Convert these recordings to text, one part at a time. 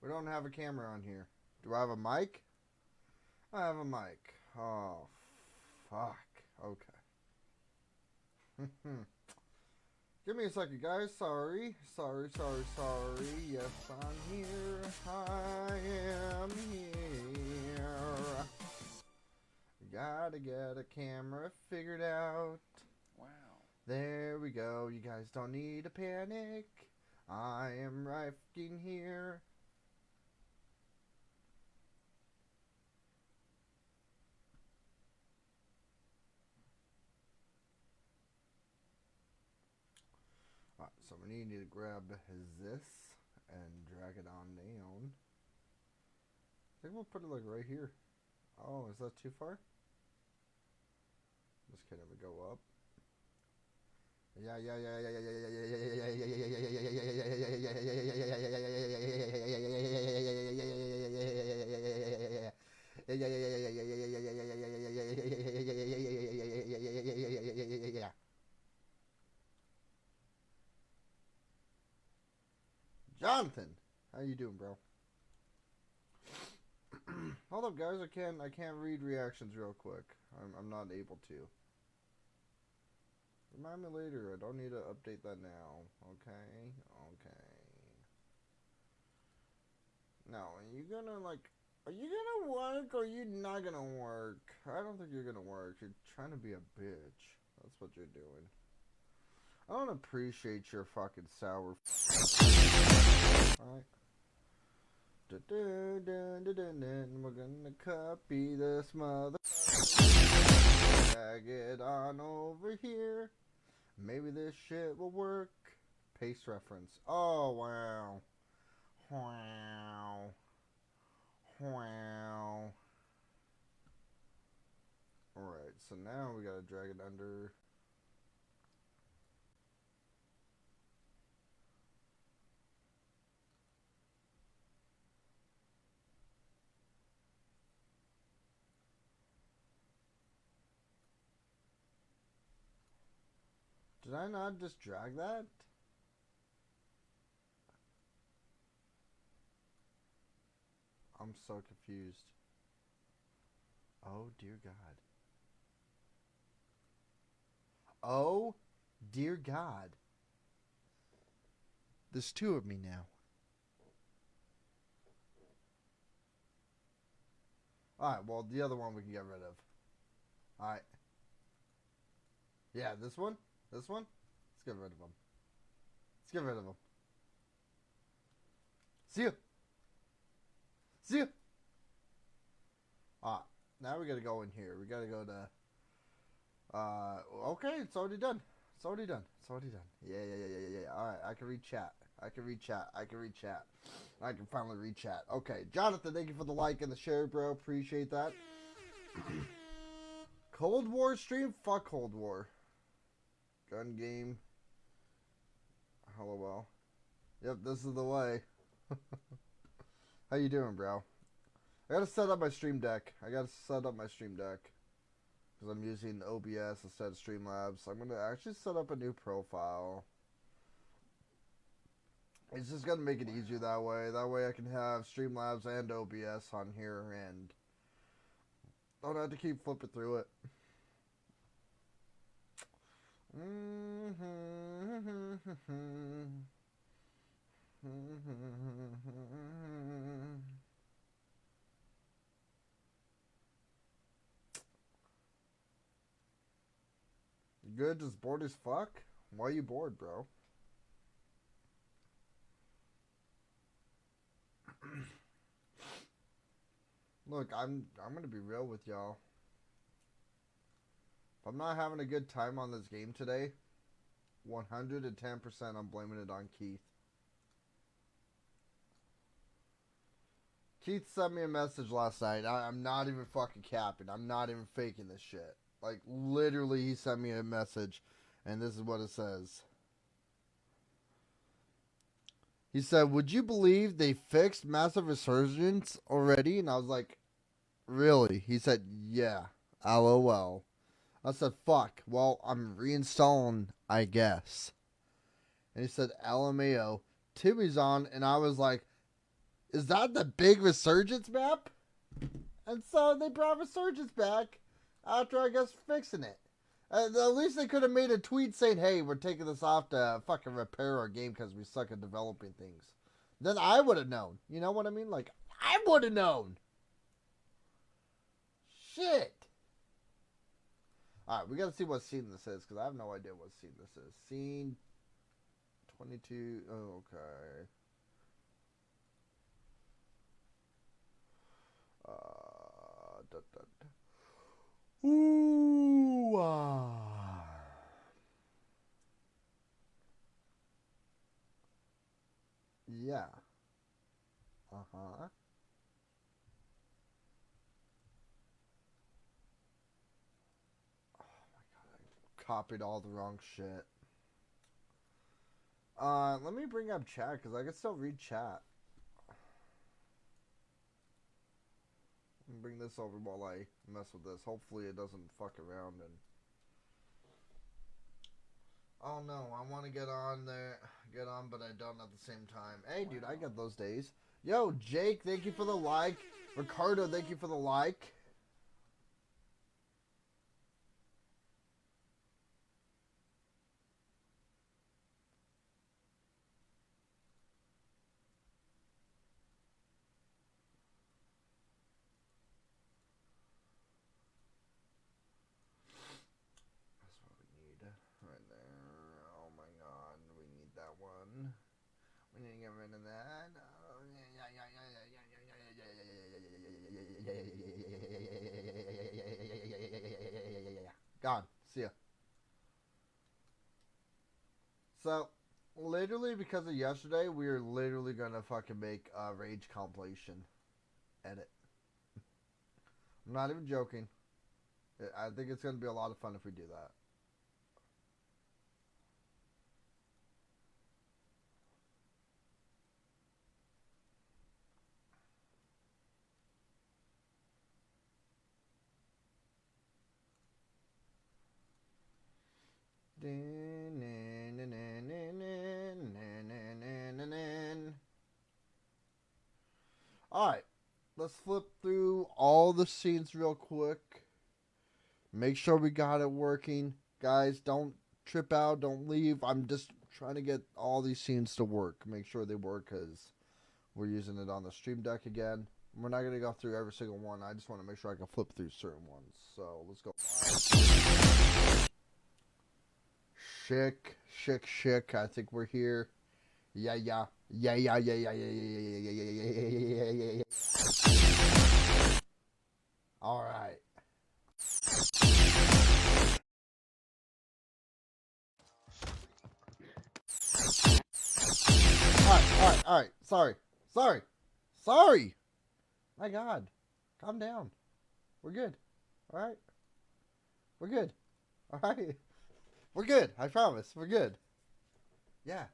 We don't have a camera on here. Do I have a mic? I have a mic. Oh, fuck. Okay. Give me a second, guys. Sorry. Yes, I'm here. I am here. Gotta get a camera figured out. Wow. There we go. You guys don't need to panic. I am right fucking here. Alright, so we need to grab this and drag it on down. I think we'll put it like right here. Oh, is that too far? Just kidding, we go up. Yeah. Jonathan, how you doing, bro? Hold up, guys. I can't read reactions real quick. I'm not able to. Remind me later. I don't need to update that now. Okay. Now, are you gonna work or are you not gonna work? I don't think you're gonna work. You're trying to be a bitch. That's what you're doing. I don't appreciate your fucking sour. Alright. We're gonna copy this mother. Drag it on over here. Maybe this shit will work. Paste reference. Oh, wow. Alright, so now we gotta drag it under. Did I not just drag that? I'm so confused. Oh, dear God. Oh, dear God. There's two of me now. Alright, well, the other one we can get rid of. Alright. Yeah, this one? This one? Let's get rid of him. Let's get rid of him. See ya. See ya. Now we gotta go in here. We gotta go to... okay, it's already done. Yeah. Alright, I can read chat. I can finally read chat. Okay, Jonathan, thank you for the like and the share, bro. Appreciate that. Cold War stream? Fuck Cold War. Gun game. Hello, well. Yep, this is the way. How you doing, bro? I gotta set up my Stream Deck. Because I'm using OBS instead of Streamlabs. I'm gonna actually set up a new profile. It's just gonna make it easier that way. That way I can have Streamlabs and OBS on here and don't have to keep flipping through it. You good? Just bored as fuck? Why are you bored, bro? Look, I'm gonna be real with y'all. If I'm not having a good time on this game today, 110% I'm blaming it on Keith. Keith sent me a message last night. I'm not even fucking capping. I'm not even faking this shit. Like, literally, he sent me a message, and this is what it says. He said, "Would you believe they fixed Massive Resurgence already?" And I was like, "Really?" He said, "Yeah. LOL." I said, "Fuck. Well, I'm reinstalling, I guess." And he said, "LMAO. Timmy's on," and I was like, Is that the big resurgence map? And so they brought resurgence back after, I guess, fixing it. At least they could have made a tweet saying, hey, we're taking this off to fucking repair our game because we suck at developing things. Then I would have known. You know what I mean? Like, I would have known. Shit. Alright, we gotta see what scene this is because I have no idea what scene this is. Scene 22. Oh, okay. Da, da, da. Ooh. Yeah. Uh-huh. Copied all the wrong shit. Let me bring up chat because I can still read chat. Bring this over while I mess with this. Hopefully it doesn't fuck around and... Oh no, I want to get on there, but I don't at the same time. Hey dude, I got those days. Yo, Jake, thank you for the like. Ricardo, thank you for the like. We need to get rid of that. Gone. See ya. So, literally because of yesterday, we are literally gonna fucking make a Rage compilation edit. I'm not even joking. I think it's gonna be a lot of fun if we do that. Alright, let's flip through all the scenes real quick. Make sure we got it working. Guys, don't trip out, don't leave. I'm just trying to get all these scenes to work. Make sure they work because we're using it on the stream deck again. We're not going to go through every single one. I just want to make sure I can flip through certain ones. So, let's go. Chick. I think we're here. Yeah. All right. All right. Sorry. My God. Calm down. We're good. All right. We're good. All right. We're good. I promise. We're good. Yeah.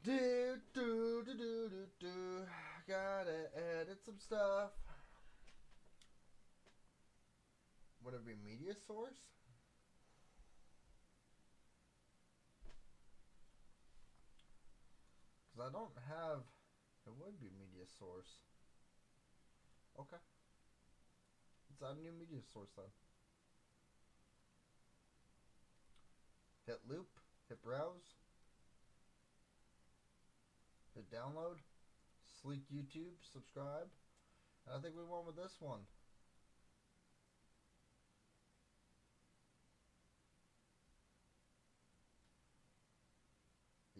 Do. Gotta edit some stuff. Would it be media source? Because I don't have... It would be media source. Okay. Let's add a new media source then. Hit loop. Hit browse. Hit download. Sleek YouTube. Subscribe. And I think we went with this one.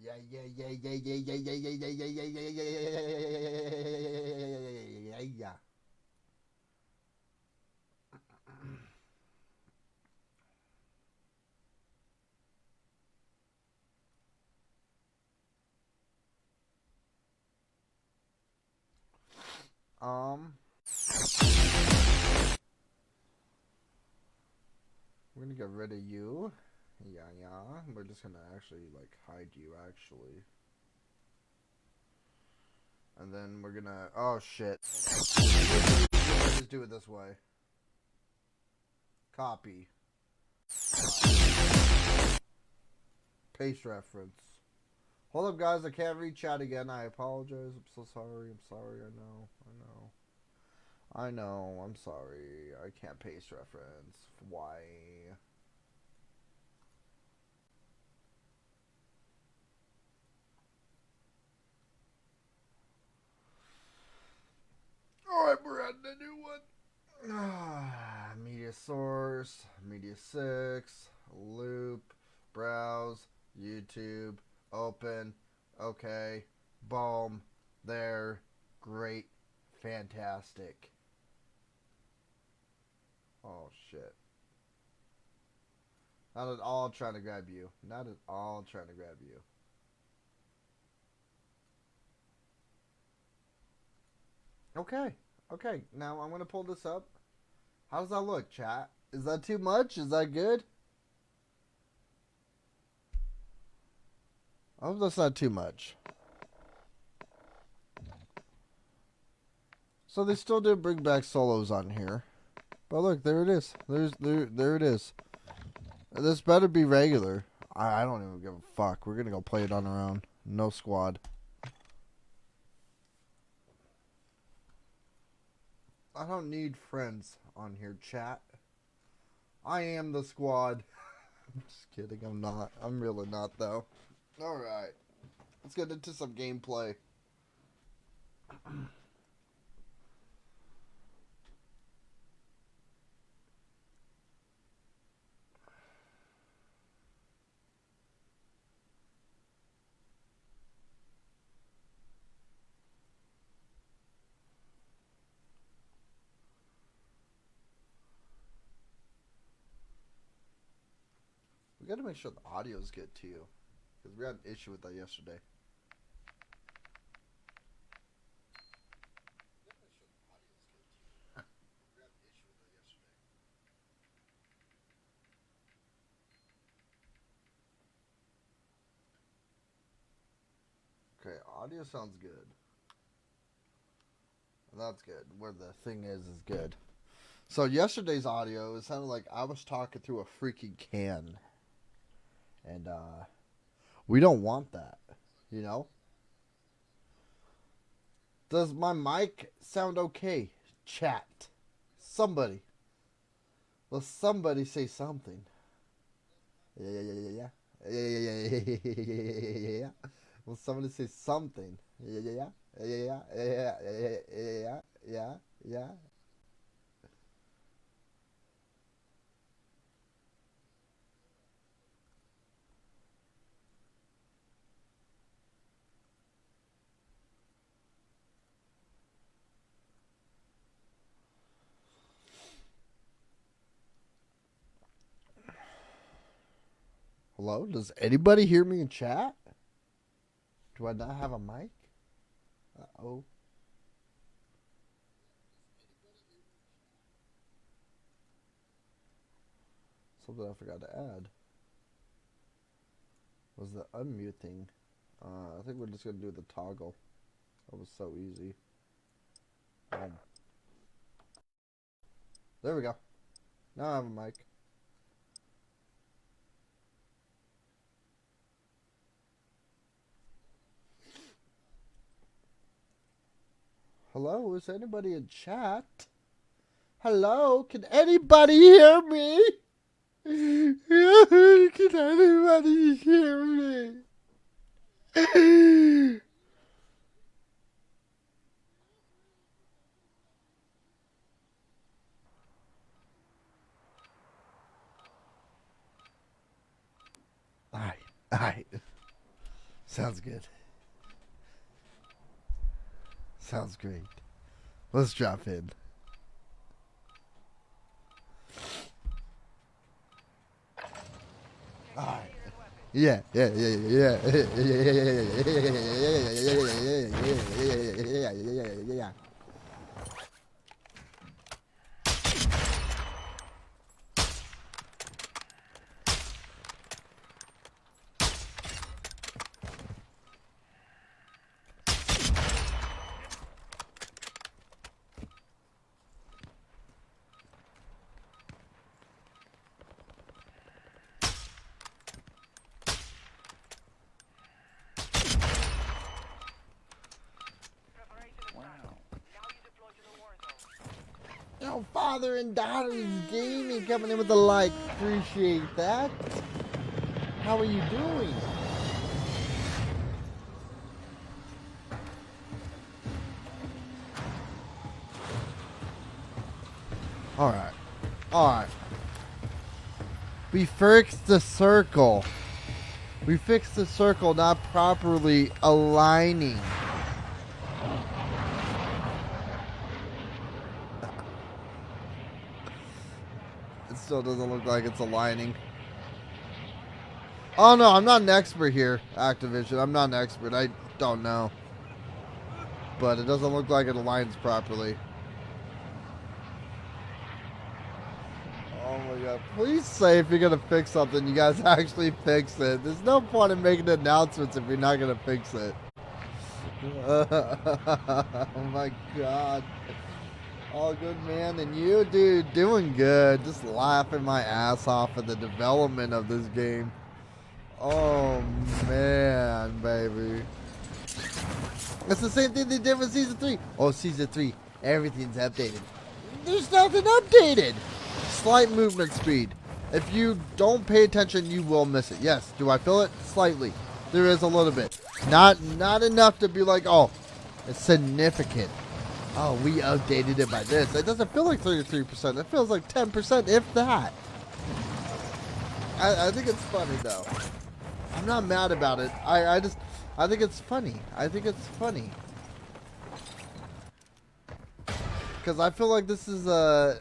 Yeah. We're gonna get rid of you. Yeah. We're just gonna actually, like, hide you, actually. And then we're gonna... Oh, shit. Let's just do it this way. Copy. Paste reference. Hold up, guys. I can't read chat again. I apologize. I'm so sorry. I'm sorry. I know. I know. I'm sorry. I can't paste reference. Why? Alright, we're adding a new one. Media source, media 6, loop, browse, YouTube, open, okay, boom, there, great, fantastic. Oh shit. Not at all trying to grab you. Not at all trying to grab you. Okay. Okay. Now I'm going to pull this up. How does that look, chat? Is that too much? Is that good? I hope that's not too much. So they still did bring back solos on here. But look, there it is. There it is. This better be regular. I don't even give a fuck. We're going to go play it on our own. No squad. I don't need friends on here, chat. I am the squad. I'm just kidding. I'm not. I'm really not, though. Alright. Let's get into some gameplay. We gotta make sure the audio's good, too. Because we had an issue with that yesterday. Okay, audio sounds good. That's good. Where the thing is good. So yesterday's audio, it sounded like I was talking through a freaking can. And, we don't want that. You know? Does my mic sound okay? Chat. Somebody. Will somebody say something? Yeah. Yeah. Will somebody say something? Yeah. Hello? Does anybody hear me in chat? Do I not have a mic? Uh-oh. Something I forgot to add was the unmute thing. I think we're just going to do the toggle. That was so easy. There we go. Now I have a mic. Hello? Is anybody in chat? Hello? Can anybody hear me? Can anybody hear me? Alright. Sounds good. Sounds great. Let's drop in. Alright. Yeah. father and daughters gaming coming in with a like. Appreciate that. How are you doing? Alright. Alright. We fixed the circle. We fixed the circle not properly aligning. It still doesn't look like it's aligning. Oh no, I'm not an expert here, Activision. I'm not an expert. I don't know. But it doesn't look like it aligns properly. Oh my god. Please say if you're going to fix something, you guys actually fix it. There's no point in making announcements if you're not going to fix it. Oh my god. All good, man. And you, dude, doing good. Just laughing my ass off at the development of this game. Oh, man, baby. It's the same thing they did with Season 3. Oh, Season 3. Everything's updated. There's nothing updated. Slight movement speed. If you don't pay attention, you will miss it. Yes. Do I feel it? Slightly. There is a little bit. Not enough to be like, oh, it's significant. Oh, we updated it by this. It doesn't feel like 33%. It feels like 10%, if that. I think it's funny, though. I'm not mad about it. I think it's funny. I think it's funny. Because I feel like this is a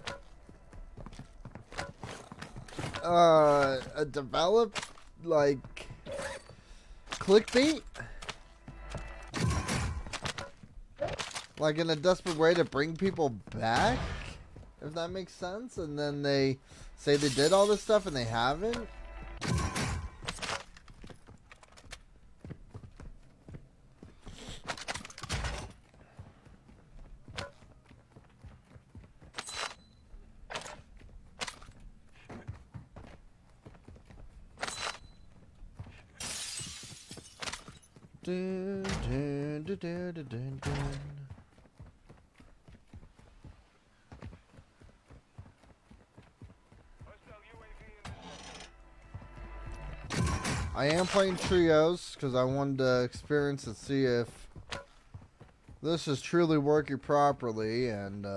developed, like, clickbait. Like in a desperate way to bring people back, if that makes sense. And then they say they did all this stuff and they haven't. Dun, dun, dun, dun, dun, dun, dun. I am playing trios because I wanted to experience and see if this is truly working properly, and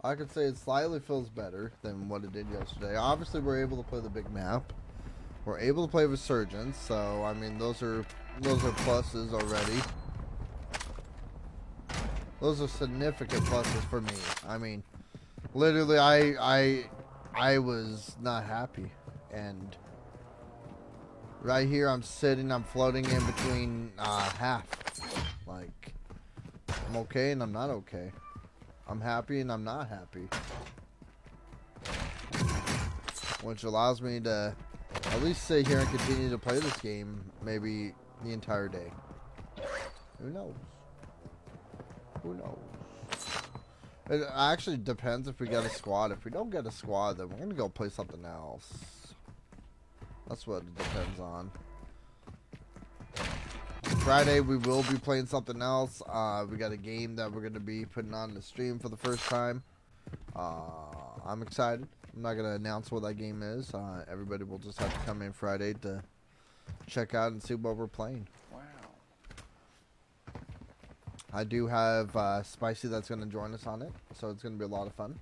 I could say it slightly feels better than what it did yesterday. Obviously, we're able to play the big map. We're able to play Resurgence, so I mean those are pluses already. Those are significant pluses for me. I mean, literally, I was not happy, and right here I'm sitting, I'm floating in between half. Like, I'm okay and I'm not okay. I'm happy and I'm not happy, which allows me to at least sit here and continue to play this game maybe the entire day. Who knows? Who knows? It actually depends if we get a squad. If we don't get a squad, then we're going to go play something else. That's what it depends on. Friday, we will be playing something else. We got a game that we're going to be putting on the stream for the first time. I'm excited. I'm not going to announce what that game is. Everybody will just have to come in Friday to check out and see what we're playing. Wow. I do have Spicy that's going to join us on it, so it's going to be a lot of fun.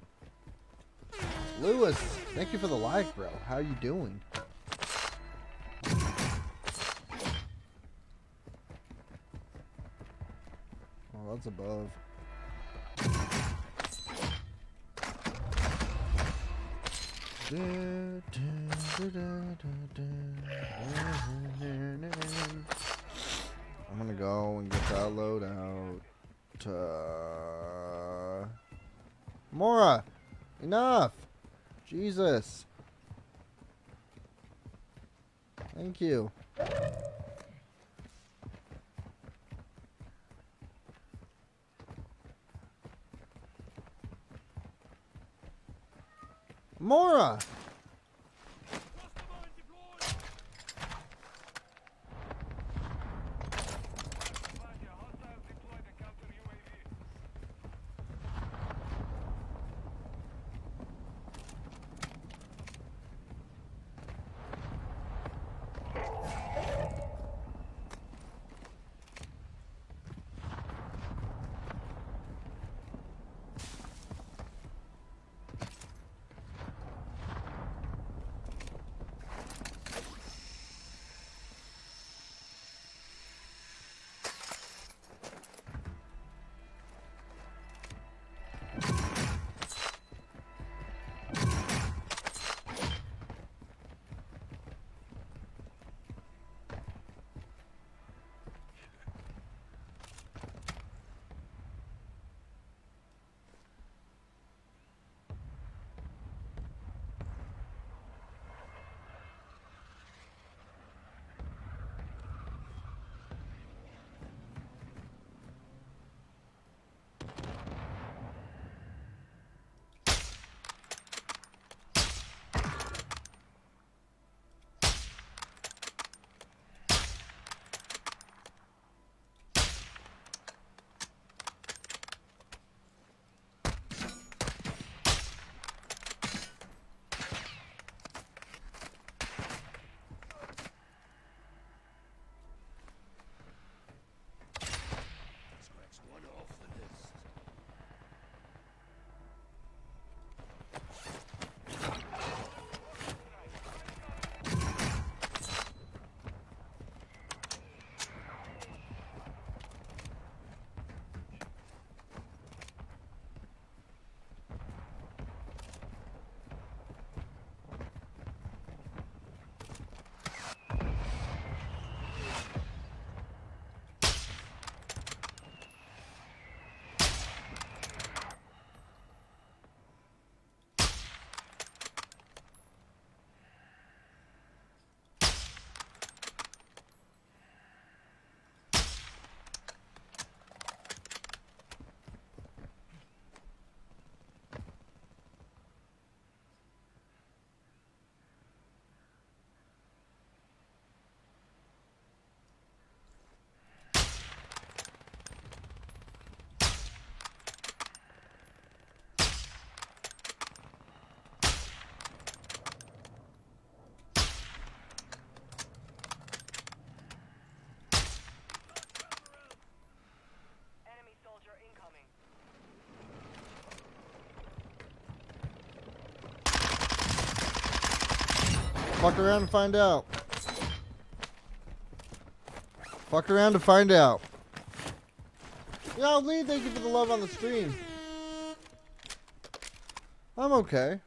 Lewis, thank you for the like, bro. How you doing? Oh, that's above. I'm gonna go and get that loadout. Mora, enough! Jesus. Thank you. Mora! Fuck around and find out. Fuck around to find out. Yo, Lee, thank you for the love on the stream. I'm okay.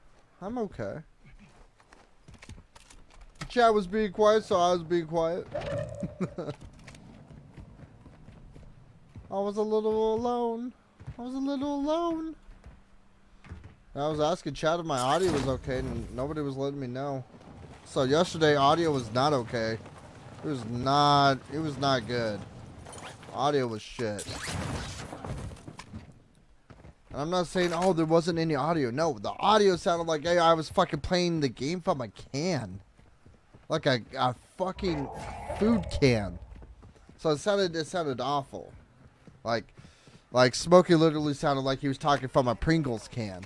I'm okay. The chat was being quiet, so I was being quiet. I was a little alone. I was a little alone. I was asking chat if my audio was okay, and nobody was letting me know. So yesterday, audio was not okay. It was not good. Audio was shit. And I'm not saying, oh, there wasn't any audio. No, the audio sounded like, hey, I was fucking playing the game from a can. Like a fucking food can. So it sounded awful. Like Smokey literally sounded like he was talking from a Pringles can.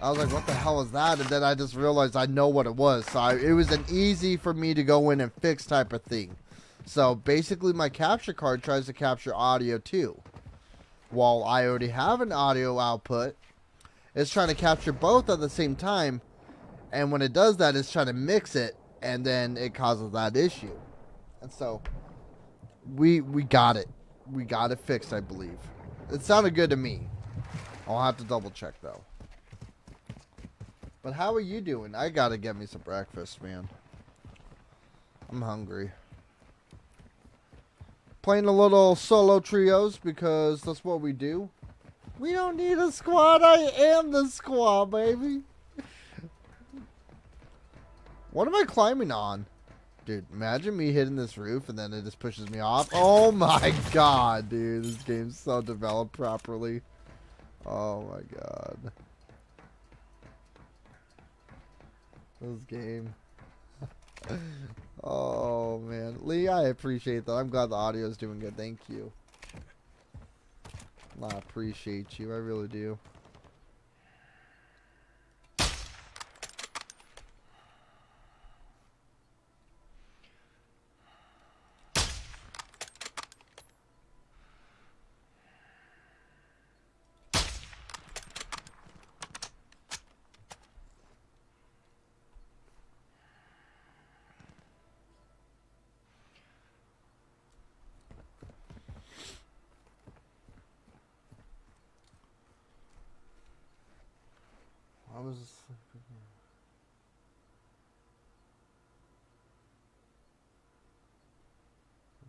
I was like, what the hell is that? And then I just realized I know what it was. So it was an easy for me to go in and fix type of thing. So basically my capture card tries to capture audio too. While I already have an audio output, it's trying to capture both at the same time. And when it does that, it's trying to mix it. And then it causes that issue. And so we got it. We got it fixed, I believe. It sounded good to me. I'll have to double check though. But how are you doing? I gotta get me some breakfast, man. I'm hungry. Playing a little solo trios because that's what we do. We don't need a squad. I am the squad, baby. What am I climbing on? Dude, imagine me hitting this roof and then it just pushes me off. Oh my god, dude. This game's so developed properly. Oh my god. This game. Oh man. Lee, I appreciate that. I'm glad the audio is doing good. Thank you. I appreciate you. I really do. I was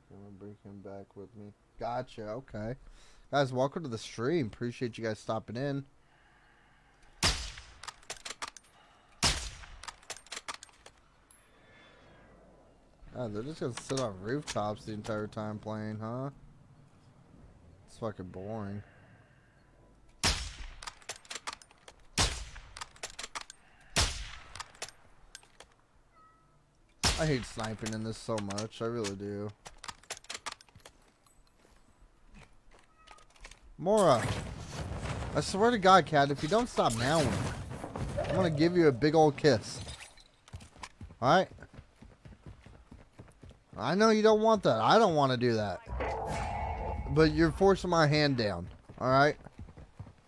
gonna bring him back with me. Gotcha, okay. Guys, welcome to the stream. Appreciate you guys stopping in. Oh, they're just gonna sit on rooftops the entire time playing, huh? It's fucking boring. I hate sniping in this so much. I really do. Mora, I swear to God, cat, if you don't stop meowing, I'm gonna give you a big old kiss. Alright? I know you don't want that. I don't want to do that. But you're forcing my hand down. Alright?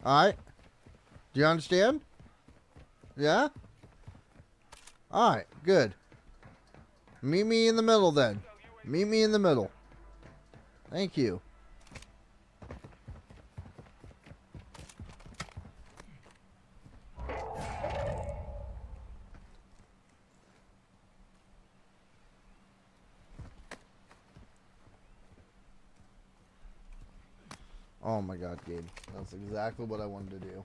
Alright? Do you understand? Yeah? Alright, good. Meet me in the middle then. Meet me in the middle. Thank you. Oh my god, Gabe. That's exactly what I wanted to do.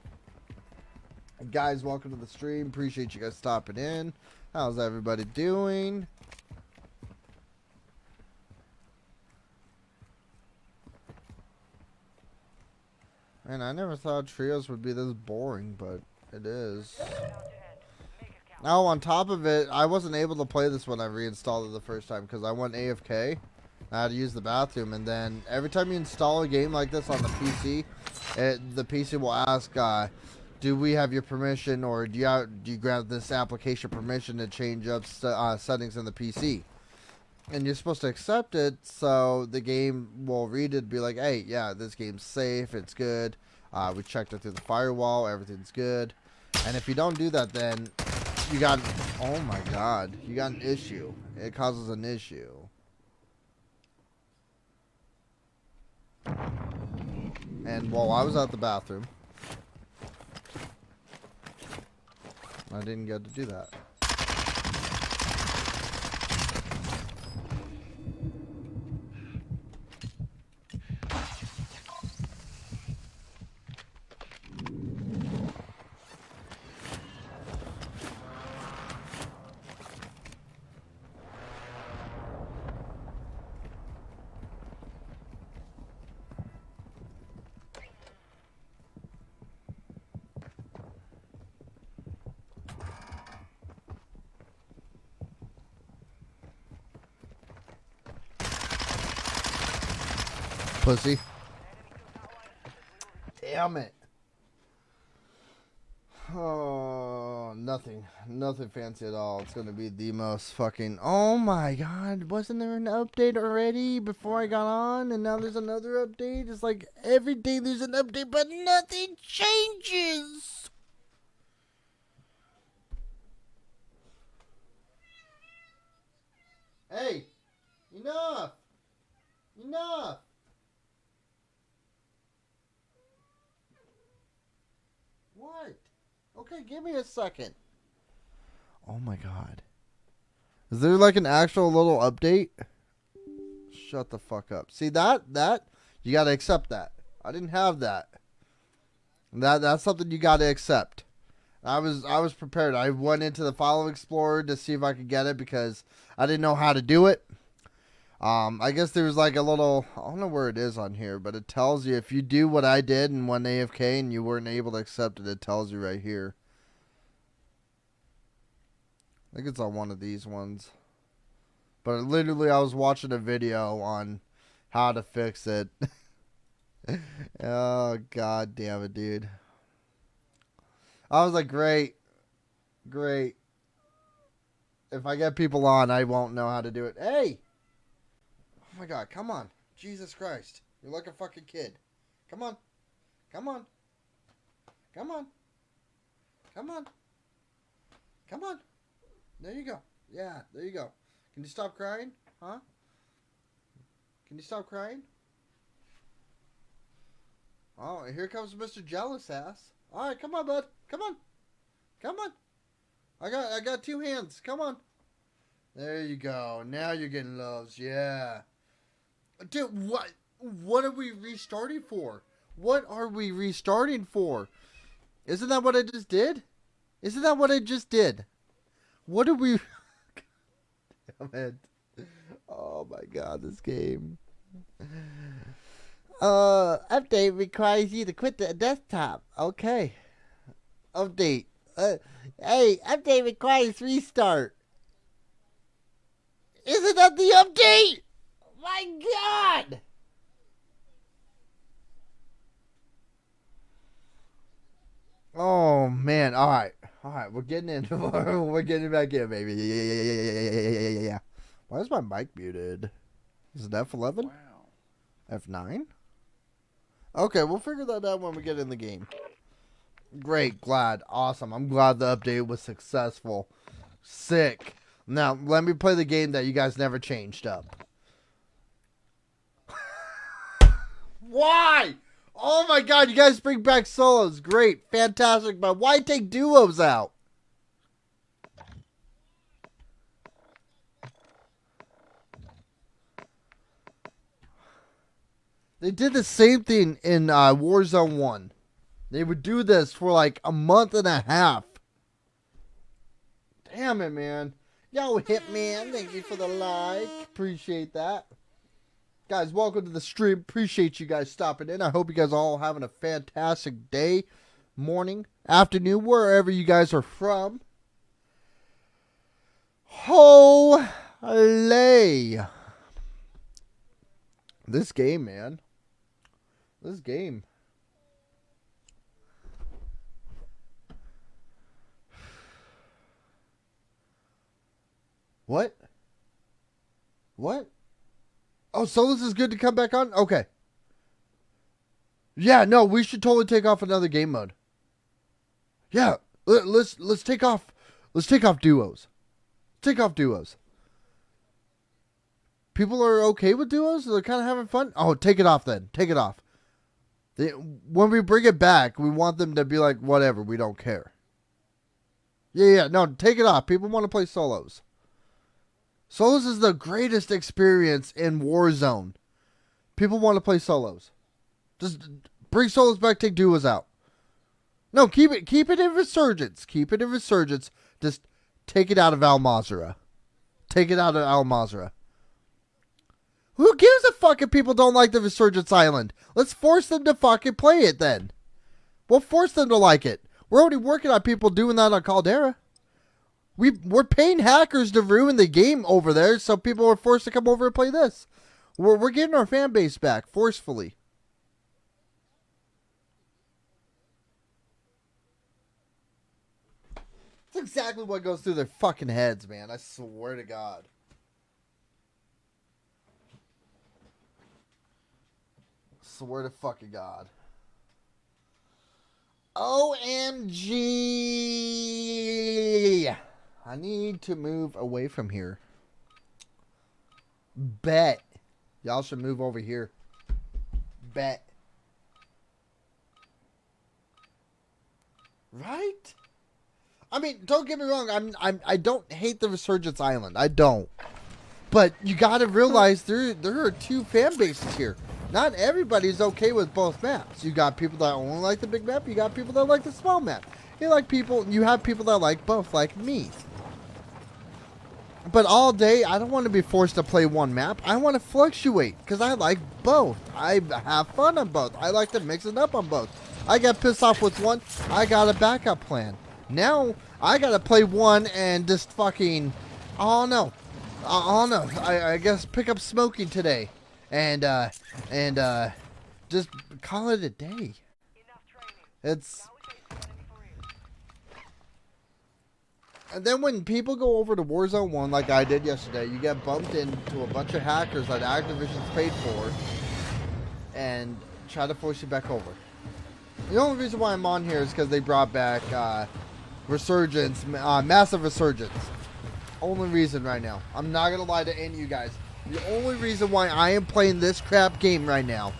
Guys, welcome to the stream. Appreciate you guys stopping in. How's everybody doing? Man, I never thought trios would be this boring, but it is. Now, on top of it, I wasn't able to play this when I reinstalled it the first time because I went AFK. I had to use the bathroom, and then every time you install a game like this on the PC, the PC will ask, do we have your permission, or do you grant this application permission to change up settings in the PC? And you're supposed to accept it, so the game will read it and be like, hey, yeah, this game's safe, it's good. We checked it through the firewall, everything's good. And if you don't do that, then You got, oh my god, you got an issue. It causes an issue. And while I was at the bathroom, I didn't get to do that. Pussy. Damn it. Oh, nothing. Nothing fancy at all. It's going to be the most fucking... Oh my god. Wasn't there an update already before I got on? And now there's another update? It's like every day there's an update, but nothing changes. Hey. Enough. Enough. What? Okay, give me a second. Oh my god. Is there like an actual little update? Shut the fuck up. See that? You gotta accept that. I didn't have that. That's something you gotta accept. I was prepared. I went into the File Explorer to see if I could get it because I didn't know how to do it. I guess there was like a little, I don't know where it is on here, but it tells you if you do what I did and went AFK and you weren't able to accept it, it tells you right here. I think it's on one of these ones. But literally I was watching a video on how to fix it. Oh, god damn it, dude. I was like, great. Great. If I get people on, I won't know how to do it. Hey! Oh my god, come on. Jesus Christ. You're like a fucking kid. Come on. Come on. Come on. Come on. Come on. There you go. Yeah, there you go. Can you stop crying? Huh? Can you stop crying? Oh, here comes Mr. Jealous Ass. Alright, come on, bud. Come on. Come on. I got two hands. Come on. There you go. Now you're getting loves. Yeah. Dude, what are we restarting for? What are we restarting for? Isn't that what I just did? Isn't that what I just did? What are we... Damn it. Oh my god, this game. Update requires you to quit the desktop. Okay. Update. Hey, update requires restart. Isn't that the update? My god! Oh man, alright. Alright, we're getting in. We're getting back in, baby. Yeah. Why is my mic muted? Is it F11? Wow. F9? Okay, we'll figure that out when we get in the game. Great, glad, awesome. I'm glad the update was successful. Sick. Now, let me play the game that you guys never changed up. Why? Oh my god, you guys bring back solos. Great, fantastic, but why take duos out? They did the same thing in Warzone 1. They would do this for like a month and a half. Damn it, man. Yo, Hitman, thank you for the like. Appreciate that. Guys, welcome to the stream. Appreciate you guys stopping in. I hope you guys are all having a fantastic day, morning, afternoon, wherever you guys are from. Holy. This game, man. This game. What? What? Oh, Solus is good to come back on? Okay. Yeah, no, we should totally take off another game mode. Yeah, let's take off. Let's take off duos. Take off duos. People are okay with duos? They're kind of having fun? Oh, take it off then. Take it off. When we bring it back, we want them to be like, whatever, we don't care. Yeah, no, take it off. People want to play solos. Solos is the greatest experience in Warzone. People want to play solos. Just bring solos back, take duos out. No, keep it in Resurgence. Keep it in Resurgence. Just take it out of Al Mazrah. Take it out of Al Mazrah. Who gives a fuck if people don't like the Resurgence Island? Let's force them to fucking play it then. We'll force them to like it. We're already working on people doing that on Caldera. We're paying hackers to ruin the game over there, so people are forced to come over and play this. We're getting our fan base back forcefully. That's exactly what goes through their fucking heads, man. I swear to God. Swear to fucking God. OMG. I need to move away from here. Bet. Y'all should move over here. Bet. Right? I mean, don't get me wrong. I don't hate the Resurgence Island. I don't. But you got to realize there are two fan bases here. Not everybody's okay with both maps. You got people that only like the big map. You got people that like the small map. You have people that like both, like me. But all day, I don't want to be forced to play one map. I want to fluctuate because I like both. I have fun on both. I like to mix it up on both. I got pissed off with one. I got a backup plan. Now, I got to play one and just fucking, oh no. I guess pick up smoking today. And just call it a day. It's... And then when people go over to Warzone 1 like I did yesterday, you get bumped into a bunch of hackers that Activision's paid for and try to force you back over. The only reason why I'm on here is because they brought back Resurgence, massive Resurgence. Only reason right now. I'm not going to lie to any of you guys. The only reason why I am playing this crap game right now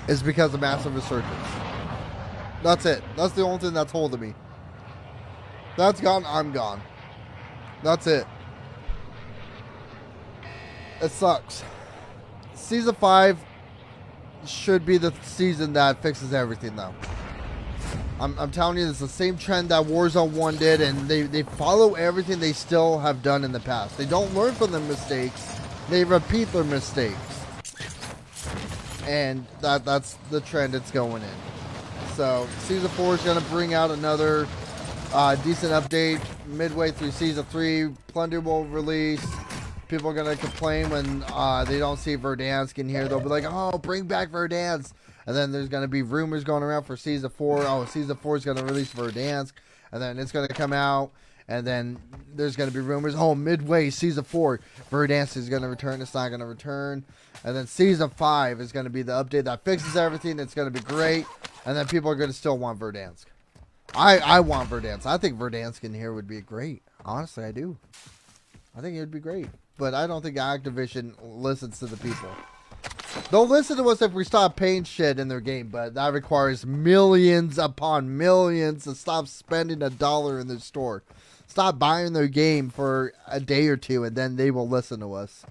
is because of massive Resurgence. That's it. That's the only thing that's holding me. That's gone, I'm gone. That's it. It sucks. Season 5 should be the season that fixes everything, though. I'm telling you, it's the same trend that Warzone 1 did, and they follow everything they still have done in the past. They don't learn from their mistakes. They repeat their mistakes. And that's the trend it's going in. So, Season 4 is going to bring out another decent update midway through Season 3. Plunder will release. People are going to complain when they don't see Verdansk in here. They'll be like, oh, bring back Verdansk. And then there's going to be rumors going around for Season 4. Oh, Season 4 is going to release Verdansk. And then it's going to come out. And then there's going to be rumors. Oh, midway Season 4, Verdansk is going to return. It's not going to return. And then Season 5 is going to be the update that fixes everything. It's going to be great. And then people are going to still want Verdansk. I want Verdansk. I think Verdansk in here would be great. Honestly, I do. I think it would be great. But I don't think Activision listens to the people. They'll listen to us if we stop paying shit in their game, but that requires millions upon millions to stop spending $1 in their store. Stop buying their game for a day or two, and then they will listen to us.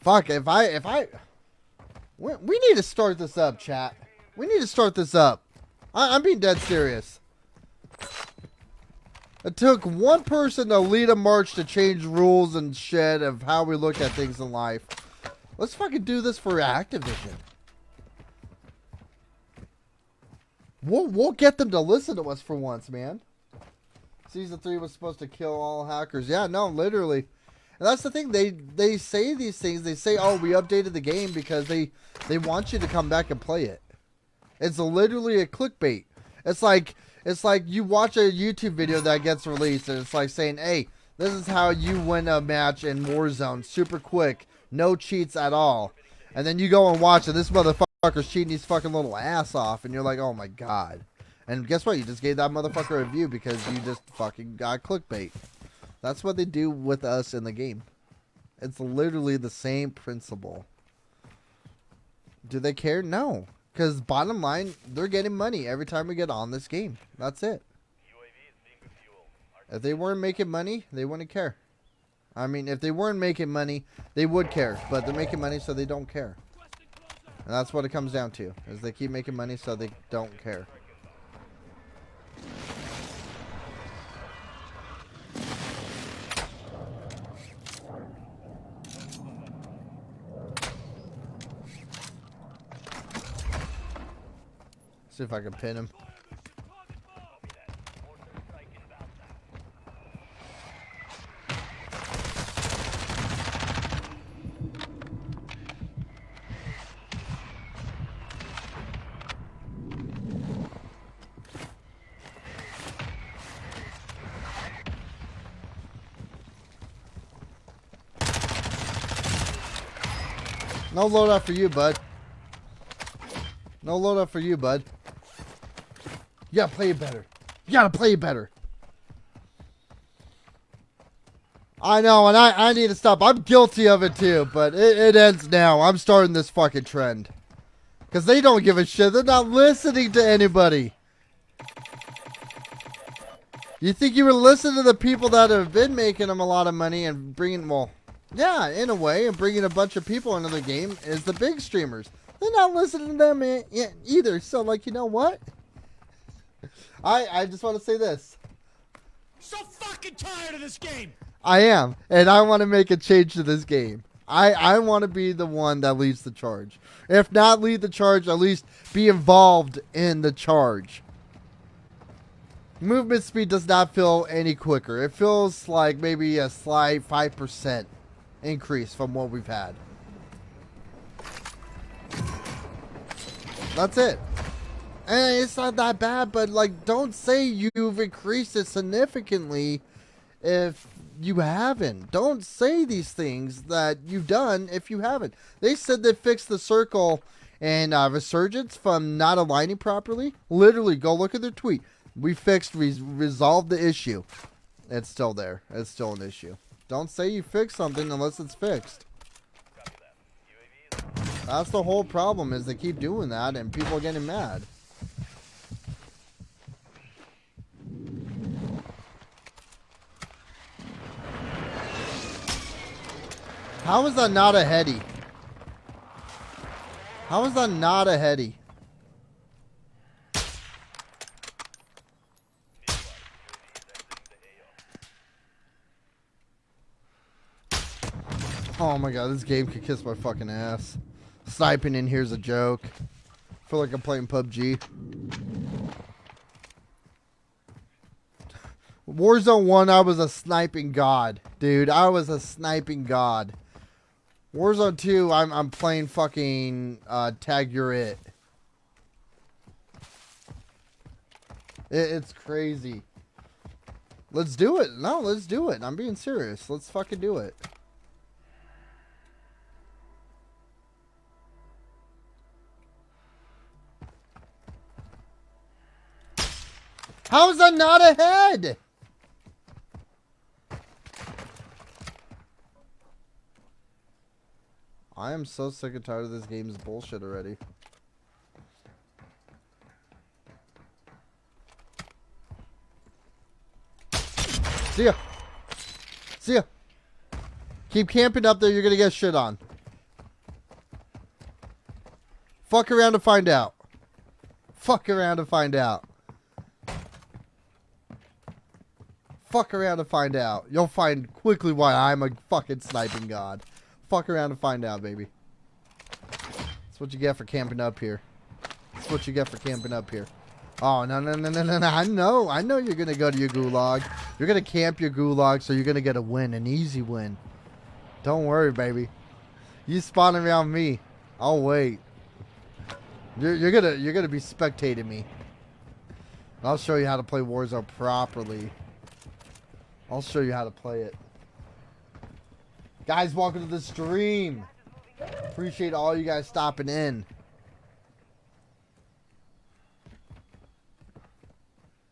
Fuck, we need to start this up, chat. We need to start this up. I'm being dead serious. It took one person to lead a march to change rules and shit of how we look at things in life. Let's fucking do this for Activision. We'll get them to listen to us for once, man. Season 3 was supposed to kill all hackers. Yeah, no, literally. And that's the thing. They say these things. They say, oh, we updated the game because they want you to come back and play it. It's literally a clickbait. It's like you watch a YouTube video that gets released and it's like saying, hey, this is how you win a match in Warzone super quick. No cheats at all. And then you go and watch it. This motherfucker's cheating his fucking little ass off. And you're like, oh my God. And guess what? You just gave that motherfucker a view because you just fucking got clickbait. That's what they do with us in the game. It's literally the same principle. Do they care? No. Because bottom line, they're getting money every time we get on this game. That's it. If they weren't making money, they wouldn't care. I mean, if they weren't making money, they would care. But they're making money, so they don't care. And that's what it comes down to. Is they keep making money, so they don't care. See if I can pin him. No loadout for you, bud. No loadout for you, bud. You gotta play it better. You gotta play it better. I know, and I need to stop. I'm guilty of it too, but it ends now. I'm starting this fucking trend. Because they don't give a shit. They're not listening to anybody. You think you would listen to the people that have been making them a lot of money and bringing, well, yeah, in a way, and bringing a bunch of people into the game is the big streamers. They're not listening to them either. So, like, you know what? I just want to say this. I'm so fucking tired of this game. I am, and I want to make a change to this game. I want to be the one that leads the charge. If not lead the charge, at least be involved in the charge. Movement speed does not feel any quicker. It feels like maybe a slight 5% increase from what we've had. That's it. And it's not that bad, but like, don't say you've increased it significantly if you haven't. Don't say these things that you've done if you haven't. They said they fixed the circle and resurgence from not aligning properly. Literally, go look at their tweet. We resolved the issue. It's still there. It's still an issue. Don't say you fixed something unless it's fixed. That's the whole problem, is they keep doing that and people are getting mad. How is that not a heady? How is that not a heady? Oh my god, this game could kiss my fucking ass. Sniping in here's a joke. I feel like I'm playing PUBG. Warzone 1, I was a sniping god. Dude, I was a sniping god. Warzone 2, I'm playing fucking Tag You're It. It's crazy. Let's do it. No, let's do it. I'm being serious. Let's fucking do it. How is that not ahead? I am so sick and tired of this game's bullshit already. See ya. See ya. Keep camping up there, you're gonna get shit on. Fuck around to find out. Fuck around to find out. Fuck around to find out. You'll find quickly why I'm a fucking sniping god. Fuck around and find out, baby. That's what you get for camping up here. That's what you get for camping up here. Oh, no. I know you're going to go to your gulag. You're going to camp your gulag, so you're going to get a win, an easy win. Don't worry, baby. You spawn around me. I'll wait. You're gonna be spectating me. I'll show you how to play Warzone properly. I'll show you how to play it. Guys, welcome to the stream. Appreciate all you guys stopping in.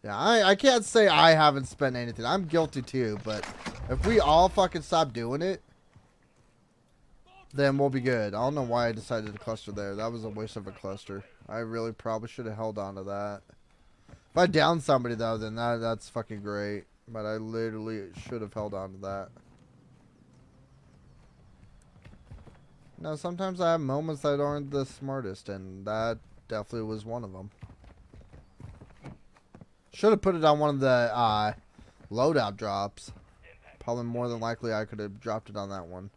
Yeah, I can't say I haven't spent anything. I'm guilty too, but if we all fucking stop doing it, then we'll be good. I don't know why I decided to cluster there. That was a waste of a cluster. I really probably should have held on to that. If I down somebody though, then that's fucking great. But I literally should have held on to that. Now, sometimes I have moments that aren't the smartest, and that definitely was one of them. Should have put it on one of the loadout drops. Probably more than likely I could have dropped it on that one.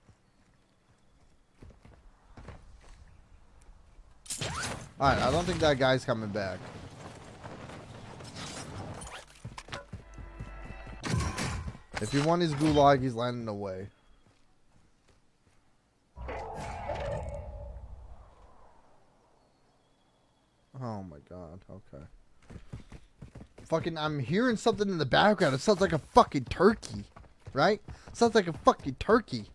Alright, I don't think that guy's coming back. If you want his gulag, he's landing away. Oh my god, okay. Fucking, I'm hearing something in the background. It sounds like a fucking turkey. Right? It sounds like a fucking turkey.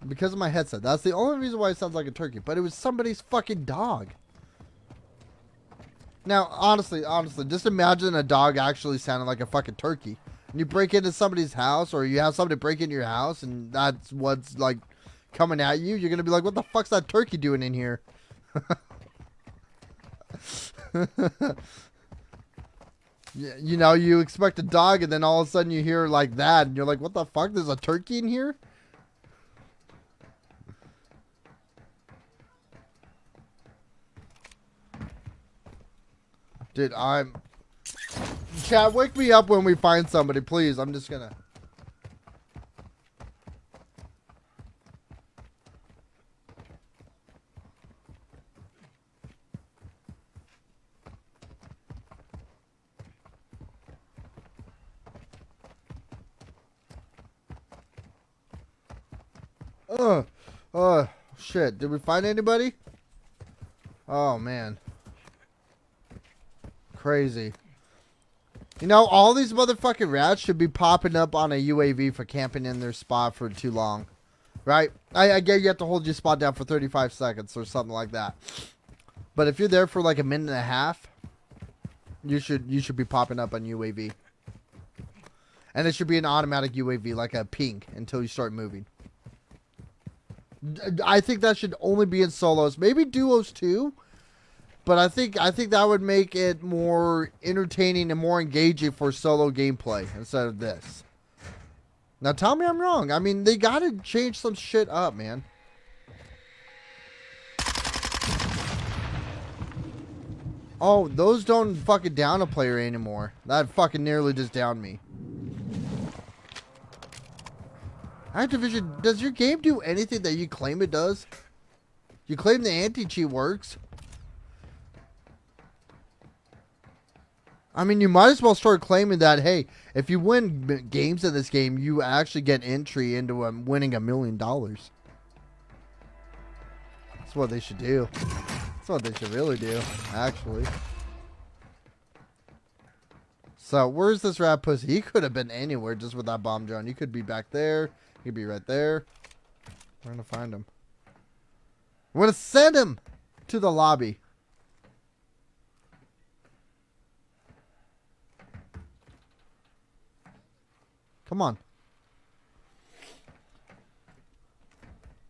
Because of my headset. That's the only reason why it sounds like a turkey. But it was somebody's fucking dog. Now, honestly, just imagine a dog actually sounding like a fucking turkey. And you break into somebody's house, or you have somebody break into your house, and that's what's, like, coming at you. You're going to be like, what the fuck's that turkey doing in here? You know, you expect a dog, and then all of a sudden you hear like that, and you're like, what the fuck? There's a turkey in here? Dude, Chat, wake me up when we find somebody, please. I'm just gonna... Shit. Did we find anybody? Oh, man. Crazy. You know, all these motherfucking rats should be popping up on a UAV for camping in their spot for too long. Right? I get you have to hold your spot down for 35 seconds or something like that. But if you're there for like a minute and a half, you should be popping up on UAV. And it should be an automatic UAV, like a ping, until you start moving. I think that should only be in solos, maybe duos too. But I think that would make it more entertaining and more engaging for solo gameplay instead of this. Now tell me I'm wrong. I mean, they gotta change some shit up, man. Oh, those don't fucking down a player anymore. That fucking nearly just downed me. Activision, does your game do anything that you claim it does? You claim the anti-cheat works. I mean, you might as well start claiming that, hey, if you win games in this game, you actually get entry into winning $1 million. That's what they should do. That's what they should really do, actually. So, where's this rat pussy? He could have been anywhere just with that bomb drone. He could be back there. He could be right there. We're going to find him. We're going to send him to the lobby. Come on.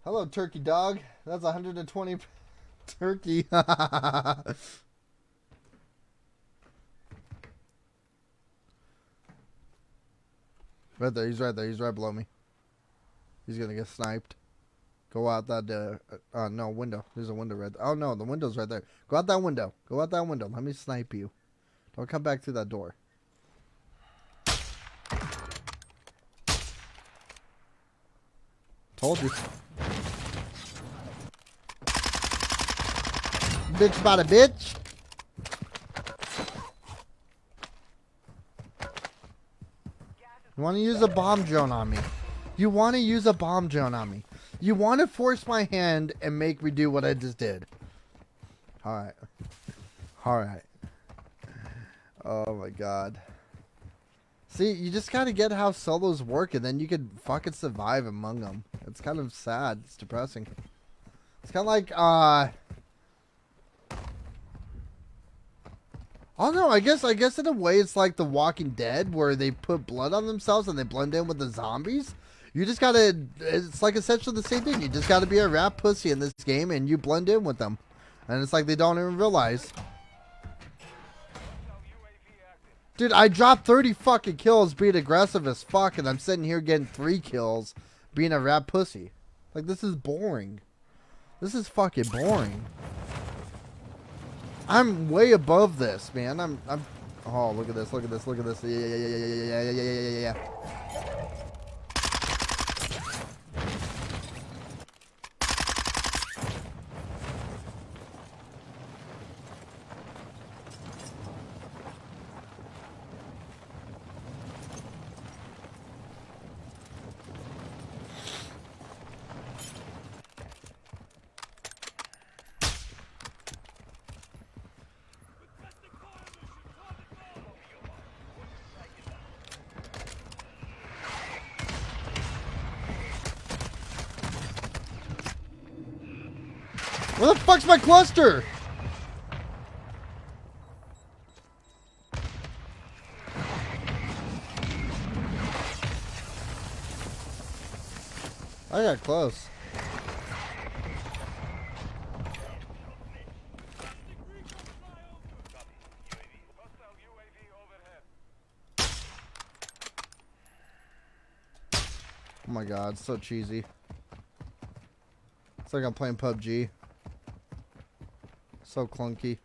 Hello, turkey dog. That's 120 turkey. Right there. He's right there. He's right below me. He's going to get sniped. Go out that, no, window. There's a window right there. Oh, no, the window's right there. Go out that window. Go out that window. Let me snipe you. Don't come back through that door. Told you. Bitch about a bitch. You want to use a bomb drone on me. You want to use a bomb drone on me. You want to force my hand and make me do what I just did. Alright. Alright. Oh my god. See, you just gotta get how solos work, and then you could fucking survive among them. It's kind of sad. It's depressing. It's kind of like, Oh no, I guess in a way it's like The Walking Dead where they put blood on themselves and they blend in with the zombies. You just gotta, it's like essentially the same thing. You just gotta be a rat pussy in this game and you blend in with them. And it's like they don't even realize. Dude, I dropped 30 fucking kills being aggressive as fuck and I'm sitting here getting 3 kills being a rat pussy. Like, this is boring. This is fucking boring. I'm way above this, man. I'm oh, look at this, look at this, look at this. Yeah. Where the fuck's my cluster? I got close. Oh my god, so cheesy. It's like I'm playing PUBG. So clunky.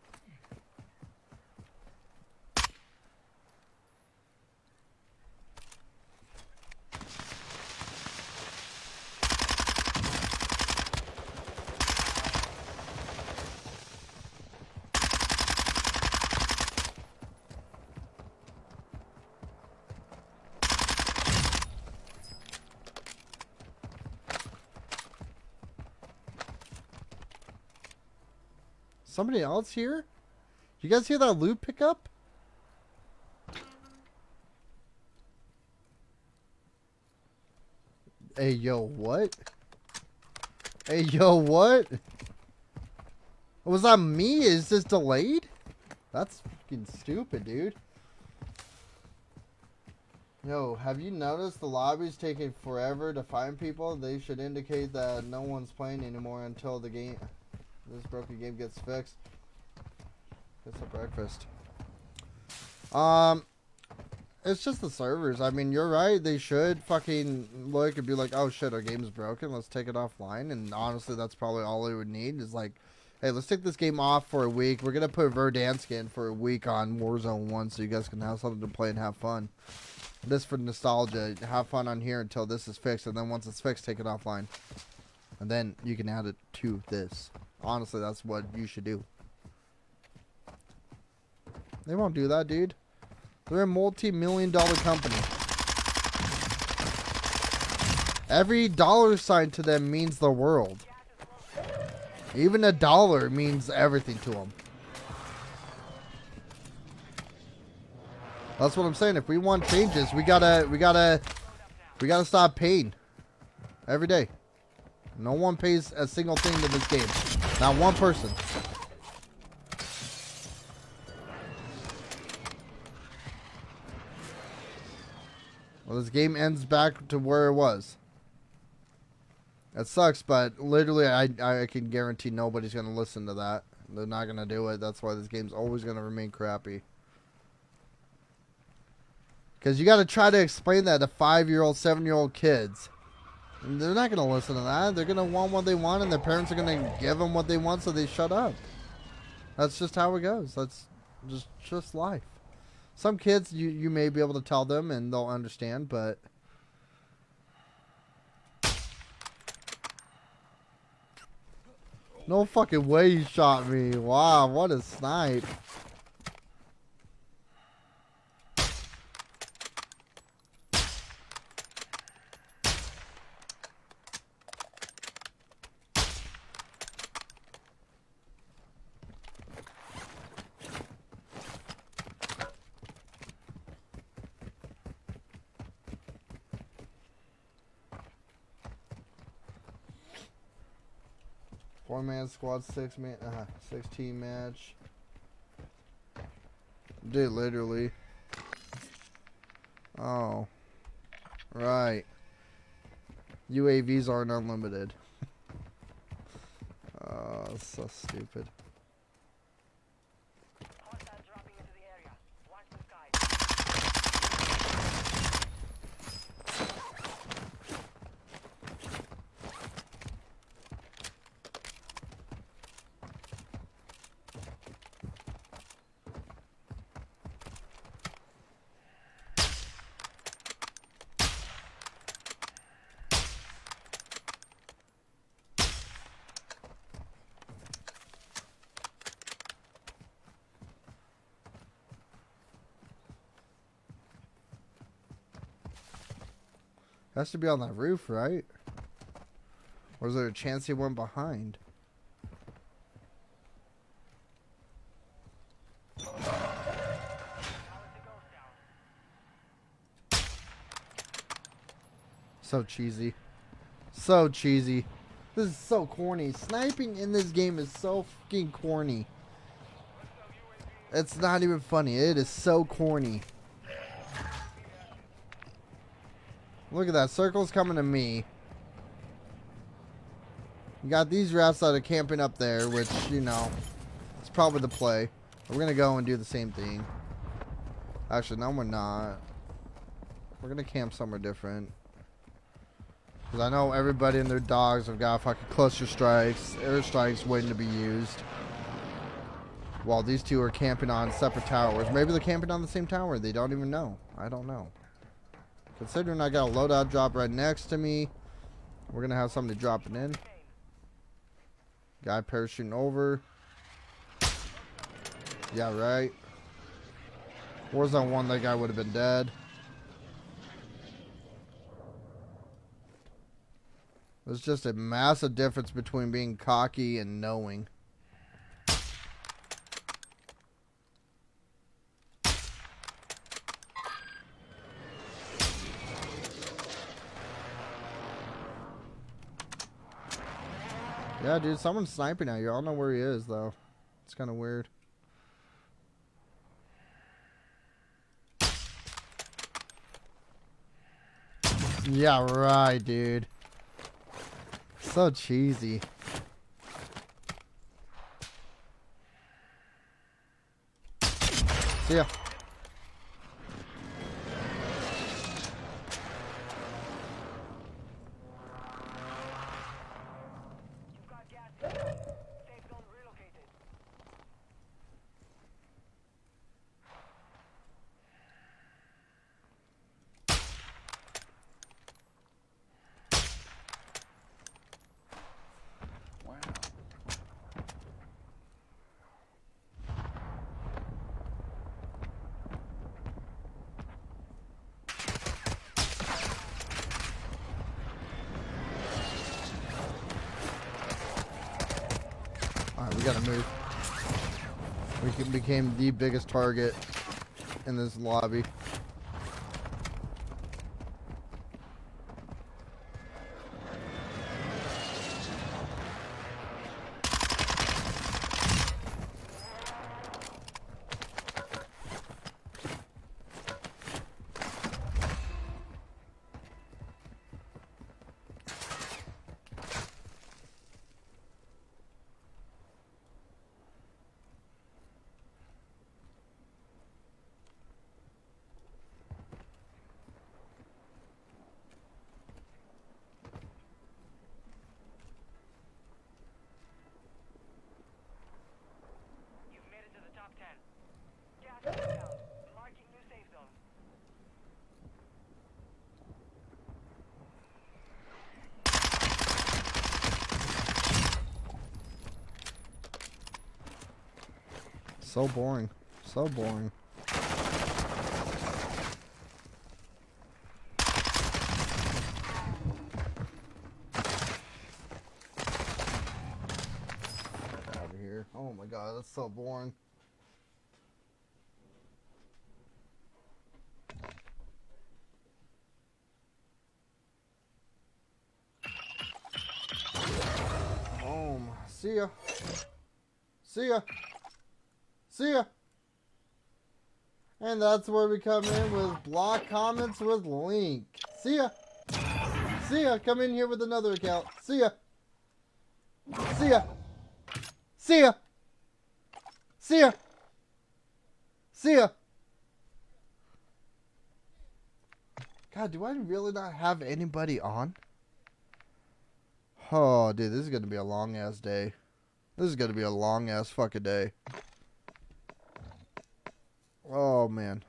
Somebody else here? You guys hear that loot pickup? Hey, yo, what? Hey, yo, what? Was that me? Is this delayed? That's fucking stupid, dude. Yo, have you noticed the lobby's taking forever to find people? They should indicate that no one's playing anymore until the game, this broken game gets fixed. Get some breakfast. It's just the servers. I mean, you're right. They should fucking look and be like, oh shit, our game's broken. Let's take it offline. And honestly, that's probably all they would need is like, hey, let's take this game off for a week. We're going to put Verdansk in for a week on Warzone 1 so you guys can have something to play and have fun. This for nostalgia. Have fun on here until this is fixed. And then once it's fixed, take it offline. And then you can add it to this. Honestly, that's what you should do. They won't do that, dude. They're a multi-million-dollar company. Every dollar sign to them means the world. Even a dollar means everything to them. That's what I'm saying. If we want changes, we gotta stop paying every day. No one pays a single thing to this game. Not one person. Well, this game ends back to where it was. It sucks, but literally, I can guarantee nobody's going to listen to that. They're not going to do it. That's why this game's always going to remain crappy. Because you got to try to explain that to 5-year-old, 7-year-old kids. And they're not going to listen to that. They're going to want what they want, and their parents are going to give them what they want, so they shut up. That's just how it goes. That's just life. Some kids, you may be able to tell them and they'll understand, but... No fucking way he shot me. Wow, what a snipe. Four-man squad, 16 match. Dude, literally. Oh. Right. UAVs aren't unlimited. Oh, that's so stupid. Hostiles dropping into the area. Watch the skies. Has to be on that roof, right? Or is there a chance he went behind? So cheesy. So cheesy. This is so corny. Sniping in this game is so fucking corny. It's not even funny. It is so corny. Look at that. Circle's coming to me. You got these rats that are camping up there, which, you know, it's probably the play. We're going to go and do the same thing. Actually, no, we're not. We're going to camp somewhere different. Because I know everybody and their dogs have got fucking cluster strikes, airstrikes waiting to be used. While these two are camping on separate towers. Maybe they're camping on the same tower. They don't even know. I don't know. Considering I got a loadout drop right next to me, we're going to have somebody dropping in. Guy parachuting over. Yeah, right. Warzone 1, that guy would have been dead. There's just a massive difference between being cocky and knowing. Yeah, dude, someone's sniping at you. I don't know where he is, though. It's kind of weird. Yeah, right, dude. So cheesy. See ya. You've got gas here. Safe zone relocated. Wow. Alright, we gotta move. We became the biggest target in this lobby. You've made it to the top 10. Gas is down. Marking new safe zone. So boring. So boring. Out of here. Oh my god, that's so boring. See ya. See ya. See ya. And that's where we come in with block comments with Link. See ya. See ya. Come in here with another account. See ya. See ya. See ya. See ya. See ya. God, do I really not have anybody on? Oh, dude, this is going to be a long-ass day. This is going to be a long-ass fucking day. Oh, man.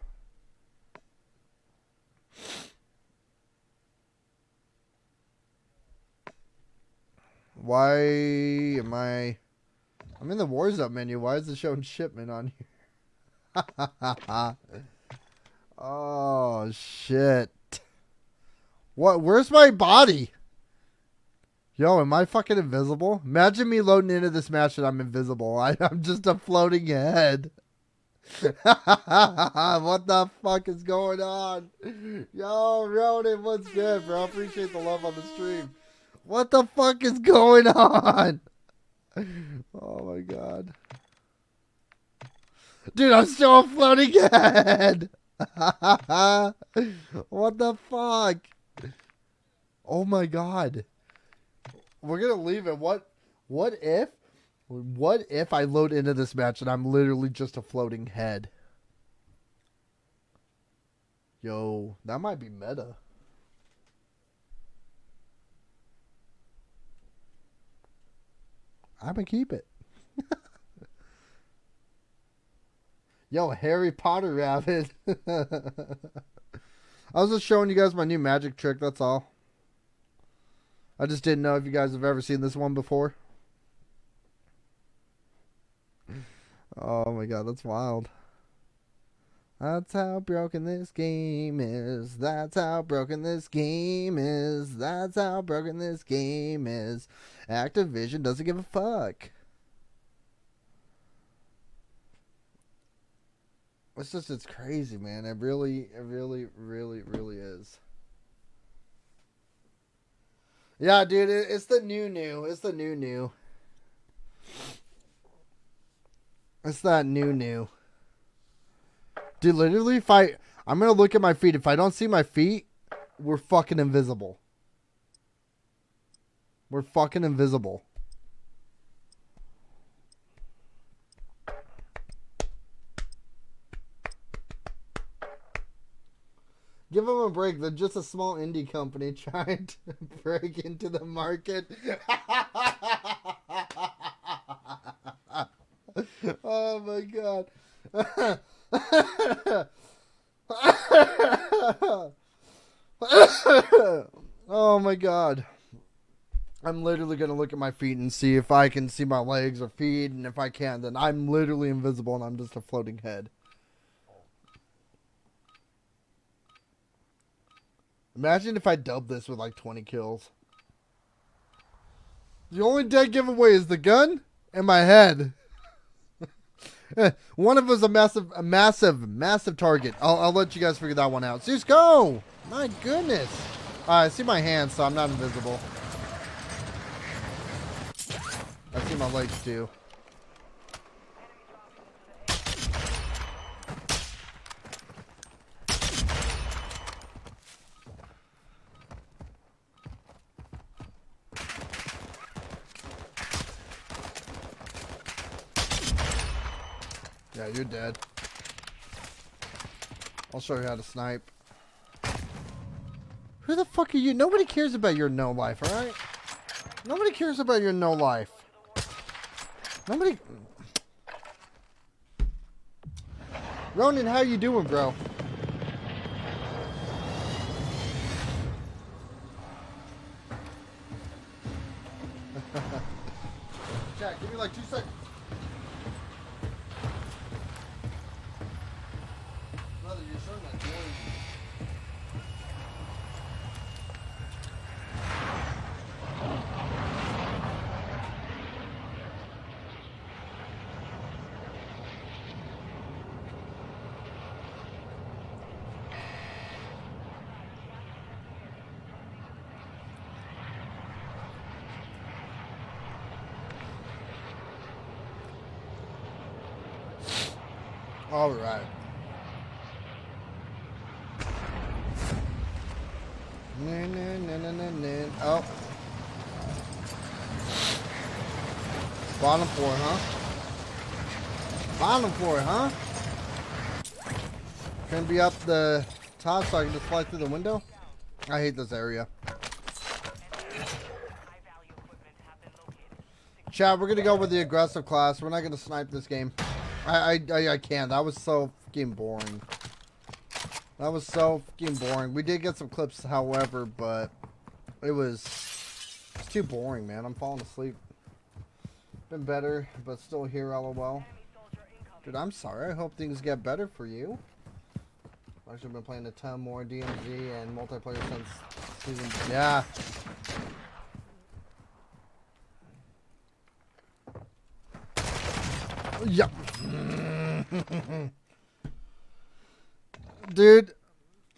Why am I... I'm in the Wars Up menu. Why is it showing shipment on here? Oh, shit. What? Where's my body? Yo, am I fucking invisible? Imagine me loading into this match and I'm invisible. I'm just a floating head. What the fuck is going on? Yo, Ronan, what's good, bro? Appreciate the love on the stream. What the fuck is going on? Oh my god. Dude, I'm still a floating head. What the fuck? Oh my god. We're gonna leave it. What if I load into this match and I'm literally just a floating head? Yo, that might be meta. I'm gonna keep it. Yo, Harry Potter rabbit. I was just showing you guys my new magic trick, that's all. I just didn't know if you guys have ever seen this one before. Oh my god, that's wild. That's how broken this game is. That's how broken this game is. That's how broken this game is. Activision doesn't give a fuck. It's crazy, man. It really is. Yeah, dude, it's the new. It's the new. It's that new. Dude, literally, I'm gonna look at my feet. If I don't see my feet, we're fucking invisible. We're fucking invisible. Give them a break. They're just a small indie company trying to break into the market. Oh my god. Oh my god. I'm literally going to look at my feet and see if I can see my legs or feet. And if I can't, then I'm literally invisible and I'm just a floating head. Imagine if I dubbed this with like 20 kills. The only dead giveaway is the gun and my head. One of us a massive target. I'll let you guys figure that one out. Zeus, go! My goodness. I see my hands, so I'm not invisible. I see my legs too. Yeah, you're dead. I'll show you how to snipe. Who the fuck are you? Nobody cares about your no life, alright? Nobody cares about your no life. Nobody... Ronan, how you doing, bro? Chat, give me like 2 seconds. Brother, you're showing that noise. All right. Oh. Bottom floor, huh? Bottom floor, huh? Can be up the top so I can just fly through the window? I hate this area. High-value equipment have been located. Chat, we're gonna go with the aggressive class. We're not gonna snipe this game. I can't. That was so fucking boring. That was so fucking boring. We did get some clips, however, but it's too boring, man. I'm falling asleep. Been better, but still here, lol. Enemy soldier incoming. Dude, I'm sorry. I hope things get better for you. I've actually been playing a ton more DMZ and multiplayer since season. Yeah. Yep. Dude,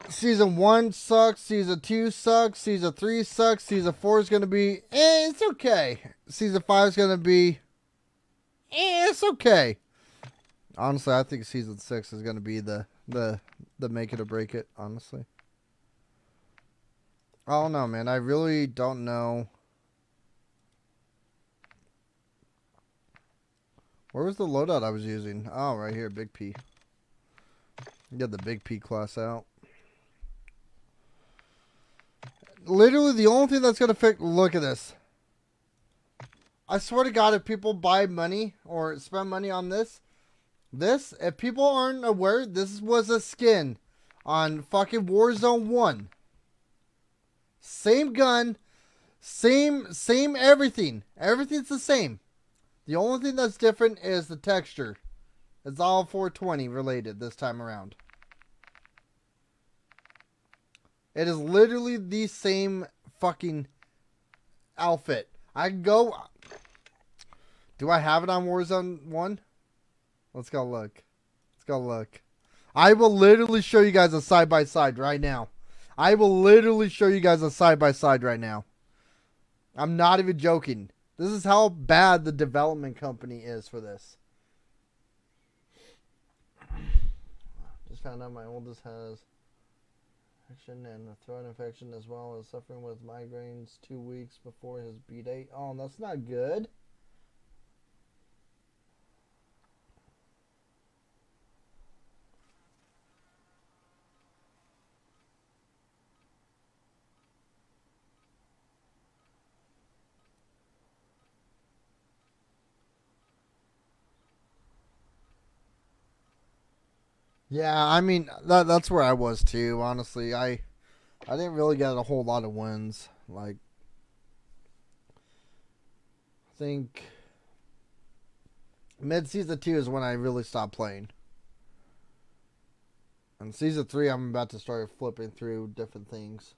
season 1 sucks, season 2 sucks, season 3 sucks, season 4 is gonna be it's okay. Season 5 is gonna be it's okay. Honestly, I think season 6 is gonna be the make it or break it, honestly. I don't know, man. I really don't know. Where was the loadout I was using? Oh, right here, Big P. Get the Big P class out. Literally, the only thing that's gonna fix. Look at this. I swear to God, if people buy money or spend money on this, if people aren't aware, this was a skin on fucking Warzone 1. Same gun, same everything. Everything's the same. The only thing that's different is the texture. It's all 420 related this time around. It is literally the same fucking outfit. I can go. Do I have it on Warzone 1? Let's go look. Let's go look. I will literally show you guys a side by side right now. I will literally show you guys a side by side right now. I'm not even joking. This is how bad the development company is for this. Just found out my oldest has infection and a throat infection as well as suffering with migraines 2 weeks before his B-date. Oh, that's not good. Yeah, I mean that's where I was too. Honestly, I didn't really get a whole lot of wins. Like, I think mid season 2 is when I really stopped playing. And season 3, I'm about to start flipping through different things.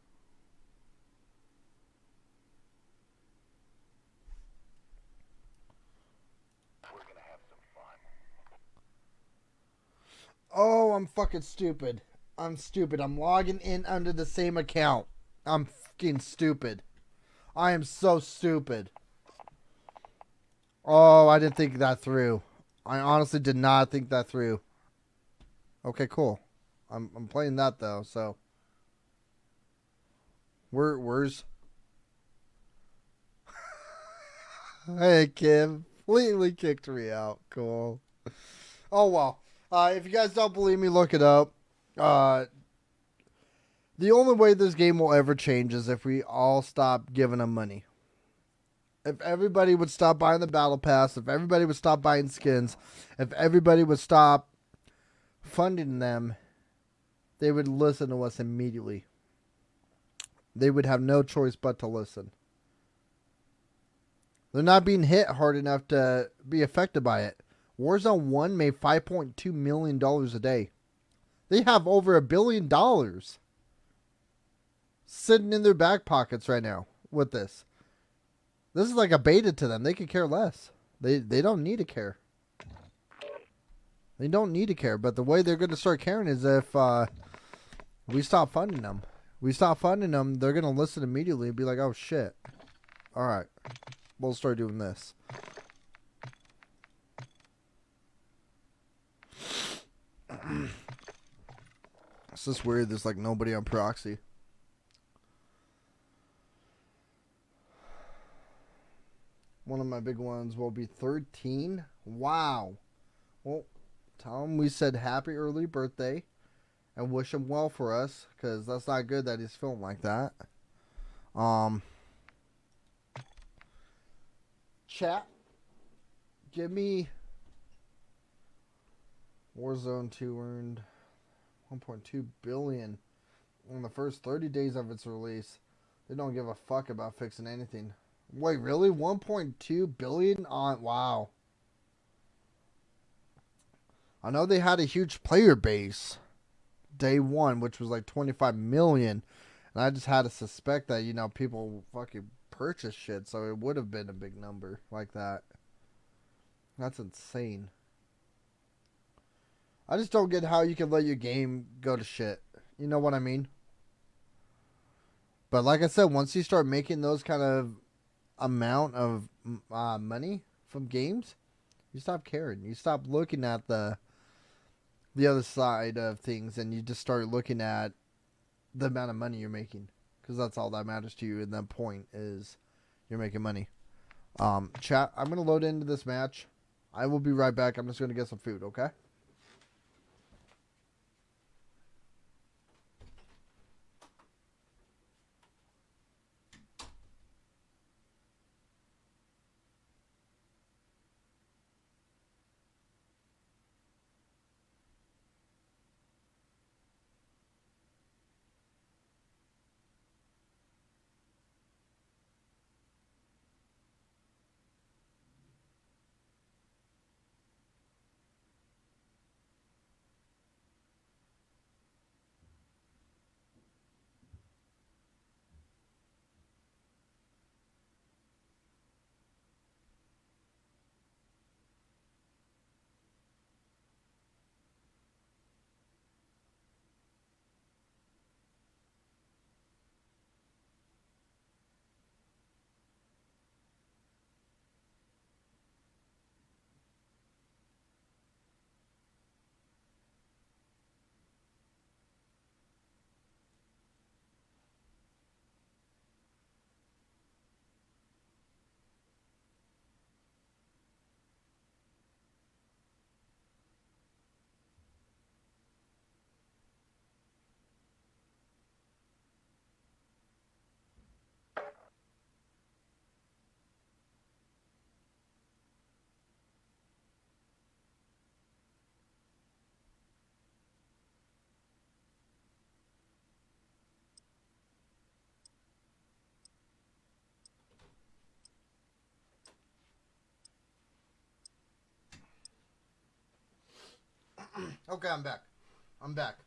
Oh, I'm fucking stupid. I'm stupid. I'm logging in under the same account. I'm fucking stupid. I am so stupid. Oh, I didn't think that through. I honestly did not think that through. Okay, cool. I'm playing that though, so where's Hey Kim. Completely kicked me out. Cool. Oh well. If you guys don't believe me, look it up. The only way this game will ever change is if we all stop giving them money. If everybody would stop buying the battle pass, if everybody would stop buying skins, if everybody would stop funding them, they would listen to us immediately. They would have no choice but to listen. They're not being hit hard enough to be affected by it. Warzone 1 made $5.2 million a day. They have over $1 billion sitting in their back pockets right now with this. This is like a beta to them. They could care less. They don't need to care. They don't need to care. But the way they're going to start caring is if we stop funding them. We stop funding them, they're going to listen immediately and be like, oh shit. All right. We'll start doing this. It's just weird. There's like nobody on proxy. One of my big ones will be 13. Wow. Well, tell him we said happy early birthday and wish him well for us, because that's not good that he's feeling like that. Chat, give me Warzone 2 earned 1.2 billion in the first 30 days of its release. They don't give a fuck about fixing anything. Wait, really? 1.2 billion on... Wow. I know they had a huge player base day one, which was like 25 million. And I just had to suspect that, you know, people fucking purchase shit, so it would have been a big number like that. That's insane. I just don't get how you can let your game go to shit. You know what I mean? But like I said, once you start making those kind of amount of money from games, you stop caring. You stop looking at the other side of things, and you just start looking at the amount of money you're making, because that's all that matters to you. And that point is you're making money. Chat, I'm going to load into this match. I will be right back. I'm just going to get some food, okay? Okay, I'm back. I'm back.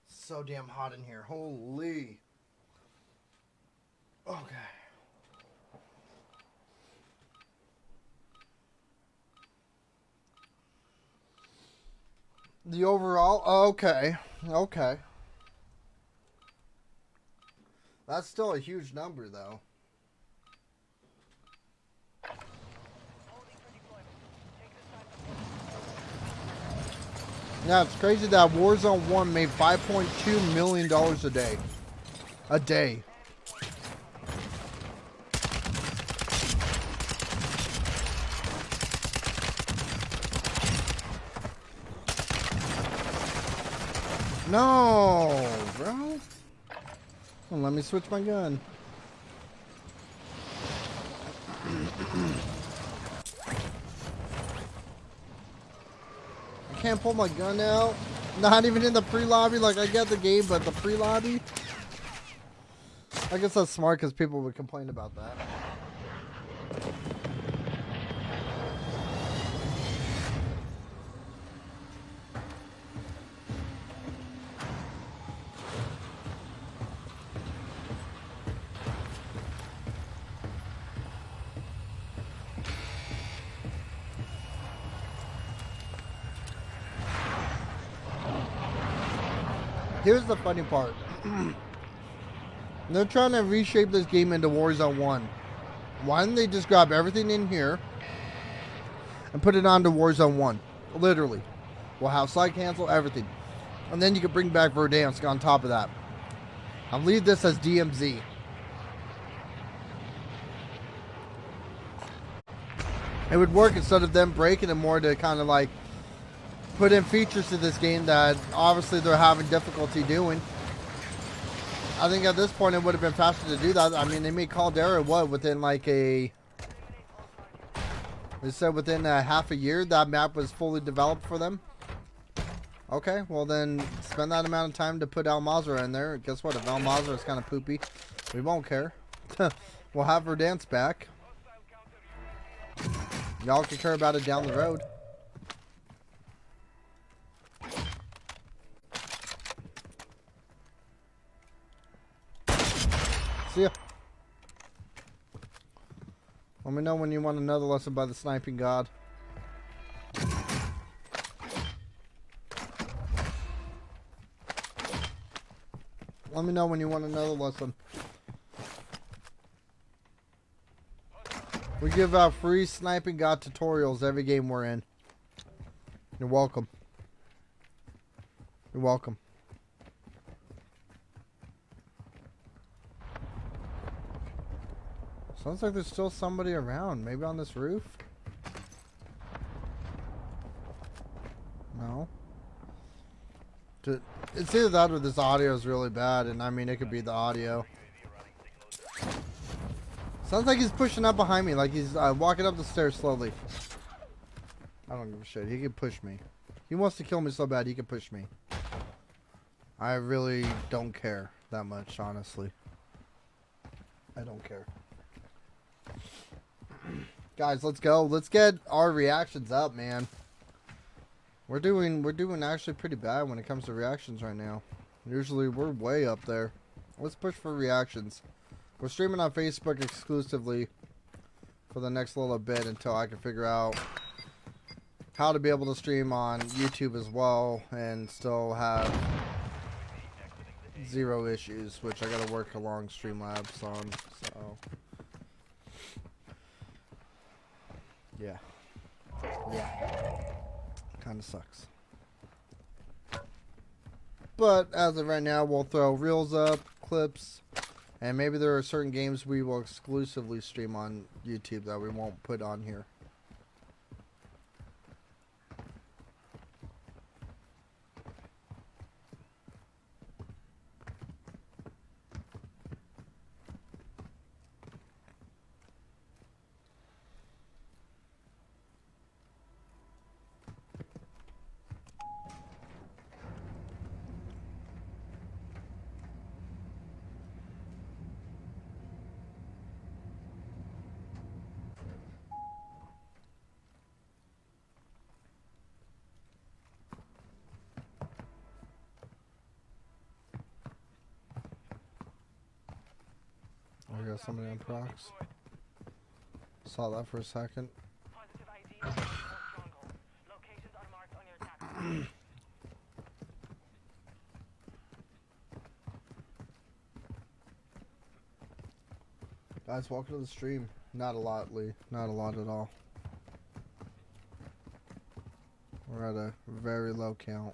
So damn hot in here. Holy. Okay. The overall? Okay. Okay. That's still a huge number, though. Yeah, it's crazy that Warzone 1 made $5.2 million a day. A day. No, bro. Well, let me switch my gun. I can't pull my gun out. Not even in the pre-lobby. Like, I get the game, but the pre-lobby? I guess that's smart because people would complain about that. Here's the funny part. They're trying to reshape this game into Warzone 1. Why didn't they just grab everything in here and put it onto Warzone 1. Literally. We'll have side cancel, everything. And then you can bring back Verdansk on top of that. I'll leave this as DMZ. It would work instead of them breaking it more to kind of like put in features to this game that obviously they're having difficulty doing. I think at this point it would have been faster to do that. I mean, they made Caldera, what, within like a... They said within a half a year that map was fully developed for them. Okay, well then spend that amount of time to put Al Mazrah in there. Guess what? If Al Mazrah is kind of poopy, we won't care. We'll have Verdansk back. Y'all can care about it down the road. See ya. Let me know when you want another lesson by the sniping god. Let me know when you want another lesson. We give out free sniping god tutorials every game we're in. You're welcome. You're welcome. Sounds like there's still somebody around. Maybe on this roof? No. It's either that or this audio is really bad, and I mean, it could be the audio. Sounds like he's pushing up behind me, like he's walking up the stairs slowly. I don't give a shit. He can push me. He wants to kill me so bad, he can push me. I really don't care that much, honestly. I don't care. Guys, let's go. Let's get our reactions up, man. We're doing actually pretty bad when it comes to reactions right now. Usually we're way up there. Let's push for reactions. We're streaming on Facebook exclusively for the next little bit until I can figure out how to be able to stream on YouTube as well and still have zero issues, which I gotta work along Streamlabs on, so yeah. Kinda sucks. But as of right now, we'll throw reels up, clips, and maybe there are certain games we will exclusively stream on YouTube that we won't put on here. I got somebody on procs. Saw that for a second. Positive ID on stronghold. Locations are marked on your attack. Guys, welcome to the stream. Not a lot, Lee. Not a lot at all. We're at a very low count.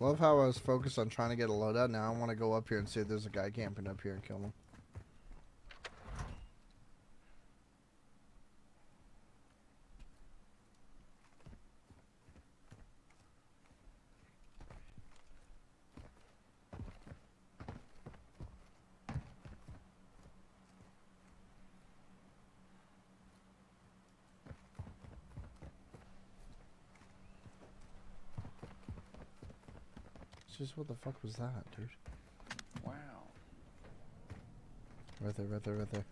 Love how I was focused on trying to get a loadout. Now I want to go up here and see if there's a guy camping up here and kill him. Just what the fuck was that, dude? Wow. Right there, right there, right there.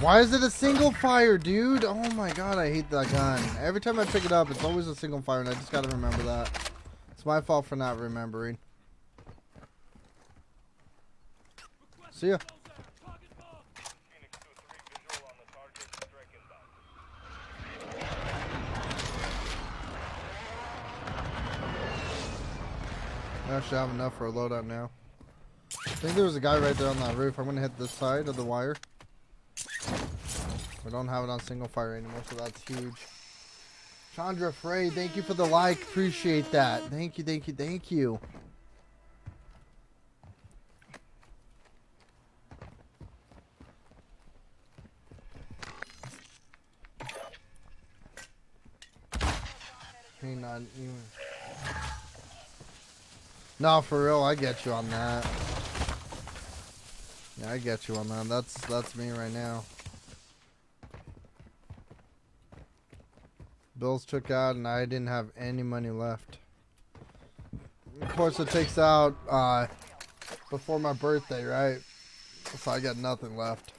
Why is it a single fire, dude? Oh my god, I hate that gun. Every time I pick it up, it's always a single fire, and I just gotta remember that. It's my fault for not remembering. See ya. I should have enough for a loadout now. I think there was a guy right there on that roof. I'm gonna hit this side of the wire. We don't have it on single fire anymore, so that's huge. Chandra Frey, thank you for the like. Appreciate that. Thank you, thank you, thank you. P09. No, for real, I get you on that. Yeah, I get you on that. That's me right now. Bills took out and I didn't have any money left. Of course it takes out before my birthday, right? So I got nothing left.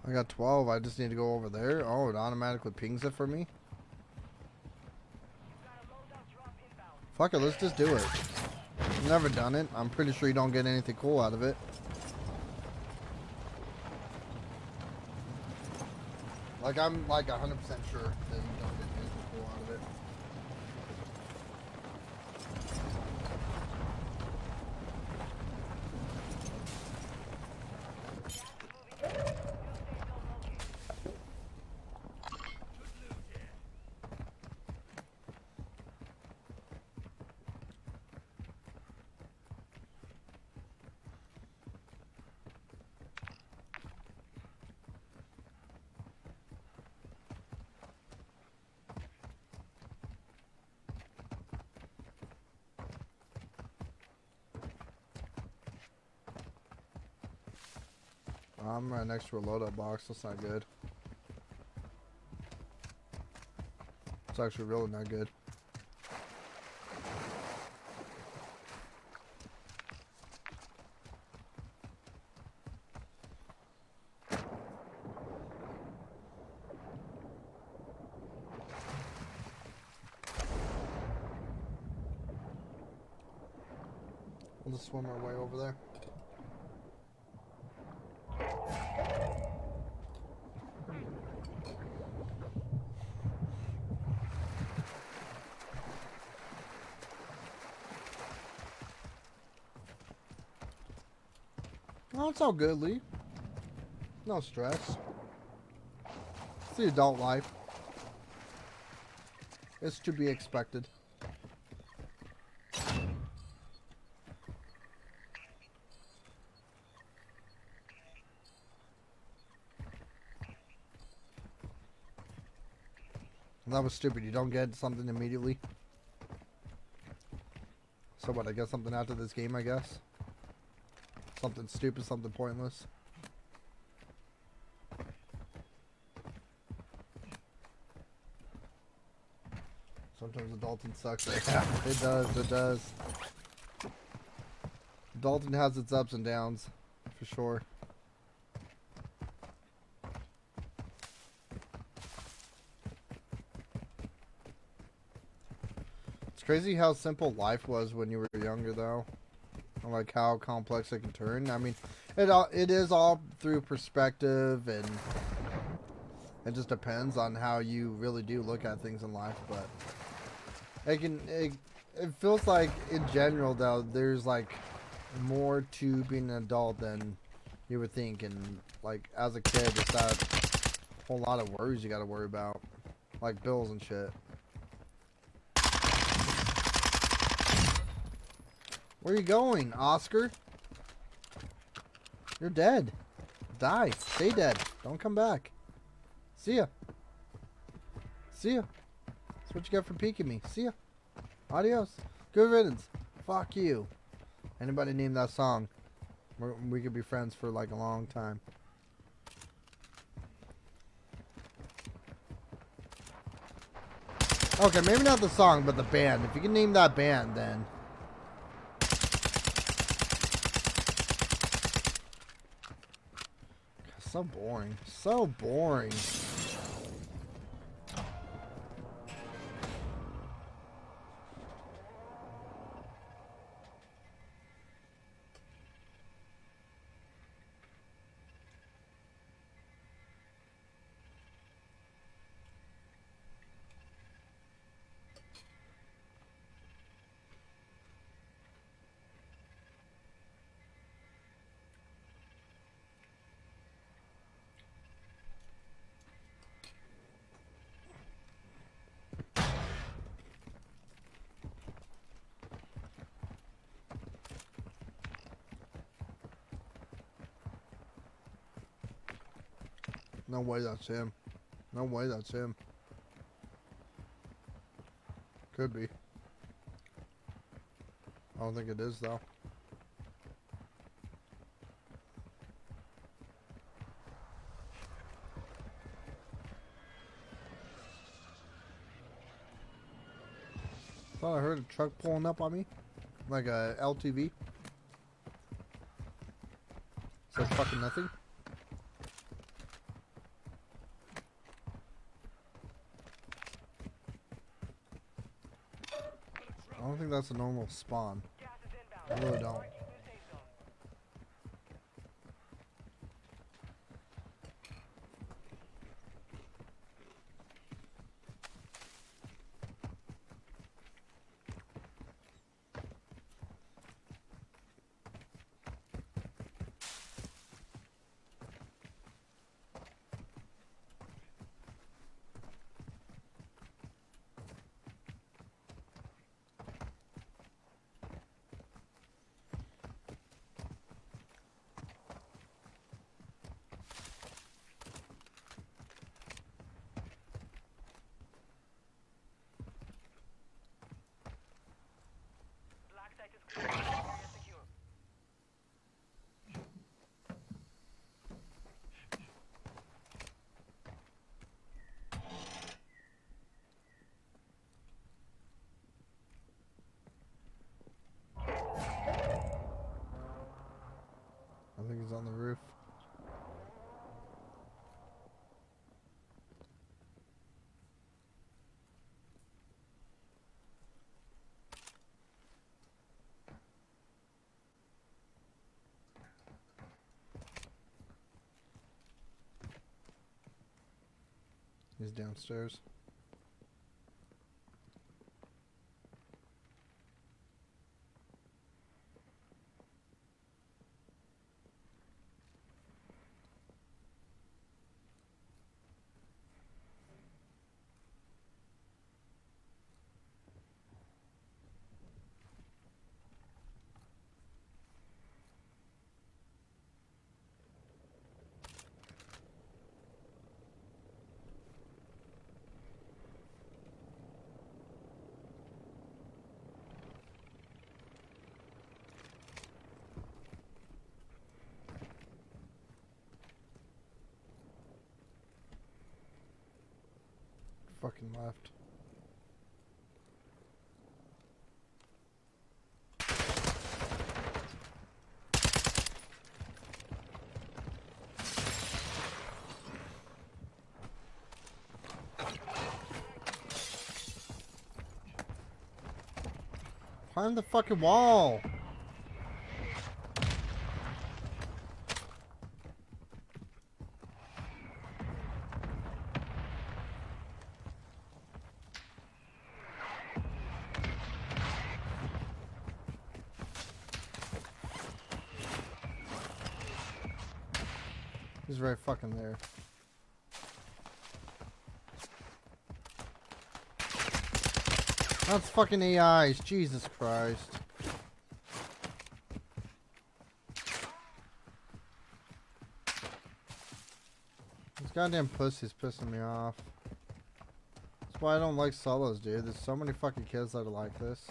I got 12. I just need to go over there. Oh, it automatically pings it for me. Fuck it, let's just do it. I've never done it. I'm pretty sure you don't get anything cool out of it. Like, I'm like 100% sure that you don't get anything cool out of it. I'm right next to a loadout box. That's not good. It's actually really not good. We'll just swim our way over there. Oh, it's all good, Lee. No stress. It's the adult life. It's to be expected. That was stupid. You don't get something immediately. So what, I get something after this game, I guess? Something stupid, something pointless. Sometimes Dalton sucks. Yeah, it does, it does. Dalton has its ups and downs, for sure. It's crazy how simple life was when you were younger, though. Like how complex it can turn. I mean, it is all through perspective, and it just depends on how you really do look at things in life. But it feels like in general, though, there's like more to being an adult than you would think. And like as a kid, it's that whole lot of worries you got to worry about, like bills and shit. Where are you going, Oscar? You're dead. Die. Stay dead. Don't come back. See ya. See ya. That's what you got for peeking me. See ya. Adios. Good riddance. Fuck you. Anybody name that song? We could be friends for like a long time. Okay, maybe not the song, but the band. If you can name that band, then. So boring. So boring. No way that's him. No way that's him. Could be. I don't think it is, though. Thought I heard a truck pulling up on me. Like a LTV. Says fucking nothing. I don't think that's a normal spawn. Gas is I inbound. really don't. Marking new safe zone. Black site is clear. Area secure. I think he's on the roof. He's downstairs. Fucking left. Climb the fucking wall. He's right fucking there. That's fucking AIs. Jesus Christ. This goddamn pussy's pissing me off. That's why I don't like solos, dude. There's so many fucking kids that are like this.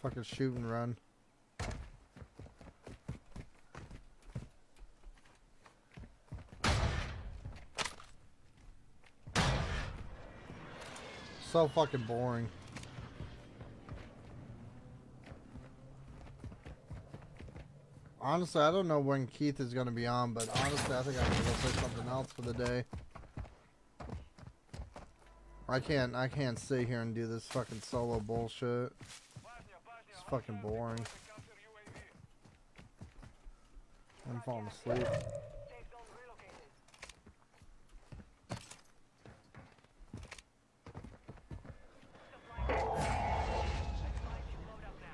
Fucking shoot and run. So fucking boring. Honestly, I don't know when Keith is gonna be on, but honestly, I think I'm gonna go play something else for the day. I can't sit here and do this fucking solo bullshit. It's fucking boring. I'm falling asleep. Safe zone relocated. Supply ship load up now.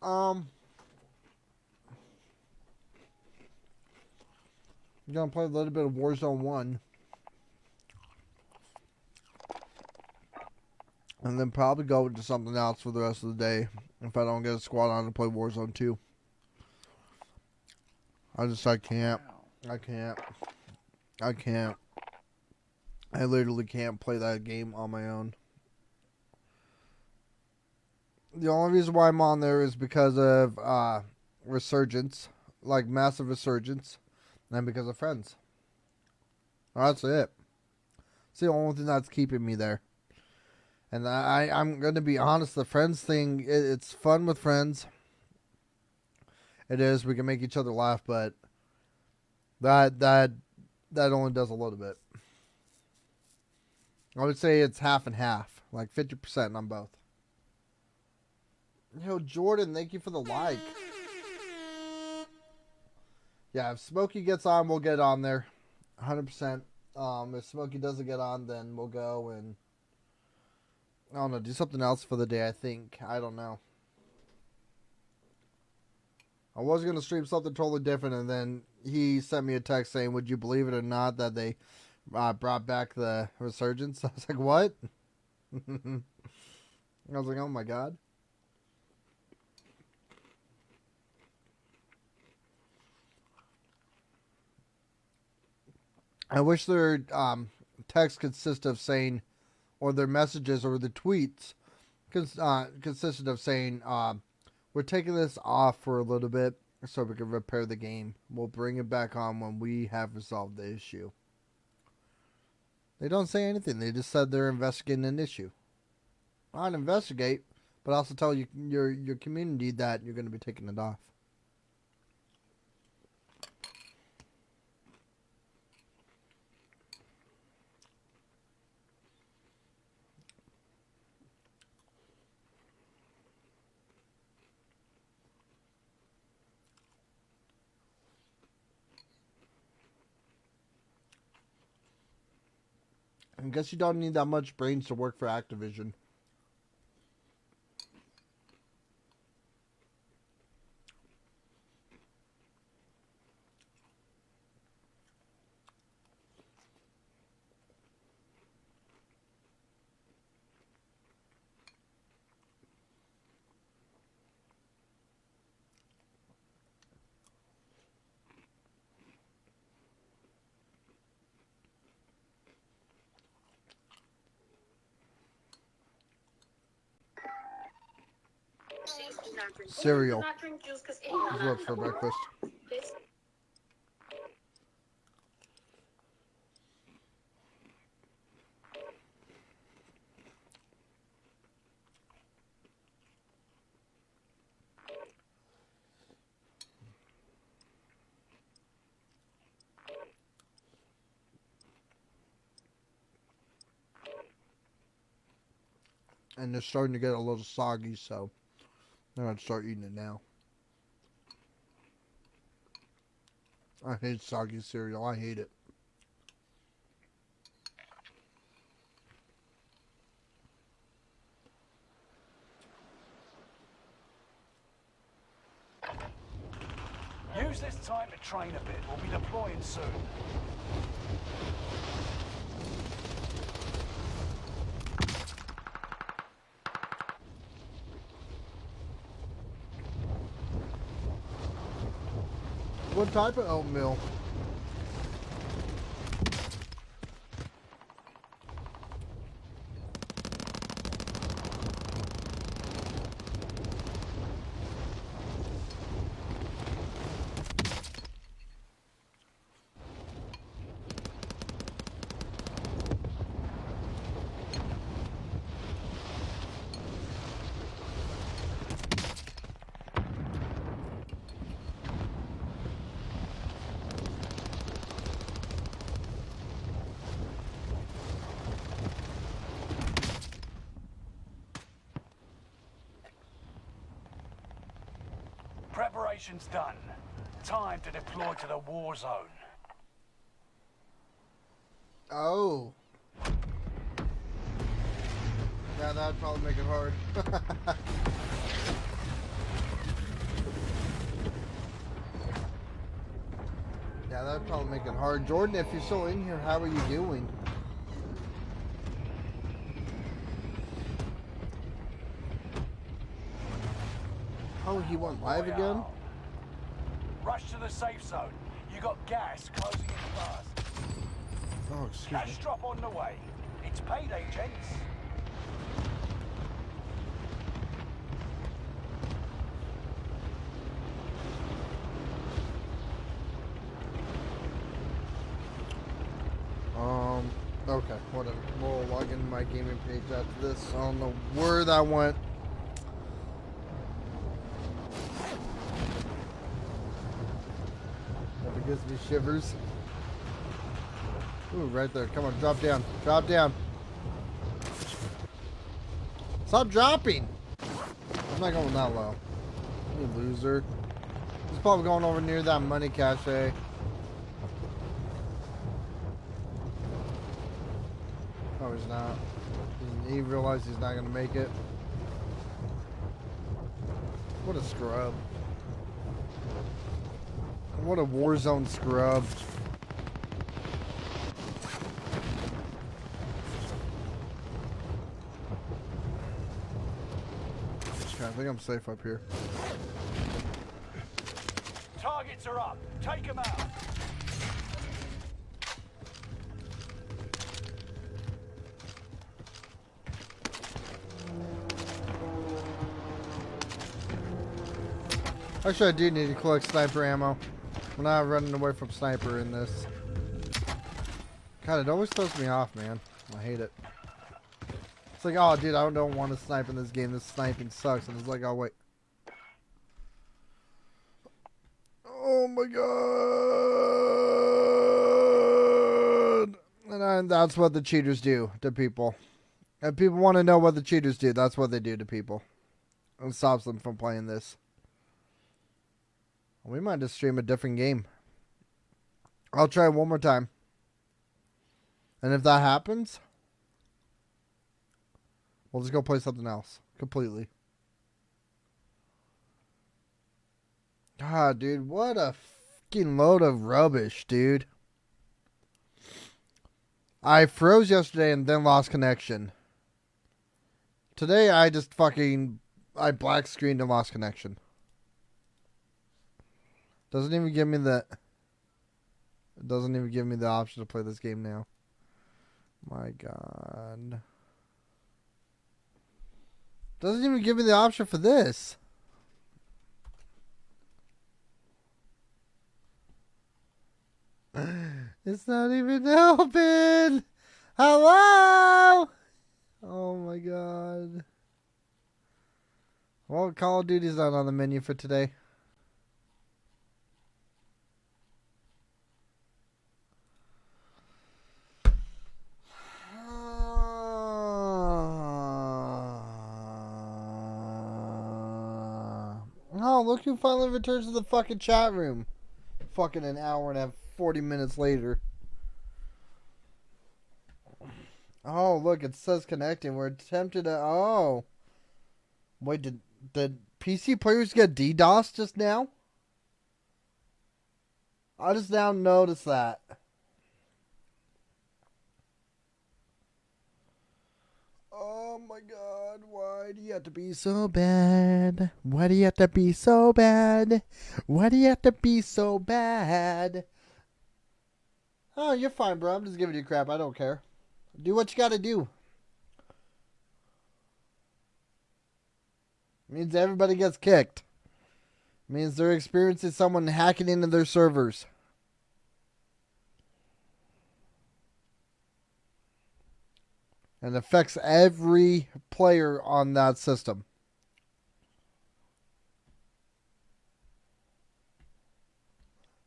I'm gonna play a little bit of Warzone 1. And then probably go into something else for the rest of the day if I don't get a squad on to play Warzone 2. I can't. I can't. I can't. I literally can't play that game on my own. The only reason why I'm on there is because of resurgence, like massive resurgence, and because of friends. That's it. It's the only thing that's keeping me there. And I'm going to be honest, the friends thing, it's fun with friends. It is. We can make each other laugh, but that only does a little bit. I would say it's half and half, like 50% on both. Yo, Jordan, thank you for the like. Yeah, if Smokey gets on, we'll get on there. 100%. If Smokey doesn't get on, then we'll go and, I don't know, do something else for the day, I think. I don't know. I was going to stream something totally different, and then he sent me a text saying, would you believe it or not, that they brought back the resurgence. I was like, what? I was like, oh my god. I wish their text consisted of saying, or their messages or the tweets consisted of saying, we're taking this off for a little bit so we can repair the game. We'll bring it back on when we have resolved the issue. They don't say anything. They just said they're investigating an issue. Not investigate, but also tell your community that you're going to be taking it off. I guess you don't need that much brains to work for Activision. Cereal. What's for breakfast? And they're starting to get a little soggy, so I'm going to start eating it now. I hate soggy cereal. I hate it. Use this time to train a bit. We'll be deploying soon. What type of oatmeal? Preparation's done. Time to deploy to the war zone. Oh. Yeah, that'd probably make it hard. Yeah, that'd probably make it hard. Jordan, if you're still in here, how are you doing? Oh, he went live again? Rush to the safe zone. You got gas closing in fast. Oh, excuse me. Cash drop on the way. It's payday, gents. Okay, whatever. We'll log into my gaming page after this. I don't know where that went. That gives me shivers. Ooh, right there. Come on, drop down. Drop down. Stop dropping! I'm not going that low. You loser. He's probably going over near that money cache. No, he's not. He realized he's not going to make it. What a scrub. What a Warzone scrub. Okay, I think I'm safe up here. Targets are up. Take them out. Actually, I do need to collect sniper ammo. We're not running away from sniper in this. God, it always throws me off, man. I hate it. It's like, oh, dude, I don't want to snipe in this game. This sniping sucks. And it's like, oh, wait. Oh, my God. And that's what the cheaters do to people. If people want to know what the cheaters do, that's what they do to people. It stops them from playing this. We might just stream a different game. I'll try it one more time. And if that happens, we'll just go play something else. Completely. God, dude, what a fucking load of rubbish, dude. I froze yesterday and then lost connection. Today, I just I black screened and lost connection. Doesn't even give me the... It doesn't even give me the option to play this game now. My God. Doesn't even give me the option for this. It's not even open. Hello? Oh my God. Well, Call of Duty's not on the menu for today. Oh, look who finally returns to the fucking chat room. Fucking an hour and 40 minutes later. Oh, look, it says connecting. We're attempted to... Oh. Wait, did PC players get DDoS just now? I just now noticed that. Oh my God, why do you have to be so bad? Why do you have to be so bad? Why do you have to be so bad? Oh, you're fine, bro. I'm just giving you crap. I don't care. Do what you gotta do. Means everybody gets kicked. Means they're experiencing someone hacking into their servers. And affects every player on that system.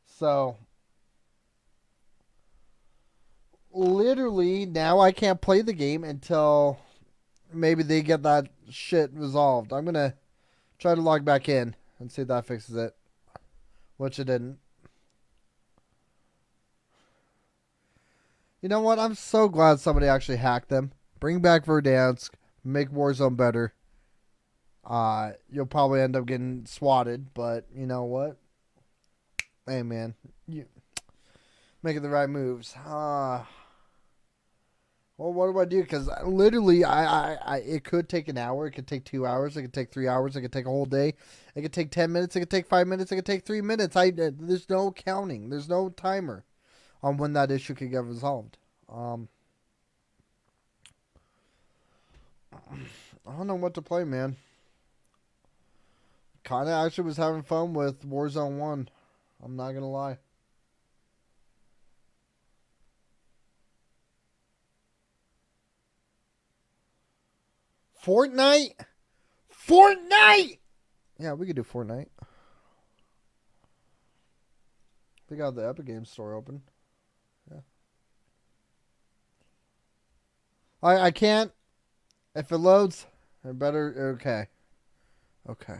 So, literally, now I can't play the game until maybe they get that shit resolved. I'm going to try to log back in and see if that fixes it. Which it didn't. You know what? I'm so glad somebody actually hacked them. Bring back Verdansk. Make Warzone better. You'll probably end up getting swatted, but you know what? Hey, man. You making the right moves. Well, what do I do? Because literally, it could take an hour. It could take 2 hours. It could take 3 hours. It could take a whole day. It could take 10 minutes. It could take 5 minutes. It could take 3 minutes. There's no counting. There's no timer on when that issue could get resolved. I don't know what to play, man. Kinda actually was having fun with Warzone 1. I'm not gonna lie. Fortnite? Fortnite! Yeah, we could do Fortnite. They got the Epic Games store open. Yeah. I can't. If it loads, it better. Okay. Okay.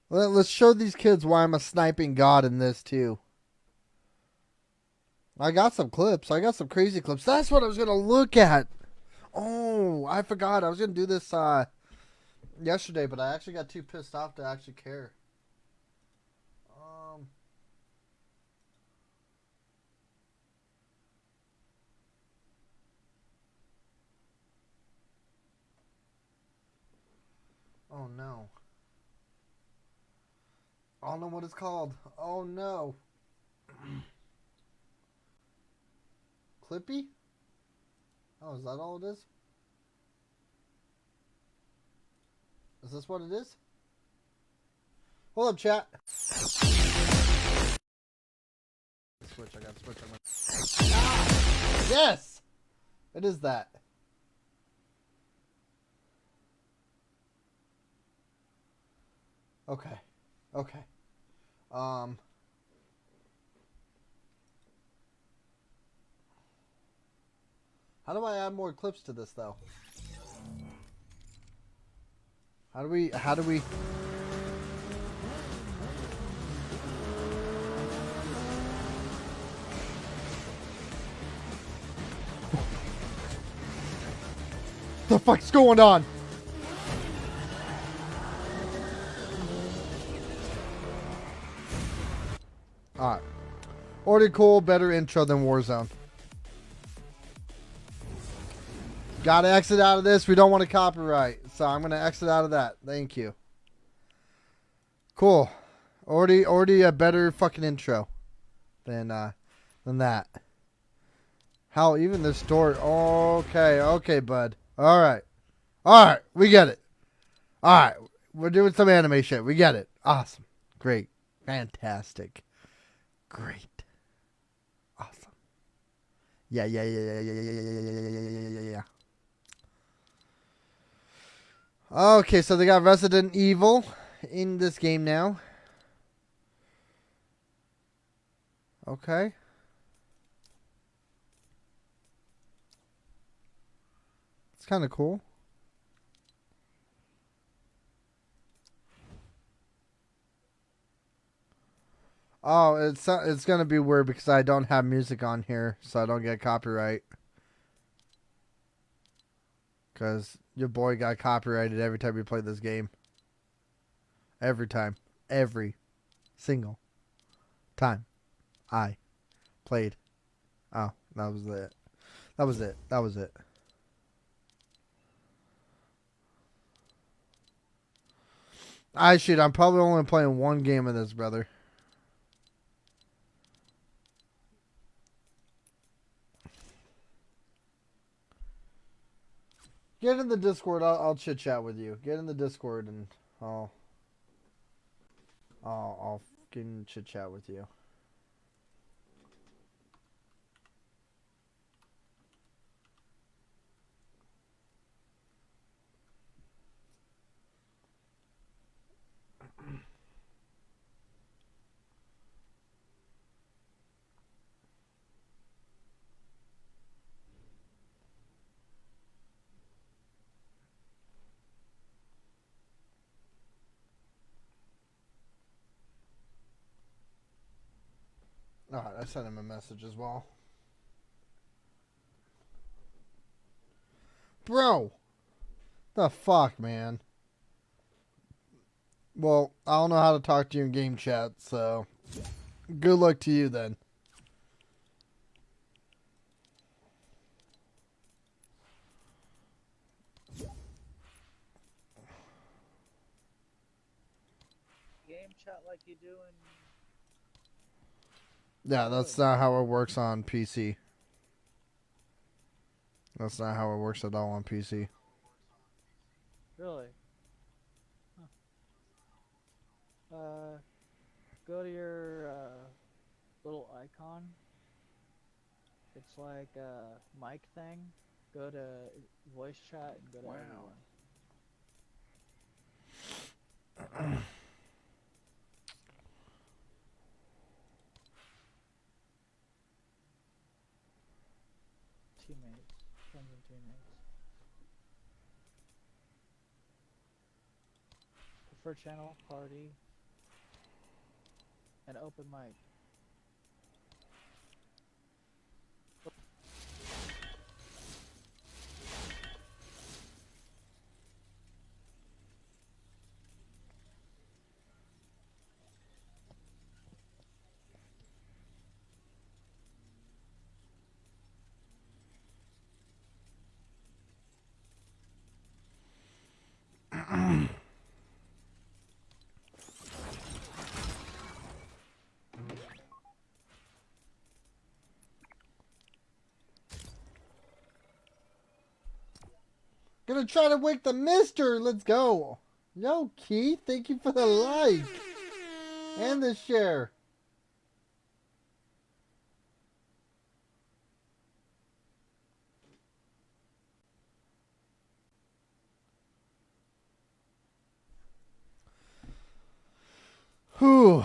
Let's show these kids why I'm a sniping god in this too. I got some clips. I got some crazy clips. That's what I was going to look at. Oh, I forgot. I was going to do this yesterday, but I actually got too pissed off to actually care. Oh no. I don't know what it's called. Oh no. Clippy? Oh, is that all it is? Is this what it is? Hold up, chat. Switch, I gotta switch. Yes! It is that. Okay. Okay. How do I add more clips to this though? How do we the fuck's going on? Alright. Already cool, better intro than Warzone. Gotta exit out of this. We don't want to copyright. So I'm gonna exit out of that. Thank you. Cool. Already a better fucking intro than that. How even the story. Okay, bud. Alright, we get it. Alright, we're doing some anime shit. We get it. Awesome. Great. Fantastic. Great. Awesome. Yeah. Okay, so they got Resident Evil in this game now. Okay. It's kind of cool. Oh, it's gonna be weird because I don't have music on here, so I don't get copyright. Because your boy got copyrighted every time we play this game. Every time. Every single time I played. Oh, that was it. That was it. I'm probably only playing one game of this, brother. Get in the Discord. I'll chit chat with you. Get in the Discord and I'll fucking chit chat with you. Alright, I sent him a message as well. Bro! The fuck, man? Well, I don't know how to talk to you in game chat, so good luck to you then. Game chat like you do in... Yeah, that's not how it works on PC. That's not how it works at all on PC. Really? Huh. Go to your little icon. It's like a mic thing. Go to voice chat and go to everyone. Teammates. Friends and teammates. Prefer channel, party, and open mic. Gonna try to wake the mister. Let's go. Yo, Keith, thank you for the like and the share. Whew.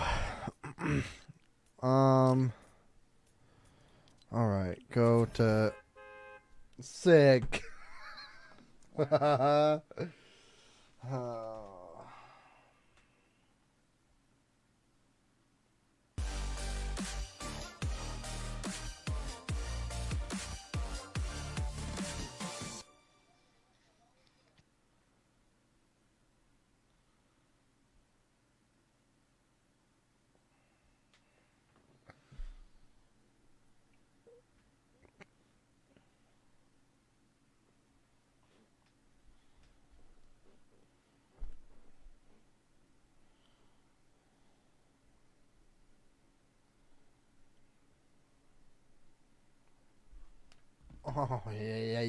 All right, go to sick. Oh. Oh, yeah.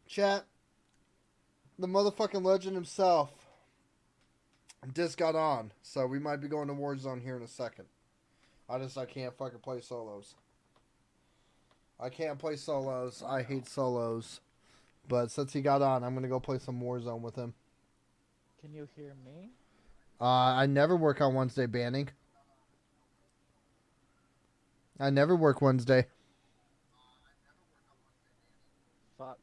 Chat, the motherfucking legend himself just got on, so we might be going to Warzone here in a second. I can't fucking play solos. I can't play solos. I hate solos. But since he got on, I'm going to go play some Warzone with him. Can you hear me? I never work on Wednesday banning. I never work Wednesday. Fuck.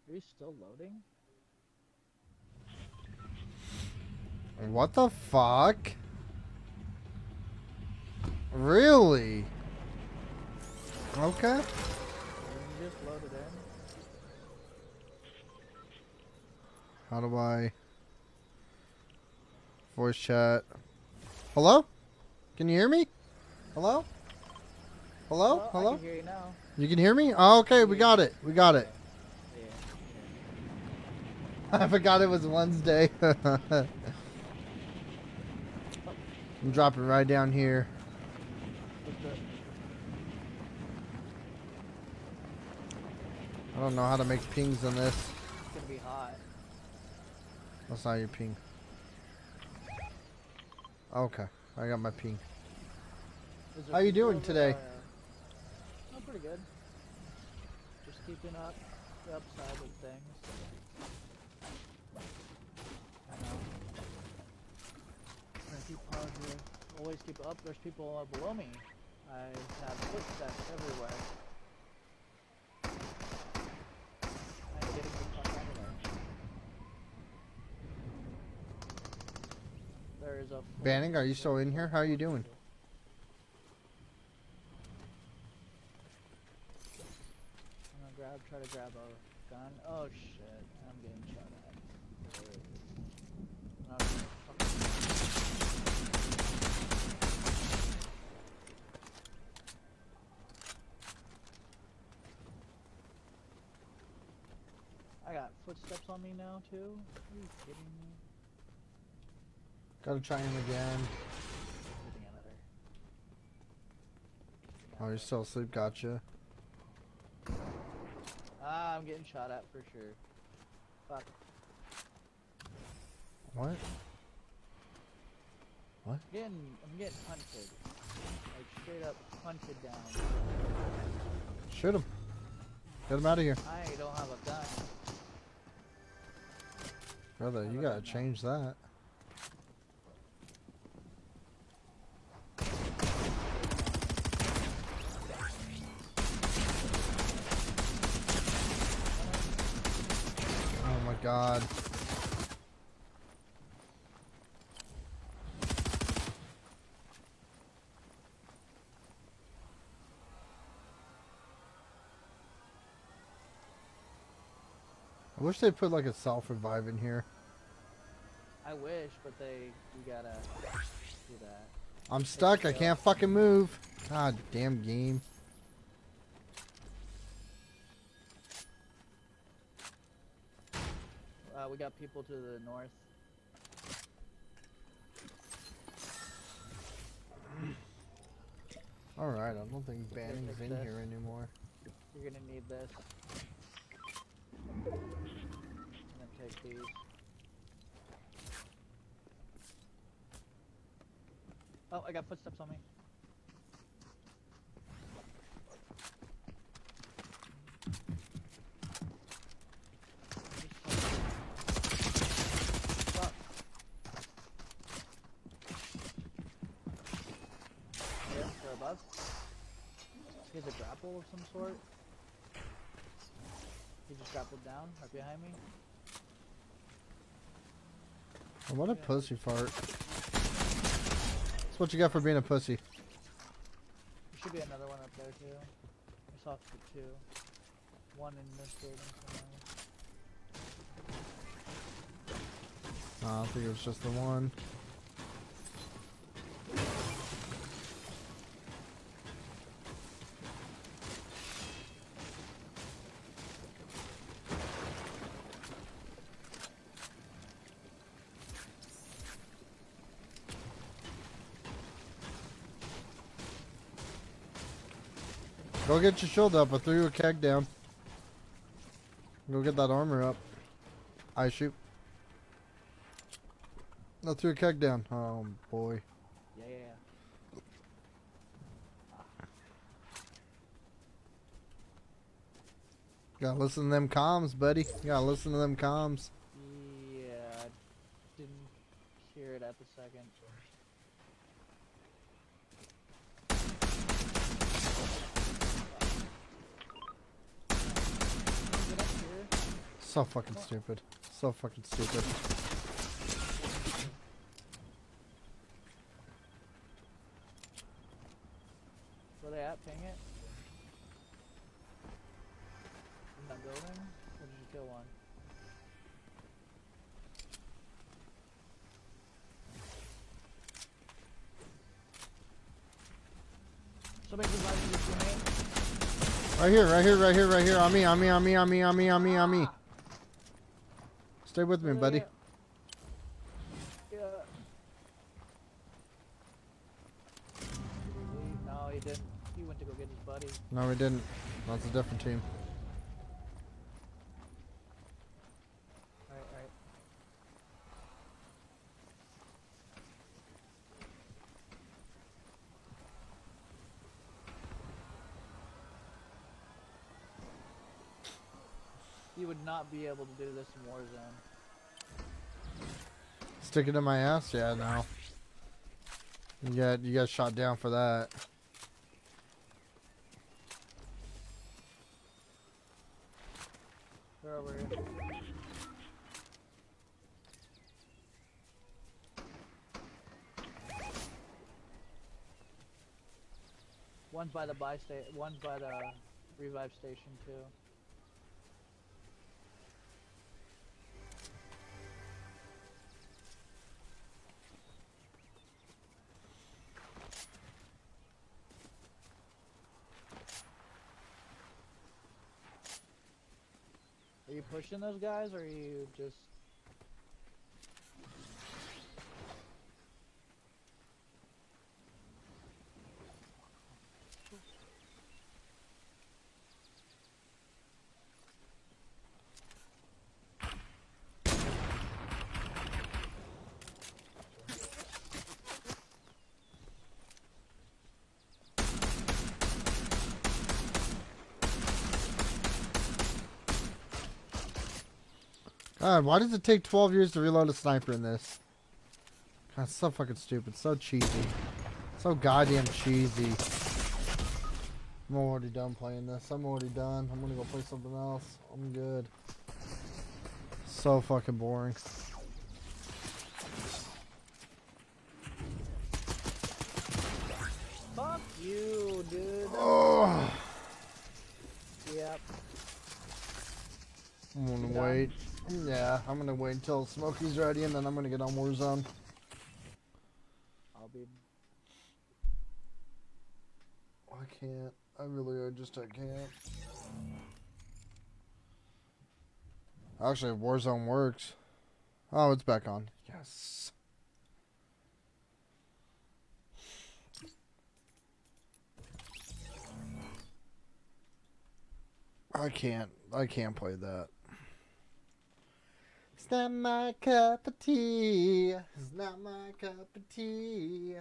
Are you still loading? What the fuck? Really? Okay. You just loaded in? How do I voice chat? Hello? Can you hear me? Hello? Hello? I Hello? can hear you now. You can hear me? Oh, okay, we got it. We got it. Yeah. I forgot it was Wednesday. I'm dropping right down here. I don't know how to make pings in this. It's gonna be hot. That's not your ping. Okay, I got my ping. How you doing today? I'm pretty good. Just keeping up the upside of things. I know. Trying to keep positive. Always keep up. There's people below me. I have footsteps everywhere. I'm getting the fuck out of there. There is a Banning, are you still in here? How are you doing? I'm gonna try to grab a gun. Oh shit, I'm getting shot at. Oh, I got footsteps on me now too? Are you kidding me? Gotta try him again. Getting another. Oh, you're still asleep, gotcha. Ah, I'm getting shot at for sure. Fuck. What? What? I'm getting hunted. Like straight up hunted down. Shoot him. Get him out of here. I don't have a gun. Brother, you gotta change that. Oh my god. I wish they put like a self-revive in here. I wish, but you gotta do that. I'm stuck, I can't fucking move. God damn game. We got people to the north. Alright, I don't think banning's take in this. here anymore. You're gonna need this. And then take these. Oh, I got footsteps on me. Fuck. Yeah, they're above. He has a grapple of some sort. He just grappled down, right behind me. Oh, what a Yeah. pussy fart. That's what you got for being a pussy. There should be another one up there too. I saw two. One in this building somewhere. I think it was just the one. Go get your shield up. I threw you a keg down. Go get that armor up. I shoot. I threw a keg down. Oh boy. Yeah. Gotta listen to them comms, buddy. Gotta listen to them comms. Yeah, I didn't hear it at the second. Get up here. So fucking stupid. So fucking stupid. Where they at? Ping it. In that building? Or did you kill one? Somebody reviving your teammate. Right here, right here, right here, right here. On me, on me, on me, on me, on me, on me, on me. Stay with me, buddy. Yeah. No, he didn't. He went to go get his buddy. No, we didn't. That's a different team. Right. You would not be able to do this in Warzone. Stick it in my ass? Yeah, no. You got shot down for that. They're over here. One's by the one's by the revive station too. Are you pushing those guys, or are you just... God, why does it take 12 years to reload a sniper in this? God, it's so fucking stupid. So cheesy. So goddamn cheesy. I'm already done playing this. I'm already done. I'm gonna go play something else. I'm good. So fucking boring. Fuck you, dude. Oh, Yep. I'm gonna You done? wait. Yeah, I'm gonna wait until Smokey's ready and then I'm gonna get on Warzone. I'll be... I can't. I can't. Actually, if Warzone works. Oh, it's back on. Yes. I can't play that. It's not my cup of tea. It's not my cup of tea.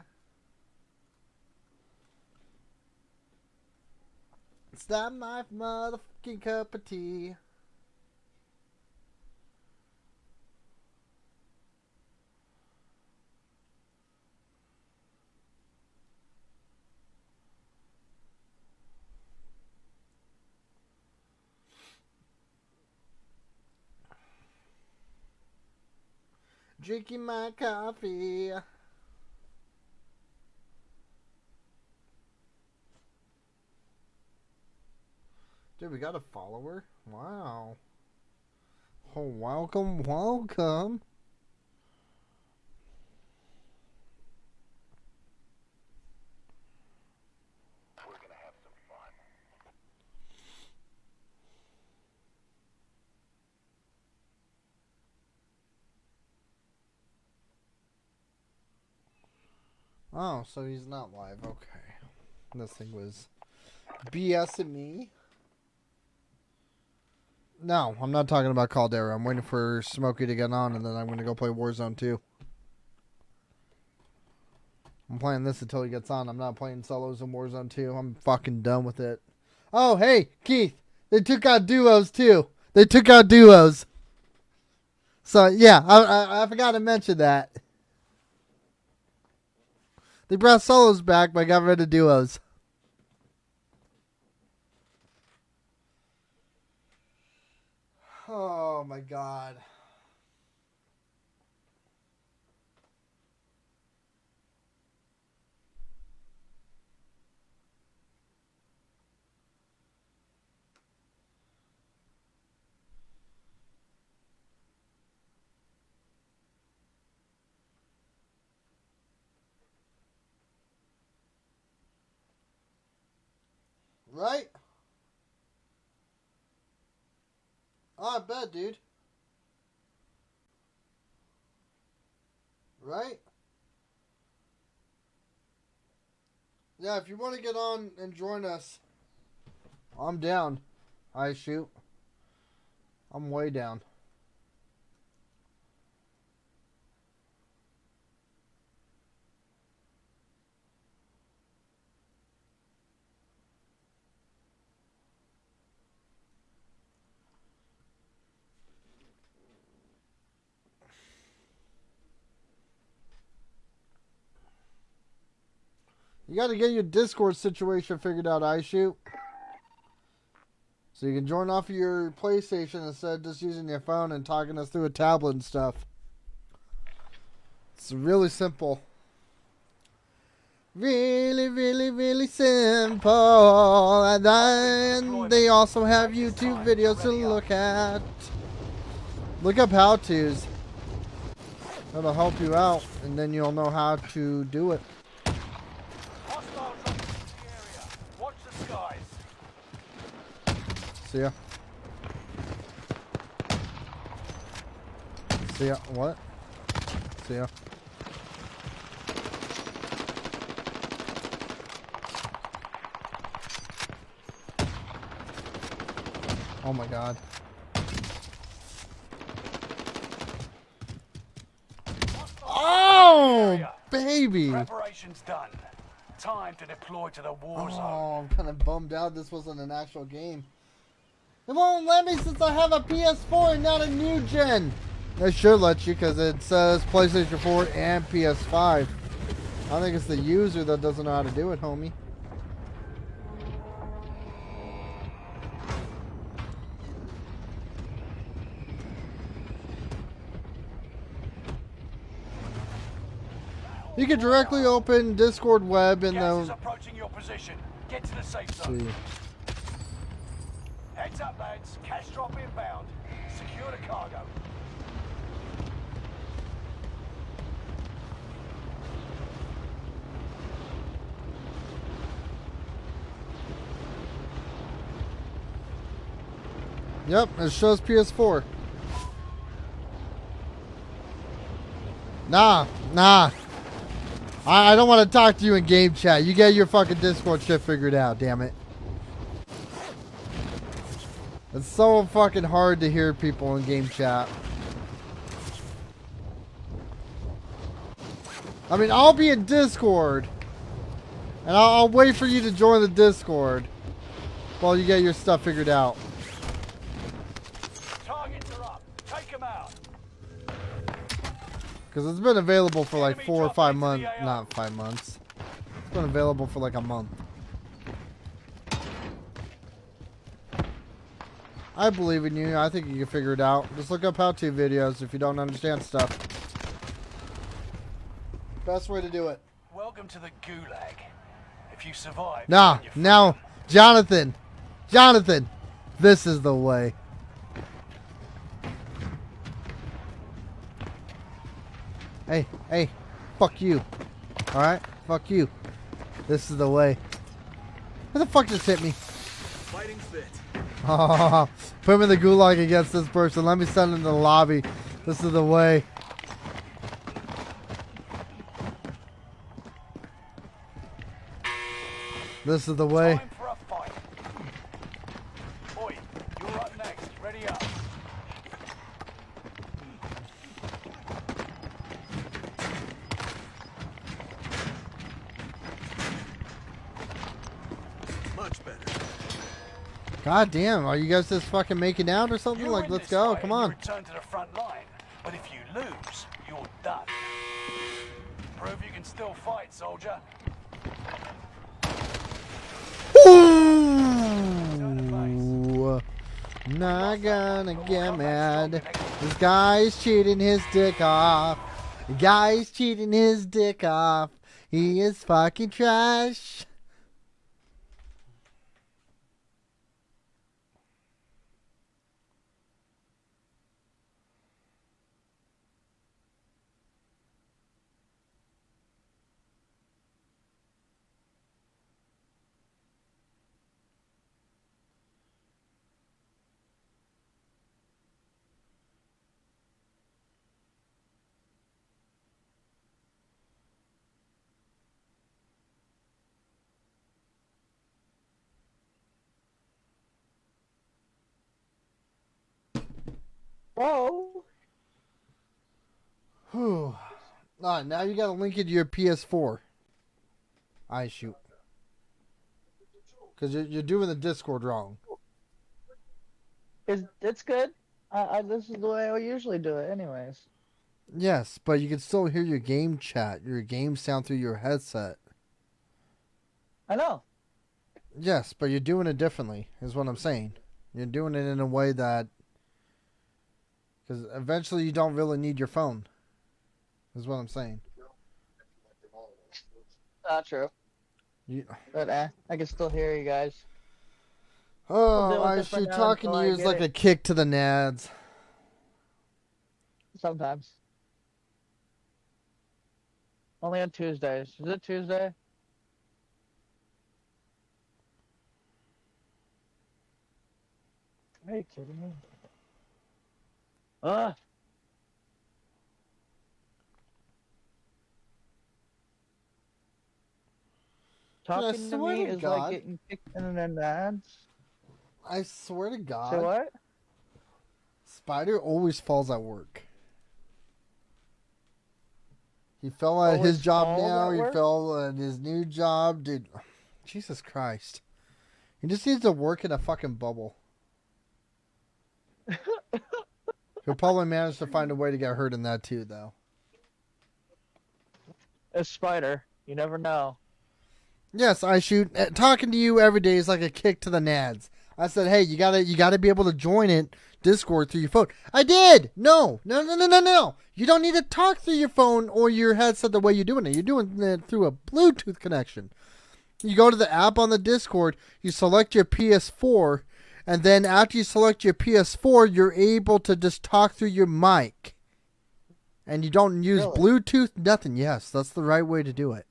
It's not my motherfucking cup of tea. Drinking my coffee. Dude, we got a follower? Wow. Oh, welcome, welcome. We're gonna have some fun. Oh, so he's not live. Okay. This thing was BSing me. No, I'm not talking about Caldera. I'm waiting for Smokey to get on, and then I'm going to go play Warzone 2. I'm playing this until he gets on. I'm not playing solos in Warzone 2. I'm fucking done with it. Oh, hey, Keith. They took out duos, too. They took out duos. So, yeah, I forgot to mention that. They brought solos back, but got rid of duos. Oh, my God. Right? Oh, I bet, dude. Right? Yeah, if you want to get on and join us, I'm down. I shoot. I'm way down. You got to get your Discord situation figured out, I shoot. So you can join off of your PlayStation instead of just using your phone and talking us through a tablet and stuff. It's really simple. Really, really, really simple. And then they also have YouTube videos to look at. Look up how-tos. That'll help you out, and then you'll know how to do it. Hostiles dropping into the area. Watch the skies. See ya. See ya. What? See ya. Oh my God. Oh, baby. Preparation's done. Time to deploy to the war zone. Oh, I'm kind of bummed out this wasn't an actual game. It won't let me since I have a PS4 and not a new gen. It should let you because it says PlayStation 4 and PS5. I think it's the user that doesn't know how to do it, homie. You can directly open Discord web and Gas is the. approaching your position. Get to the safe zone. See. Heads up, lads. Cash drop inbound. Secure the cargo. Yep, it shows PS4. Nah. I don't want to talk to you in game chat. You get your fucking Discord shit figured out, damn it. It's so fucking hard to hear people in game chat. I mean, I'll be in Discord. And I'll wait for you to join the Discord while you get your stuff figured out. Targets are up. Take them out. Because it's been available for like Enemy 4 or dropping 5 into the months. AO. Not 5 months. It's been available for like a month. I believe in you. I think you can figure it out. Just look up how-to videos if you don't understand stuff. Best way to do it. Welcome to the gulag. If you survive, Nah, you're now, Jonathan, this is the way. Hey, fuck you. Alright? Fuck you. This is the way. Who the fuck just hit me? Fighting's fit. Oh, put him in the gulag against this person. Let me send him to the lobby. This is the way. This is the way. Time for a fight. Oi, you're up next. Ready up. Much better. God damn, are you guys just fucking making out or something? You Like, win let's this go, fight come and you on. return to the front line. But if you lose, you're done. Prove you can still fight, soldier. Ooh, not gonna get mad. This guy's cheating his dick off. The guy's cheating his dick off. He is fucking trash. Whoa. Whew. Alright, now you gotta link it to your PS4. I shoot. Because you're doing the Discord wrong. It's good. This is the way I usually do it, anyways. Yes, but you can still hear your game chat, your game sound through your headset. I know. Yes, but you're doing it differently, is what I'm saying. You're doing it in a way that... Because eventually you don't really need your phone, is what I'm saying. Not true. You... But I can still hear you guys. Oh, deal with I it for shoot, now talking to until you I is get like it. a kick to the nads. Sometimes. Only on Tuesdays. Is it Tuesday? Are you kidding me? Ugh. Talking to swear me to is God. like getting kicked in the nads. I swear to Say God, what? Spider always falls at work. He fell at Always his job falls now. at He work? fell at his new job. Dude, Jesus Christ. He just needs to work in a fucking bubble. He'll probably manage to find a way to get hurt in that too, though. A spider. You never know. Yes, I shoot. Talking to you every day is like a kick to the nads. I said, hey, you gotta be able to join it Discord through your phone. I did. No. You don't need to talk through your phone or your headset the way you're doing it. You're doing it through a Bluetooth connection. You go to the app on the Discord. You select your PS4, and then after you select your PS4, you're able to just talk through your mic. And you don't use Really? Bluetooth, nothing. Yes, that's the right way to do it.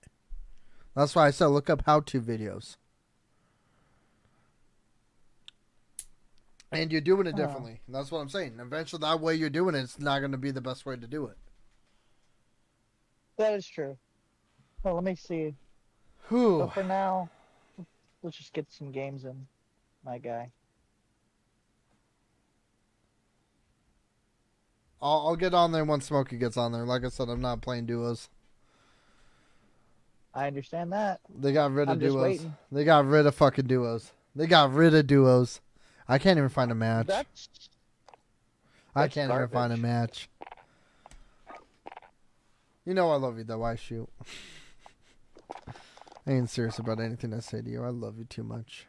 That's why I said look up how-to videos. And you're doing it differently. That's what I'm saying. Eventually, that way you're doing it, it's not going to be the best way to do it. That is true. Well, let me see. Whew. But for now, let's just get some games in, my guy. I'll get on there once Smokey gets on there. Like I said, I'm not playing duos. I understand that. They got rid of I'm just duos. waiting. They got rid of fucking duos. They got rid of duos. I can't even find a match. I That's can't even find a garbage. match. You know I love you though. I shoot. I ain't serious about anything I say to you. I love you too much.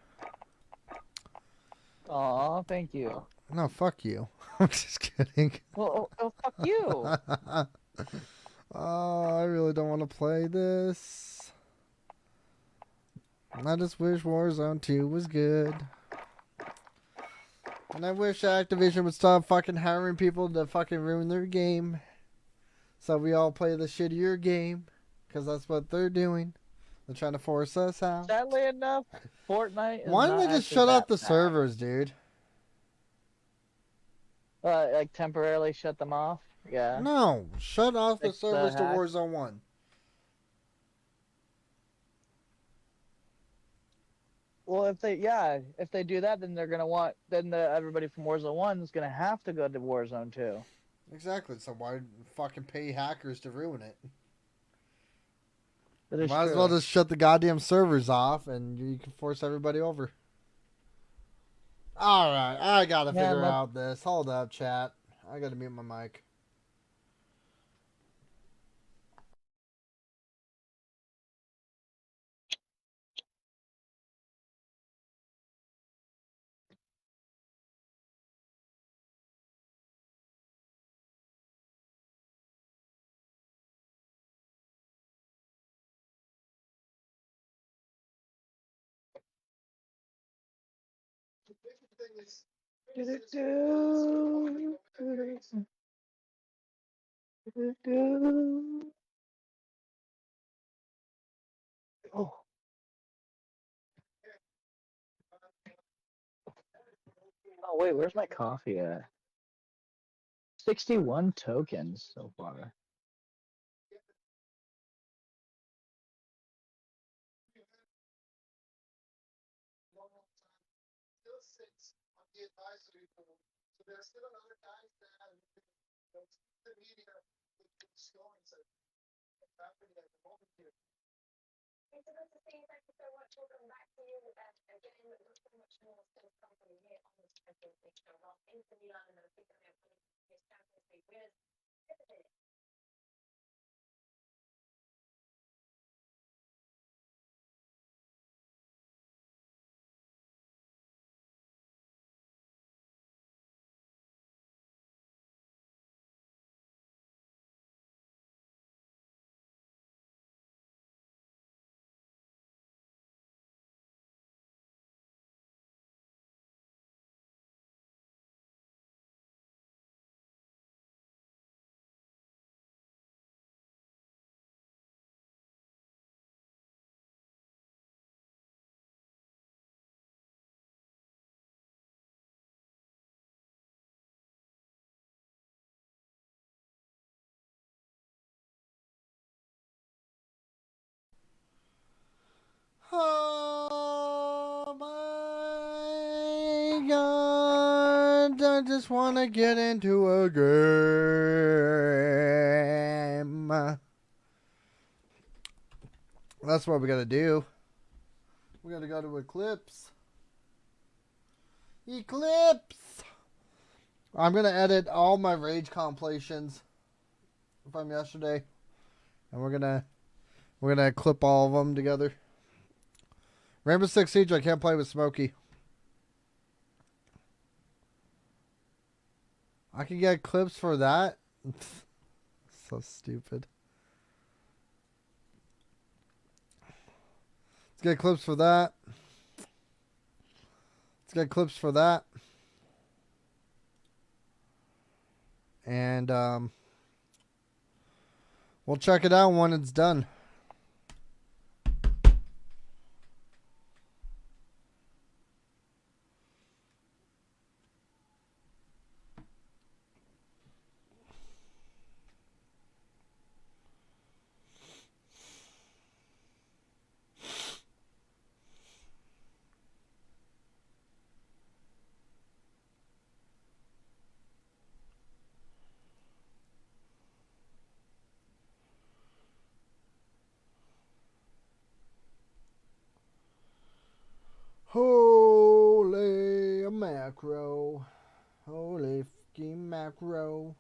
Aw, thank you. No, fuck you. I'm just kidding. Well, fuck you. Oh, I really don't want to play this. I just wish Warzone 2 was good. And I wish Activision would stop fucking hiring people to fucking ruin their game. So we all play the shittier game. Because that's what they're doing. They're trying to force us out. Sadly enough, Fortnite is Why don't not they just actually shut off that the bad. servers, dude? Like temporarily shut them off? Yeah. No, shut off the Fix the servers to hack. Warzone 1. Well, if they do that, then they're gonna want everybody from Warzone 1 is gonna have to go to Warzone 2. Exactly, so why fucking pay hackers to ruin it? That is Might as true. well just shut the goddamn servers off and you can force everybody over. Alright, I gotta Yeah, figure out this. Hold up, chat. I gotta mute my mic. Oh. Oh wait, where's my coffee at? 61 tokens so far. Oh my god, I just want to get into a game. That's what we gotta do. We gotta go to Eclipse. Eclipse! I'm gonna edit all my Rage compilations from yesterday. And we're gonna clip all of them together. Rainbow Six Siege, I can't play with Smokey. I can get clips for that? So stupid. Let's get clips for that. Let's get clips for that. And we'll check it out when it's done. macro. Holy fucking macro.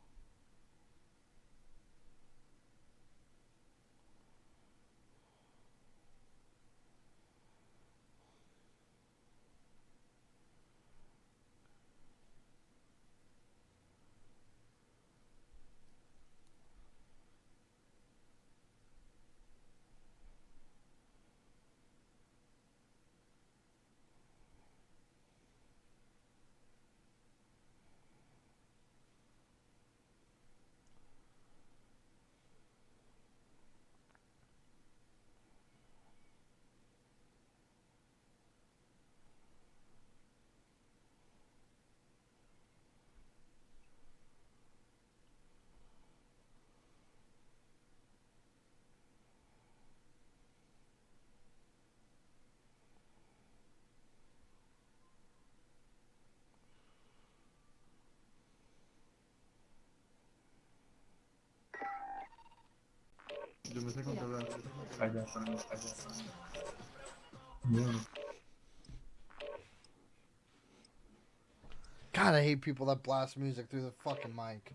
God, I hate people that blast music through the fucking mic.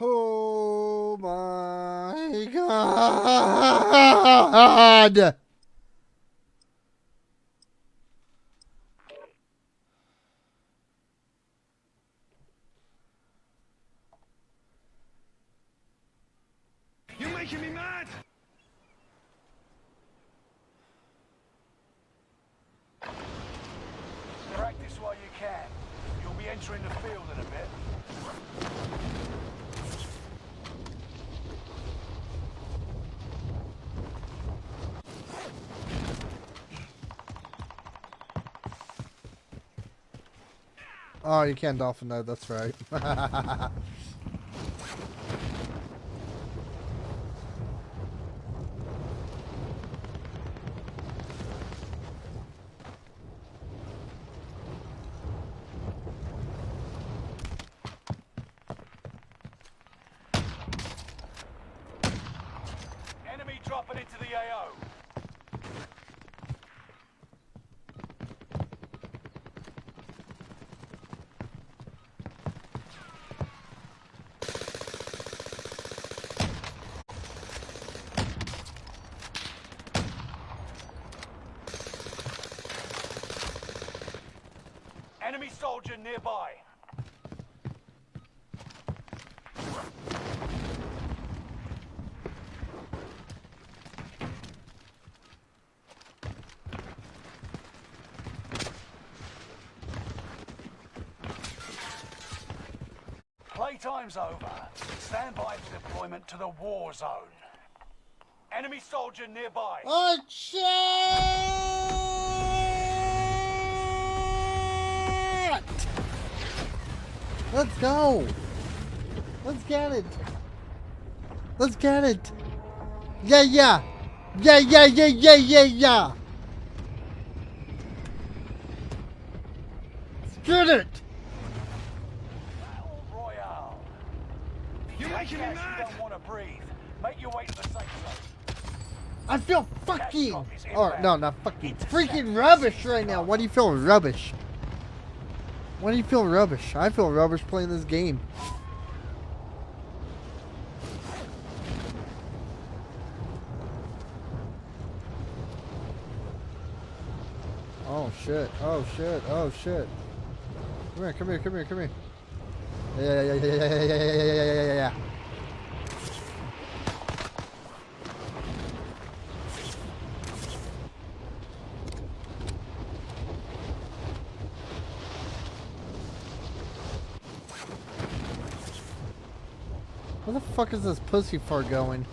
Oh my God! You're making me mad! Practice while you can. You'll be entering the field in a bit. Oh, you can't dolphin that, that's right. Enemy dropping into the AO. Enemy soldier nearby. Playtime's over. Stand by for deployment to the war zone. Enemy soldier nearby. Oh shit! Let's go! Let's get it! Let's get it! Yeah, yeah! Yeah, yeah, yeah, yeah, yeah, yeah! Let's get it! Battle Royale. You're making me mad. You don't want to breathe. Make your way to the safe zone. I feel fucking... Or, no, not fucking. Freaking rubbish right now. Why do you feel rubbish? Why do you feel rubbish? I feel rubbish playing this game. Oh shit, oh shit, oh shit. Come here, come here, come here, come here. Yeah, yeah, yeah, yeah, yeah, yeah, yeah, yeah, yeah, yeah, yeah, yeah. Where the fuck is this pussy fart going?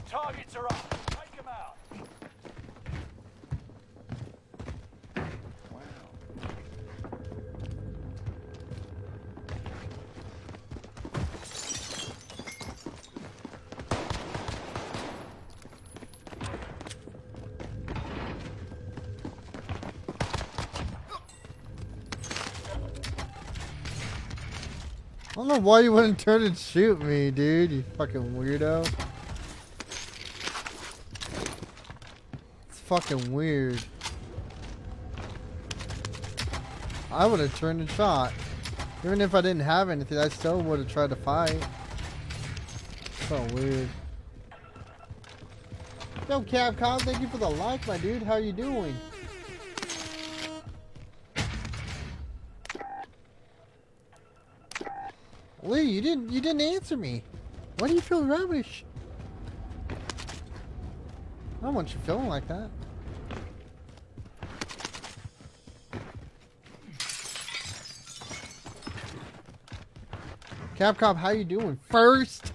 Targets are up. Take them out. don't know why you wouldn't turn and shoot me, dude. You fucking weirdo. It's fucking weird. I would have turned and shot. Even if I didn't have anything, I still would have tried to fight. So weird. Yo, Capcom, thank you for the like, my dude. How you doing? Lee, you didn't answer me. Why do you feel rubbish? I don't want you feeling like that. Capcom, how you doing? First?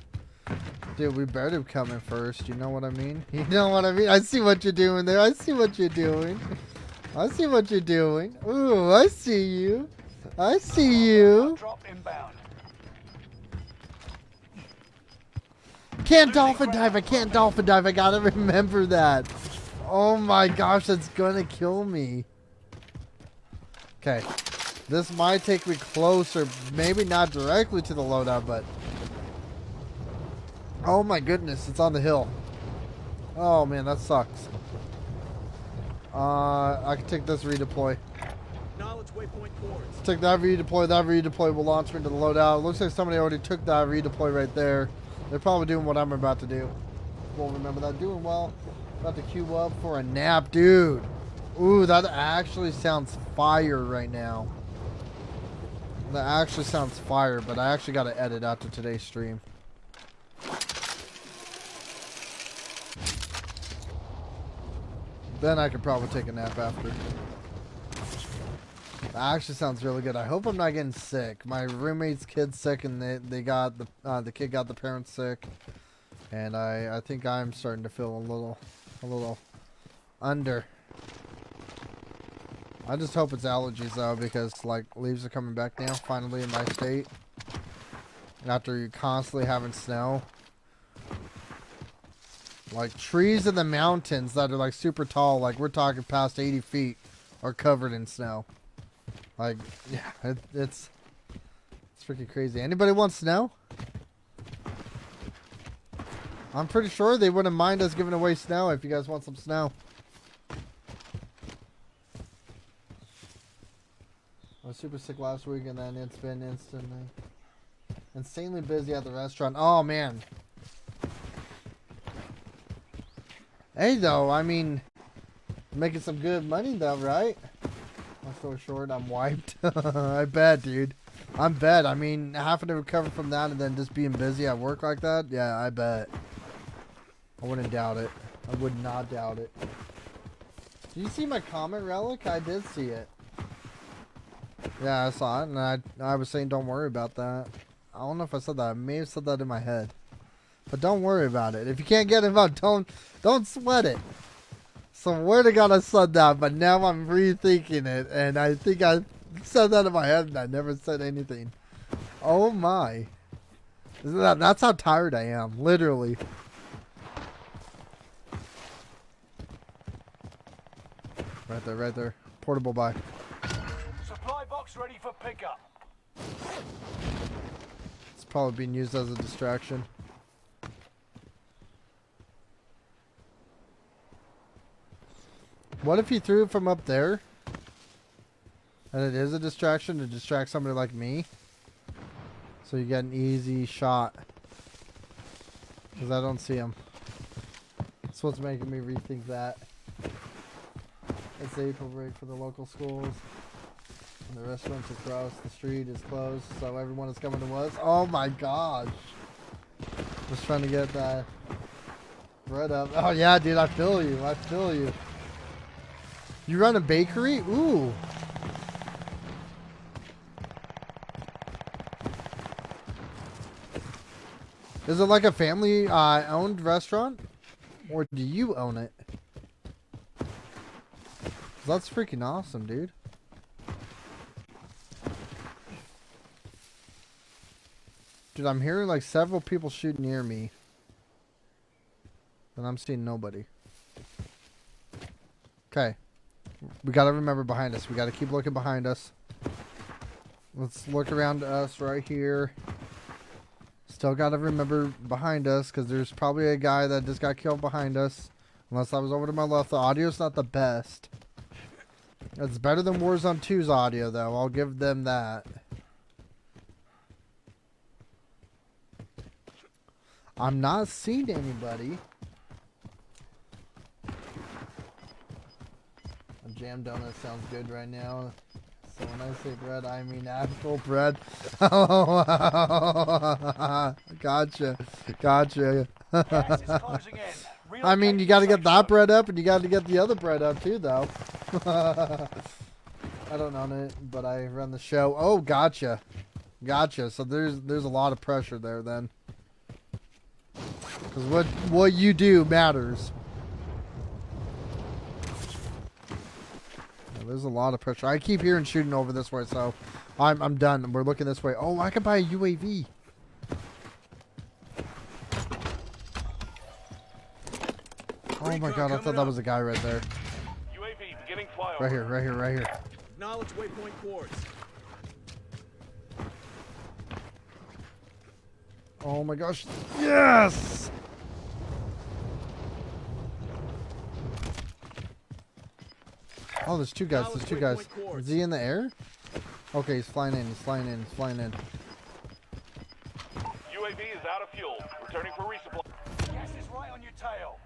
Dude, we better come in first. You know what I mean? You know what I mean? I see what you're doing there. I see what you're doing. I see what you're doing. Ooh, I see you. I see you. Drop inbound. Can't dolphin dive. I can't dolphin dive. I gotta remember that. Oh my gosh, that's gonna kill me. Okay. This might take me closer. Maybe not directly to the loadout, but... Oh my goodness, it's on the hill. Oh man, that sucks. I can take this redeploy. Knowledge waypoint forward. Let's take that redeploy. That redeploy will launch me to the loadout. It looks like somebody already took that redeploy right there. They're probably doing what I'm about to do. Won't remember that. Doing well. About to queue up for a nap, dude. Ooh, that actually sounds fire right now. That actually sounds fire, but I actually got to edit after today's stream. Then I could probably take a nap after. That actually sounds really good. I hope I'm not getting sick. My roommate's kid's sick, and they got the kid got the parents sick, and I think I'm starting to feel a little under. I just hope it's allergies though, because like leaves are coming back now finally in my state. After you constantly having snow. Like trees in the mountains that are like super tall, like we're talking past 80 feet, are covered in snow. Like, yeah, it's freaking crazy. Anybody want snow? I'm pretty sure they wouldn't mind us giving away snow if you guys want some snow. I was super sick last week, and then it's been insanely busy at the restaurant. Oh man. Hey, though, I mean, making some good money, though, right? I'm so short, I'm wiped. I bet, dude. I'm bet. I mean, having to recover from that and then just being busy at work like that, yeah, I bet. I wouldn't doubt it. I would not doubt it. Did you see my comment, Relic? I did see it. Yeah, I saw it, and I was saying don't worry about that. I don't know if I said that. I may have said that in my head. But don't worry about it. If you can't get involved, don't sweat it. So where to God I said that, but now I'm rethinking it, and I think I said that in my head, and I never said anything. Oh my! That's how tired I am, literally. Right there, right there. Portable buy. Supply box ready for pickup. It's probably being used as a distraction. What if he threw it from up there? And it is a distraction to distract somebody like me? So you get an easy shot. Because I don't see him. That's what's making me rethink that. It's April break for the local schools. And the restaurants across the street is closed. So everyone is coming to us. Oh my gosh. Just trying to get that bread up. Oh yeah, dude, I feel you. I feel you. You run a bakery? Ooh. Is it like a family owned restaurant? Or do you own it? That's freaking awesome, dude. Dude, I'm hearing like several people shoot near me. And I'm seeing nobody. Okay. We gotta remember behind us. We gotta keep looking behind us. Let's look around us right here. Still got to remember behind us, because there's probably a guy that just got killed behind us. Unless I was over to my left. The audio's not the best. It's better than Warzone 2's audio, though. I'll give them that. I'm not seeing anybody. A jam donut sounds good right now. So when I say bread, I mean actual bread. Oh, gotcha. Gotcha. Gas is closing in. I mean, you got to get that bread up, and you got to get the other bread up, too, though. I don't own it, but I run the show. Oh, gotcha. Gotcha. So there's a lot of pressure there, then. Because what you do matters. Yeah, there's a lot of pressure. I keep hearing shooting over this way, so I'm done. We're looking this way. Oh, I could buy a UAV. Oh my god, I thought that was a guy right there. UAV beginning flyover. Right here, right here, right here. Acknowledge waypoint course. Oh my gosh. Yes! Oh, there's two guys. There's two guys. Is he in the air? Okay, he's flying in. He's flying in. He's flying in. UAV is out of fuel. Returning for resupply. Gas is right on your tail.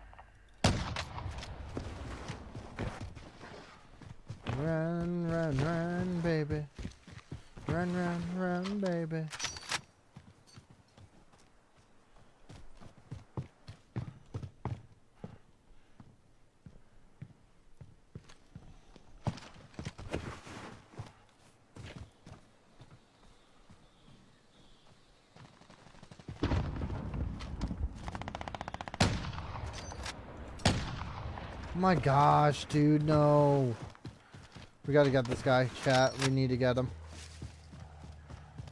Run, run, run, baby. Run, run, run, baby. Oh my gosh, dude, no. We gotta get this guy, chat. We need to get him.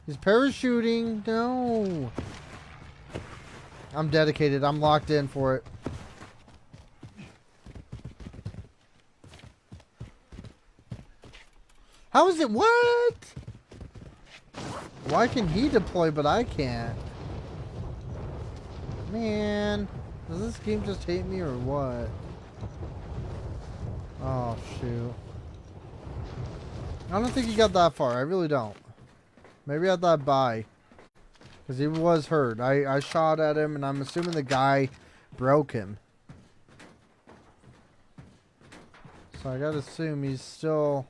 He's parachuting. No. I'm dedicated. I'm locked in for it. How is it? What? Why can he deploy but I can't? Man. Does this game just hate me or what? Oh, shoot. I don't think he got that far. I really don't. Maybe I thought bye. Because he was hurt. I shot at him, and I'm assuming the guy broke him. So I gotta assume he's still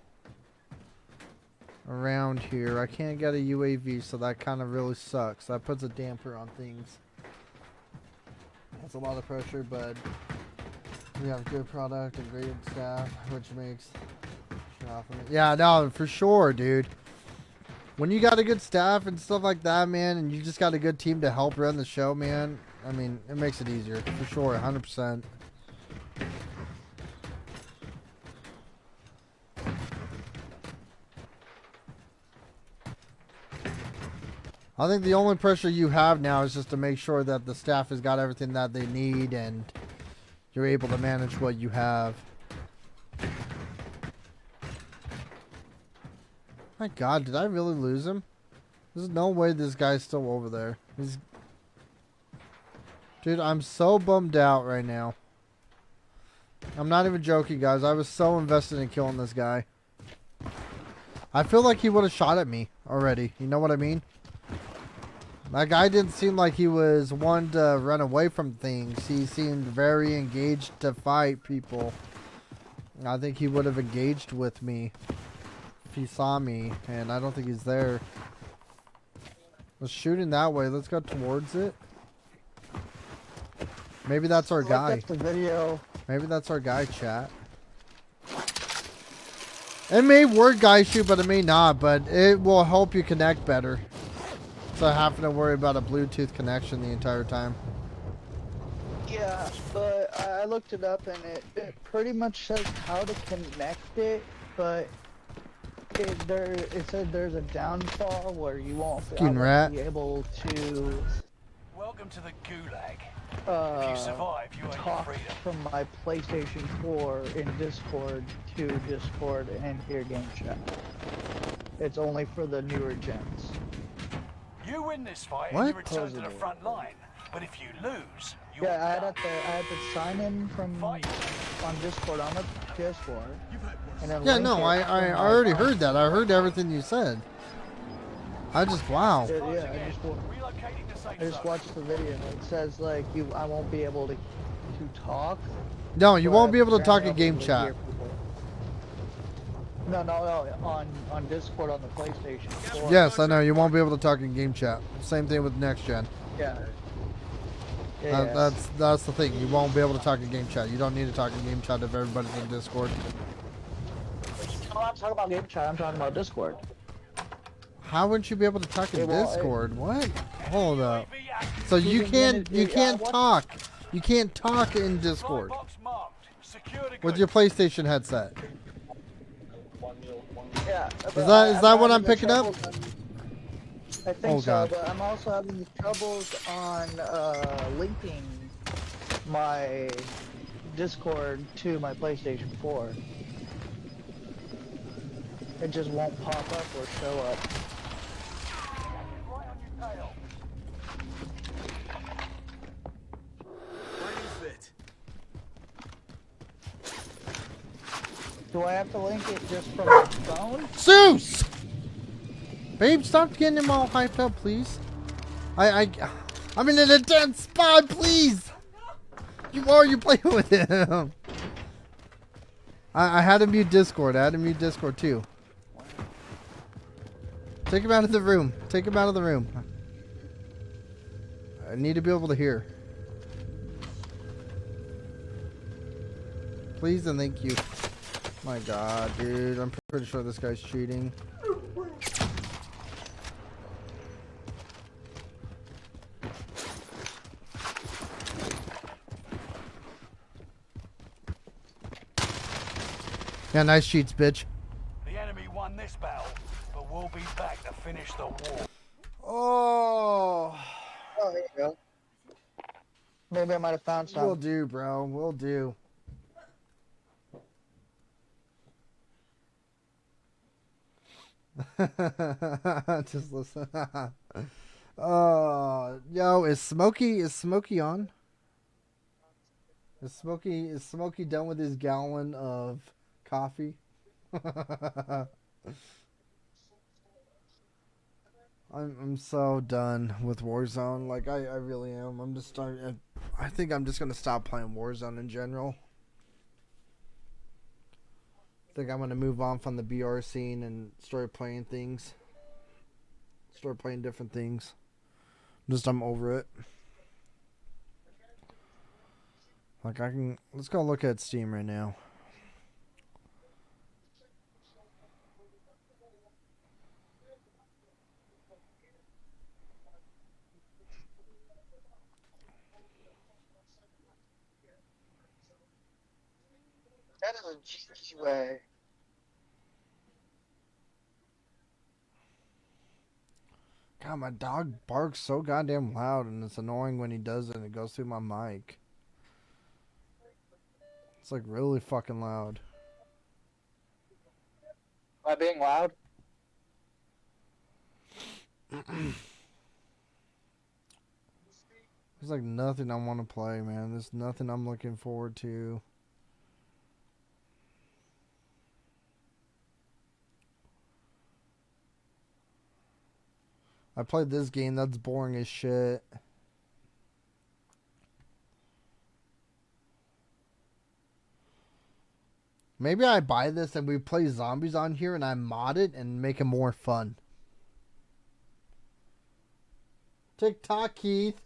around here. I can't get a UAV, so that kind of really sucks. That puts a damper on things. That's a lot of pressure, but we have good product and great staff, which makes shit off of it. Yeah, no, for sure, dude. When you got a good staff and stuff like that, man, and you just got a good team to help run the show, man, I mean, it makes it easier, for sure, 100%. I think the only pressure you have now is just to make sure that the staff has got everything that they need and you're able to manage what you have. My god, did I really lose him? There's no way this guy's still over there. Dude, I'm so bummed out right now. I'm not even joking, guys. I was so invested in killing this guy. I feel like he would have shot at me already. You know what I mean? That guy didn't seem like he was one to run away from things. He seemed very engaged to fight people. I think he would have engaged with me if he saw me, and I don't think he's there. Let's shoot in that way. Let's go towards it. Maybe that's our guy. Look at the video. Maybe that's our guy, chat. It may work, guy shoot, but it may not. But it will help you connect better. So having to worry about a Bluetooth connection the entire time. Yeah, but I looked it up and it pretty much says how to connect it, but it said there's a downfall where you won't be able to Welcome to the gulag. If you survive, you earn your talk freedom. from my PlayStation 4 in Discord to Discord and hear game chat. It's only for the newer gens. You win this fight What? and you return to the Supposedly. front line. But if you lose, you're Yeah, I done. had to sign in from Fight. on Discord on the PS4, and then Yeah, link no, it I from my already phone. heard that. I heard everything you said. I just, wow. Yeah, Closing I in. just Relocating the safe I just zone. watched the video. It says like I won't be able to talk. No, you won't but be able to talk apparently in I'll be game able to chat. hear people. No, on Discord on the PlayStation 4. Yes, I know. You won't be able to talk in game chat. Same thing with next gen. Yeah. Yeah. That's the thing. You won't be able to talk in game chat. You don't need to talk in game chat if everybody's in Discord. I'm not talking about game chat. I'm talking about Discord. How wouldn't you be able to talk in It won't- Discord? What? Hold up. UAV active. So you can can't what? talk. You can't talk in Discord Supply box marked. Secure the with goods. your PlayStation headset. Yeah. Is that what I'm picking up? I think Oh, so, God. but I'm also having the troubles on linking my Discord to my PlayStation 4. It just won't pop up or show up. Right on your tail. Fighting fit. Do I have to link it just from my phone? Zeus! Babe, stop getting him all hyped up, please. I'm in an intense spot, please. You playing with him? I had to mute Discord. I had to mute Discord too. Take him out of the room. Take him out of the room. I need to be able to hear. Please and thank you. My God, dude. I'm pretty sure this guy's cheating. Yeah, nice cheats, bitch. The enemy won this battle, but we'll be back to finish the war. Oh, Oh, there you go. Maybe I might have found some. will do, bro. Will do. Just listen. Yo, is Smokey on? Is Smokey done with his gallon of coffee? I'm so done with Warzone. Like I really am. I'm just starting. I think I'm just gonna stop playing Warzone in general. I think I'm gonna move on from the BR scene and start playing things. Start playing different things. I'm over it. Like let's go look at Steam right now. That is a GG way. God, my dog barks so goddamn loud, and it's annoying when he does it and it goes through my mic. It's like really fucking loud. Am I being loud? There's like nothing I want to play, man. There's nothing I'm looking forward to. I played this game, that's boring as shit. Maybe I buy this and we play zombies on here and I mod it and make it more fun. TikTok, Keith.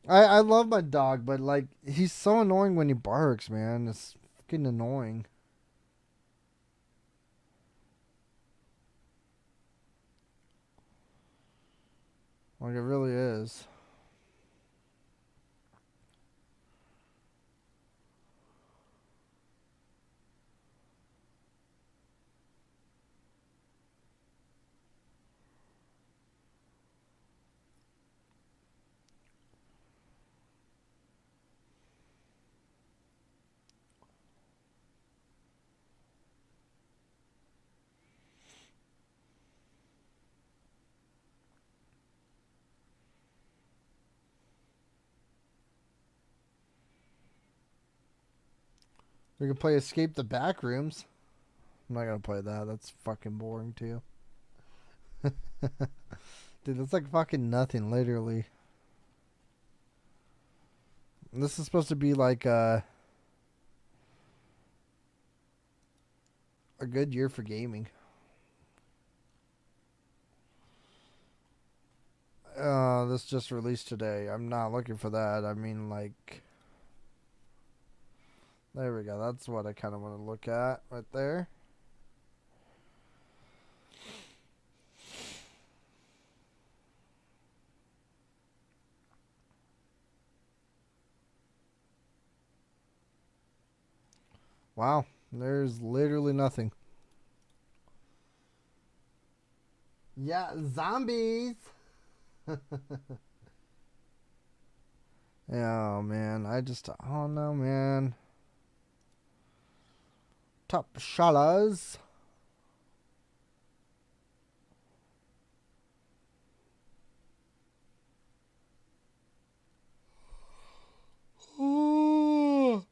I love my dog, but like he's so annoying when he barks, man. It's fucking annoying. Like it really is. We can play Escape the Backrooms. I'm not gonna play that. That's fucking boring too. Dude, that's like fucking nothing, literally. This is supposed to be like a good year for gaming. This just released today. I'm not looking for that. I mean, like, there we go. That's what I kind of want to look at right there. Wow, there's literally nothing. Yeah, zombies. Oh man, I don't know, man. Top shalas. Ooh.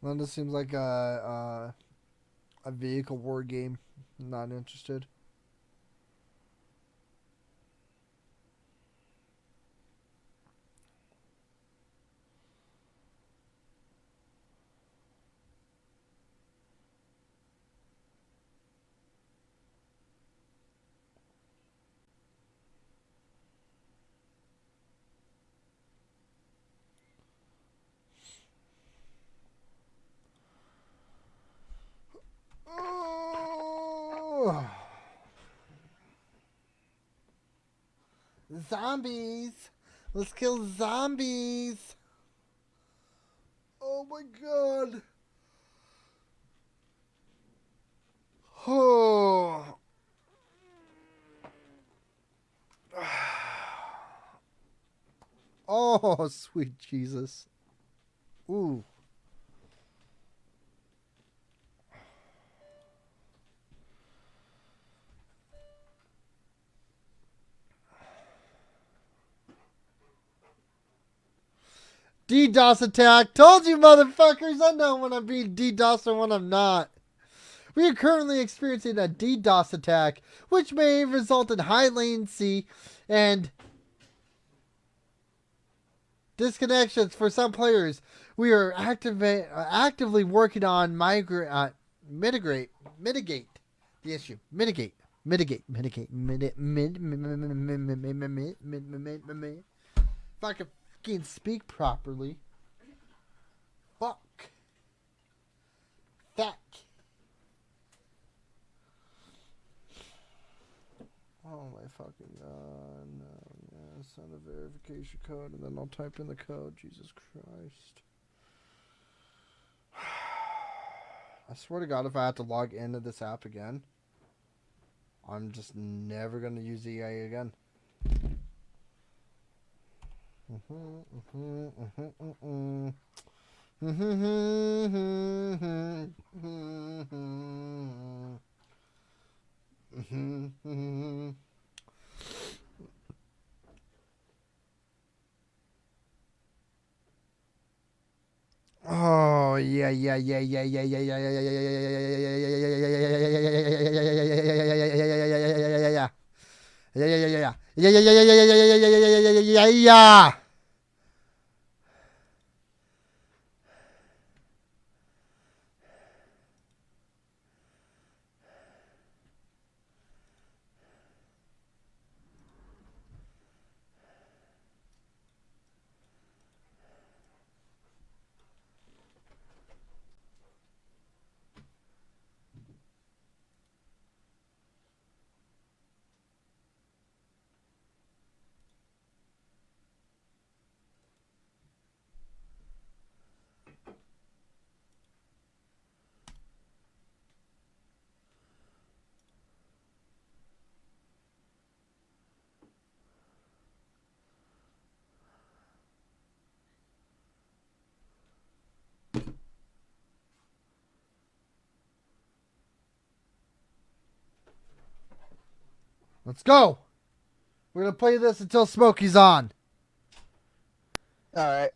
Well, this seems like a vehicle war game. Not interested. Oh. Zombies. Let's kill zombies. Oh my god. Oh. Oh, sweet Jesus. Ooh. DDoS attack. Told you, motherfuckers. I know when I'm being DDoS and when I'm not. We are currently experiencing a DDoS attack, which may result in high latency and disconnections for some players. We are actively working on mitigate the issue. Mitigate. If I can speak properly. Fuck. Oh my fucking god, no. Yeah, send a verification code and then I'll type in the code. Jesus Christ. I swear to god, if I have to log into this app again, I'm just never going to use EA again. Oh yeah. Let's go. We're gonna play this until Smokey's on. All right.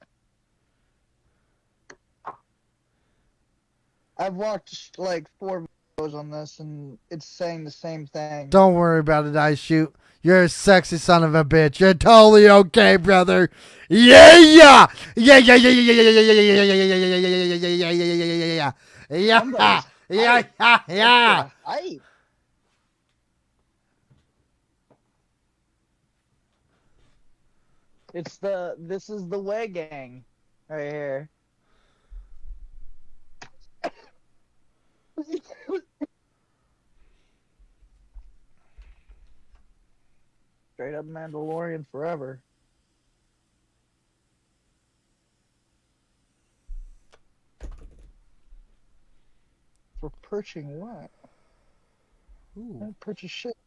I've watched like 4 videos on this, and it's saying the same thing. Don't worry about it, I shoot. You're a sexy son of a bitch. You're totally okay, brother. Yeah, yeah, yeah, yeah, yeah, yeah, yeah, yeah, yeah, yeah, yeah, yeah, yeah, yeah, yeah, Somebody's yeah, yeah, yeah. Hype. This is the way gang right here. Straight up Mandalorian forever. For perching what? I Ooh. didn't purchase shit.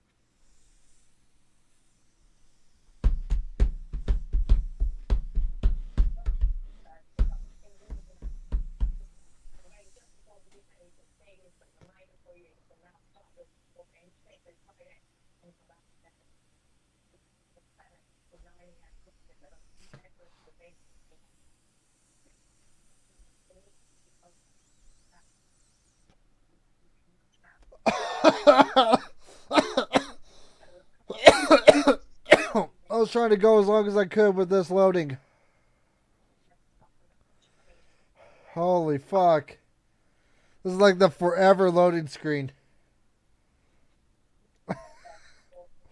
I was trying to go as long as I could with this loading. Holy fuck. This is like the forever loading screen.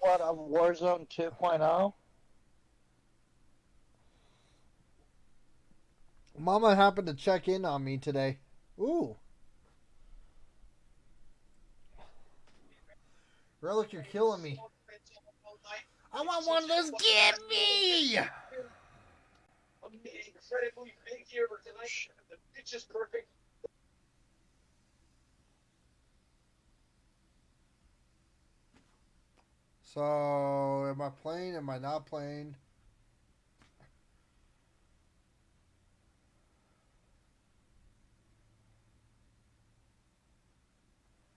What, of Warzone 2.0? Mama happened to check in on me today. Ooh. Relic, you're killing me. I want one of those. Give me! So, am I playing? Am I not playing?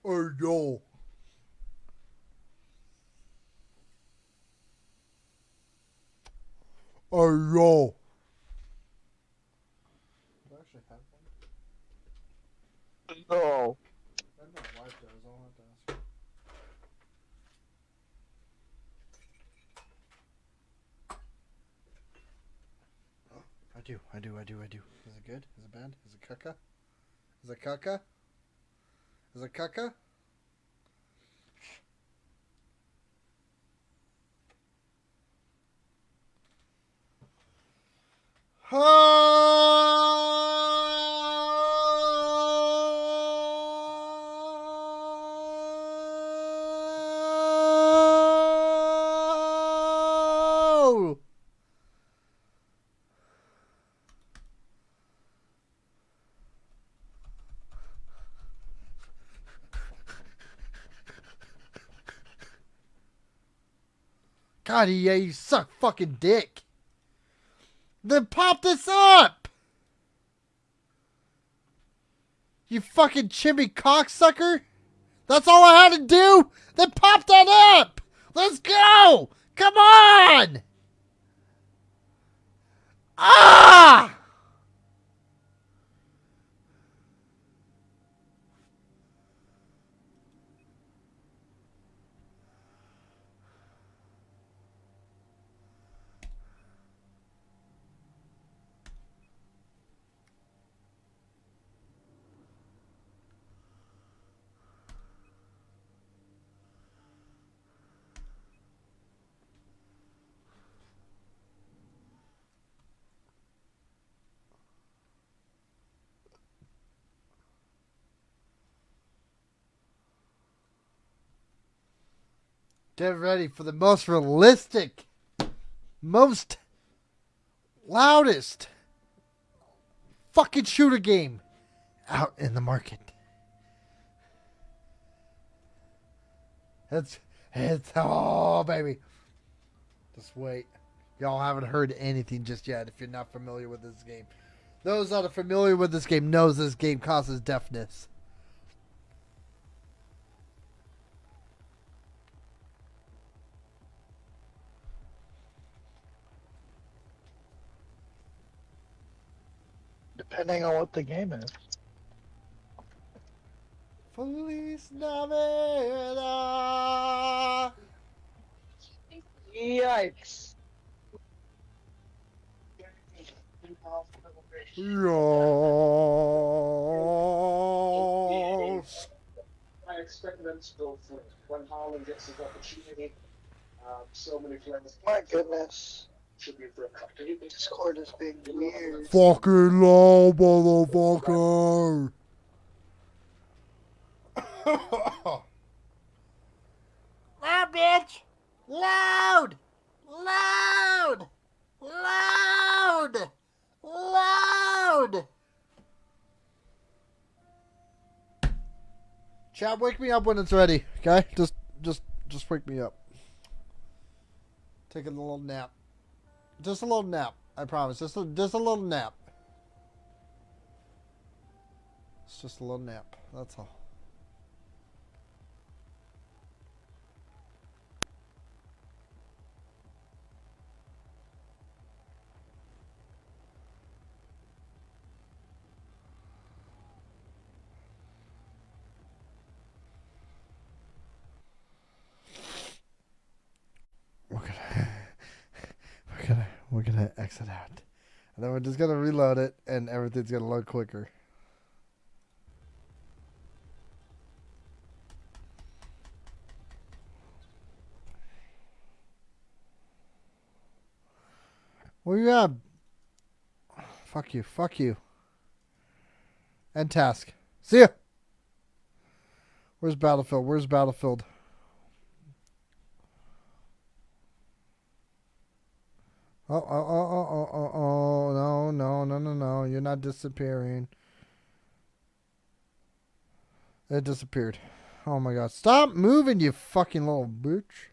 Oh no. Oh no. Do I actually have one? No. I know my wife does. I'll have to ask her. I do. Is it good? Is it bad? Is it caca? Is it caca? Is it caca? Oh! God, EA, you suck fucking dick. Then pop this up! You fucking chimney cocksucker! That's all I had to do? Then pop that up! Let's go! Come on! Ah! Get ready for the most realistic, most loudest fucking shooter game out in the market. It's oh baby. Just wait. Y'all haven't heard anything just yet if you're not familiar with this game. Those that are familiar with this game knows this game causes deafness. Depending on what the game is. Feliz Navidad. Yikes. Yes. I expect them to go for it. When Holland gets his opportunity, so many players. My goodness. Should be for a couple. Discord is being weird. Fucking low, motherfucker. Loud, bitch. Loud. Loud. Loud. Loud. Chad, wake me up when it's ready, okay? Just wake me up. Take a little nap. Just a little nap. I promise. Just a little nap. It's just a little nap. That's all. We're gonna exit out. And then we're just gonna reload it and everything's gonna load quicker. Where you at? Fuck you. Fuck you. End task. See ya. Where's Battlefield? Where's Battlefield? Oh, no. You're not disappearing. It disappeared. Oh my god. Stop moving, you fucking little bitch.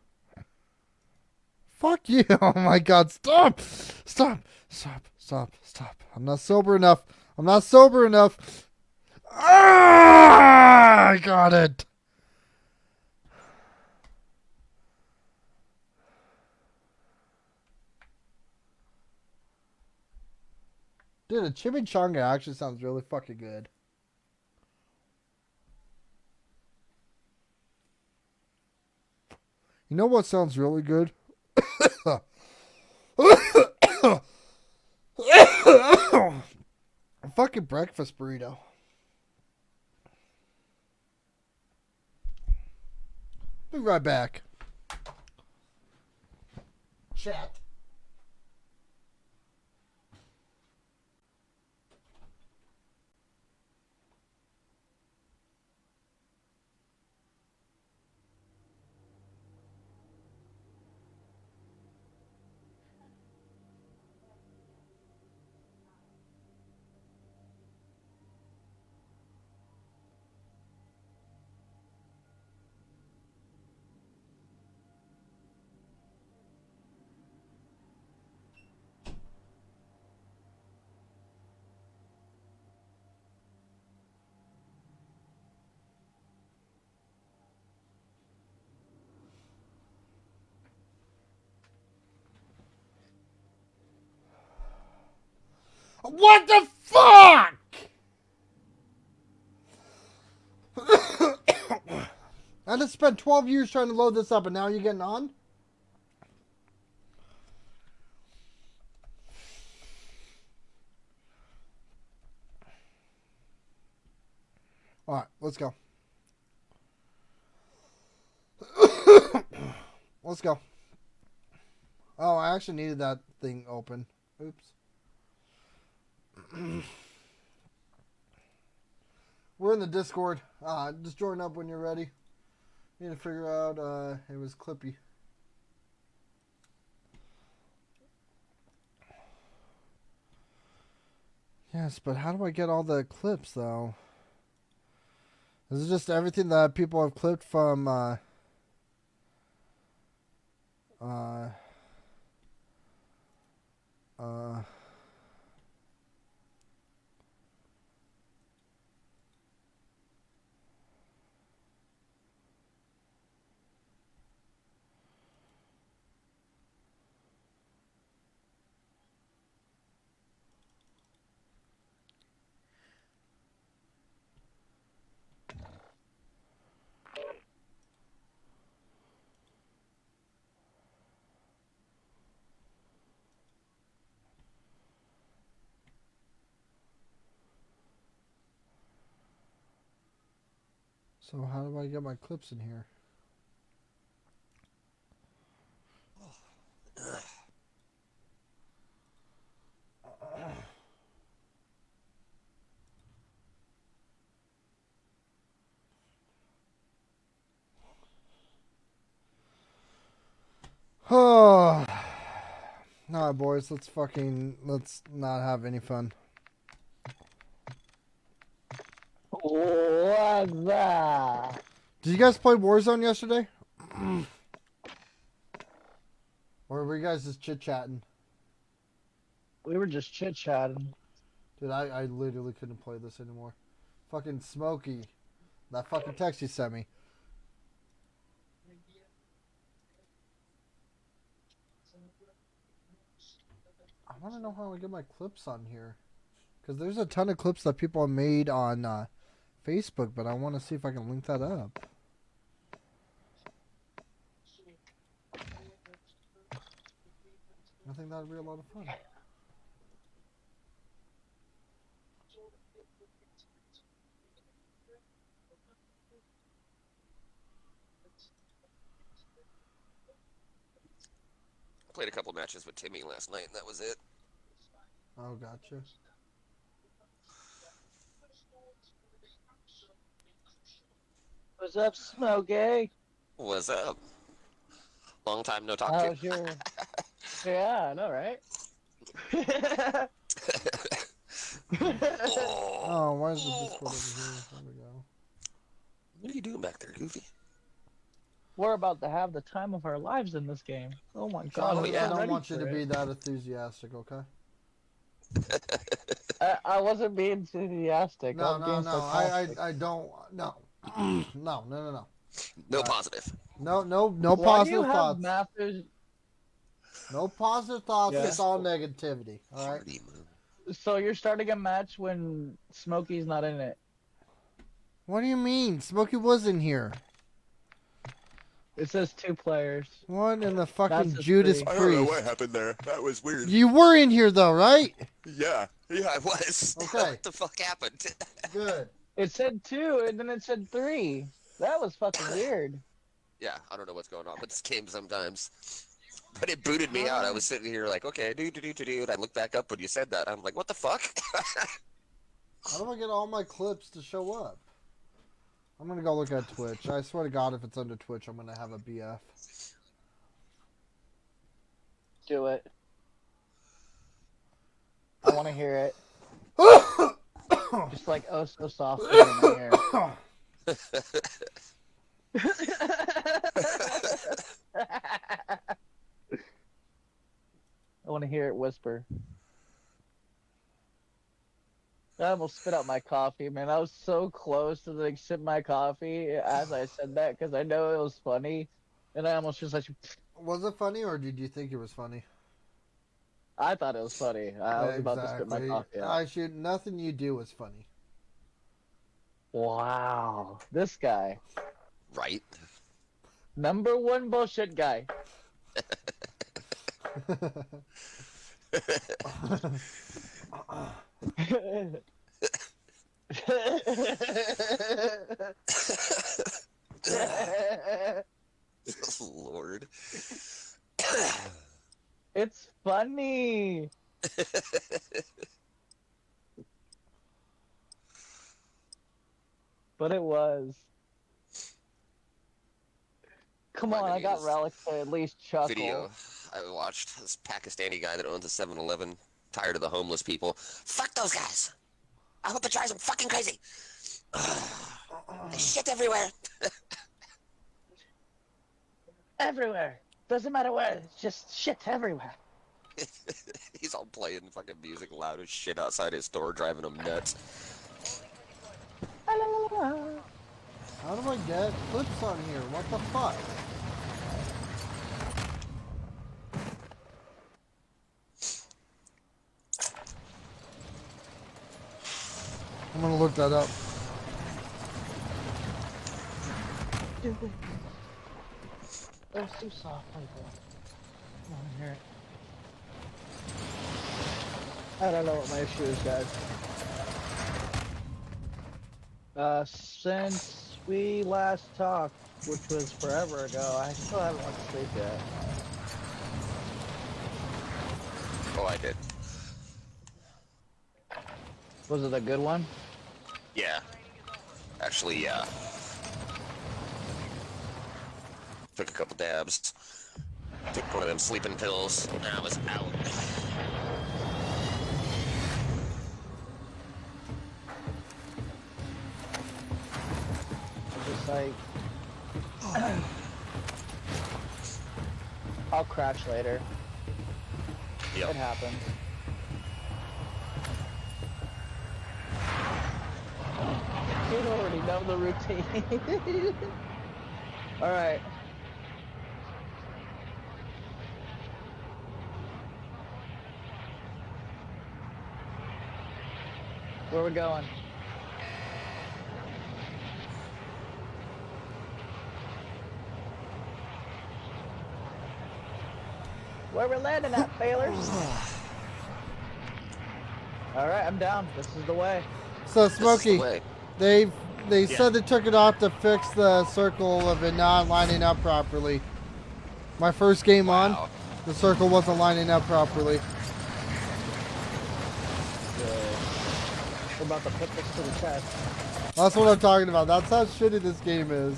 Fuck you. Oh my god. Stop. I'm not sober enough. Ah, I got it. Dude, a chimichanga actually sounds really fucking good. You know what sounds really good? A fucking breakfast burrito. Be right back. Chat. What the fuck? I just spent 12 years trying to load this up and now you're getting on? Alright, let's go. Let's go. Oh, I actually needed that thing open. Oops. We're in the Discord. Just join up when you're ready. Need to figure out, it was Clippy. Yes, but how do I get all the clips, though? Is it just everything that people have clipped from, So how do I get my clips in here? Oh. Alright, boys, let's not have any fun. What's that? Did you guys play Warzone yesterday? Or were you guys just chit-chatting? We were just chit-chatting. Dude, I literally couldn't play this anymore. Fucking Smokey. That fucking text you sent me. I want to know how I get my clips on here. Because there's a ton of clips that people have made on Facebook, but I want to see if I can link that up. I think that would be a lot of fun. Played a couple matches with Timmy last night, and that was it. Oh, gotcha. What's up, Smokey? What's up? Long time no talk to. How's your... Yeah, I know, right? Oh, why is the Discord over here? There we go. What are you doing back there, Goofy? We're about to have the time of our lives in this game. Oh my god. Oh, I'm yeah. I so don't ready want you for to it. be that enthusiastic, okay? I wasn't being enthusiastic. No, I'm no, being no. sarcastic. I don't. No. No. No positive. No Why do you positive have thoughts. Matthews? No positive thoughts. Yeah. It's all negativity. All right. Party move. So you're starting a match when Smokey's not in it. What do you mean? Smokey was in here. It says 2 players. What in the fucking That's a Judas 3. I don't know Priest? what happened there. That was weird. You were in here though, right? Yeah, I was. Okay. What the fuck happened? Good. It said 2 and then it said 3. That was fucking weird. Yeah, I don't know what's going on with this game sometimes. But it booted me out. I was sitting here like, okay, do. And I looked back up when you said that. I'm like, what the fuck? How do I get all my clips to show up? I'm gonna go look at Twitch. I swear to God, if it's under Twitch, I'm gonna have a BF. Do it. I want to hear it. Just like oh so softly in my ear. I want to hear it whisper. I almost spit out my coffee, man. I was so close to like sip my coffee as I said that because I know it was funny, and I almost just like. Was it funny, or did you think it was funny? I thought it was funny. I was about to spit my coffee out. I should. Nothing you do is funny. Wow, this guy, Right. #1 bullshit guy. Lord. It's funny. But it was. Come on, I got relics to at least chuckle. Video I watched. This Pakistani guy that owns a 7-Eleven. Tired of the homeless people. Fuck those guys. I hope it drives them fucking crazy. There's shit everywhere. Everywhere. Doesn't matter where. It's just shit everywhere. He's all playing fucking music loud as shit outside his store, driving him nuts. How do I get clips on here? What the fuck? I'm gonna look that up. It was too soft like that. Come on, hear it. I don't know what my issue is, guys. Since we last talked, which was forever ago, I still haven't went to sleep yet. Oh, I did. Was it a good one? Yeah. Actually, yeah. Took a couple dabs. Took one of them sleeping pills, and I was out. It's just like... I'll crash later. Yep. It happens. You already know the routine. Alright. Where we going? Where we landing at, failers? Alright, I'm down. This is the way. So This is the Smokey, way. they Yeah. said they took it off to fix the circle of it not lining up properly. My first game on, Wow. the circle wasn't lining up properly. We're about to put this to the test. That's what I'm talking about. That's how shitty this game is.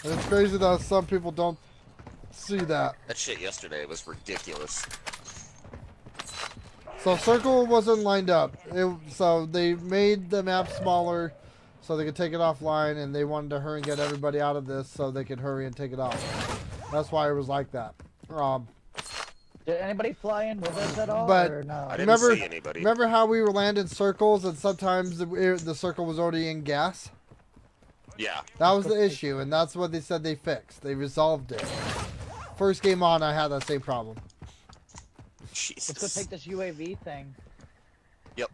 And it's crazy that some people don't see that. That shit yesterday was ridiculous. So circle wasn't lined up. So they made the map smaller so they could take it offline, and they wanted to hurry and get everybody out of this so they could hurry and take it off. That's why it was like that. Did anybody fly in with us at all? But or no? I didn't see anybody. remember how we were landing circles and sometimes the circle was already in gas? Yeah. That was the issue, and that's what they said they fixed. They resolved it. First game on, I had that same problem. Jesus. Let's go take this UAV thing. Yep.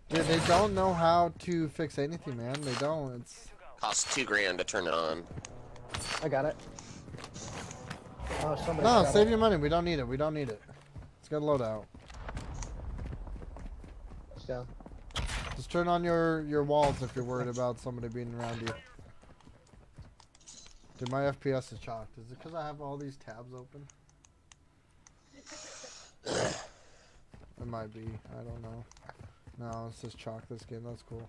Dude, they don't know how to fix anything, man. They don't. It's Cost $2,000 to turn it on. I got it. Oh, somebody. no, got save it. your money. We don't need it. We don't need it. It's got a loadout. Let's go. Just turn on your walls if you're worried about somebody being around you. Dude, my FPS is chocked. Is it because I have all these tabs open? It might be. I don't know. No, it's just chalk this game. That's cool.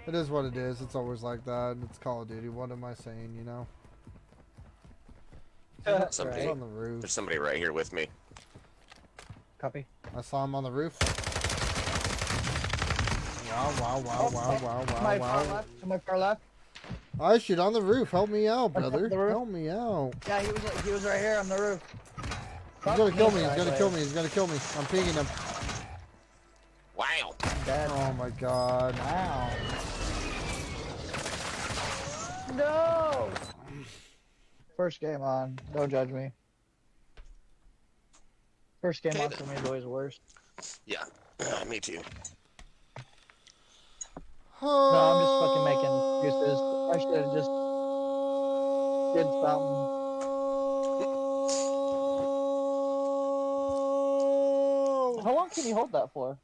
It is what it is. It's always like that. It's Call of Duty. What am I saying, you know? Somebody, It's on the roof. there's somebody right here with me. Copy. I saw him on the roof. Wow, wow, wow, wow, wow, To wow, my far wow. left. To my far left. I shoot on the roof. Help me out, On top of brother. the roof? Help me out. Yeah, he was right here on the roof. He's gonna kill me. He's gonna kill me. He's gonna kill me. I'm pinging him. Wow. Dead. Oh my god. Wow. No. First game on. Don't judge me. First game Okay, on for me is always worst. Yeah. Me too. No, I'm just fucking making excuses. I should have just did something. How long can you hold that for?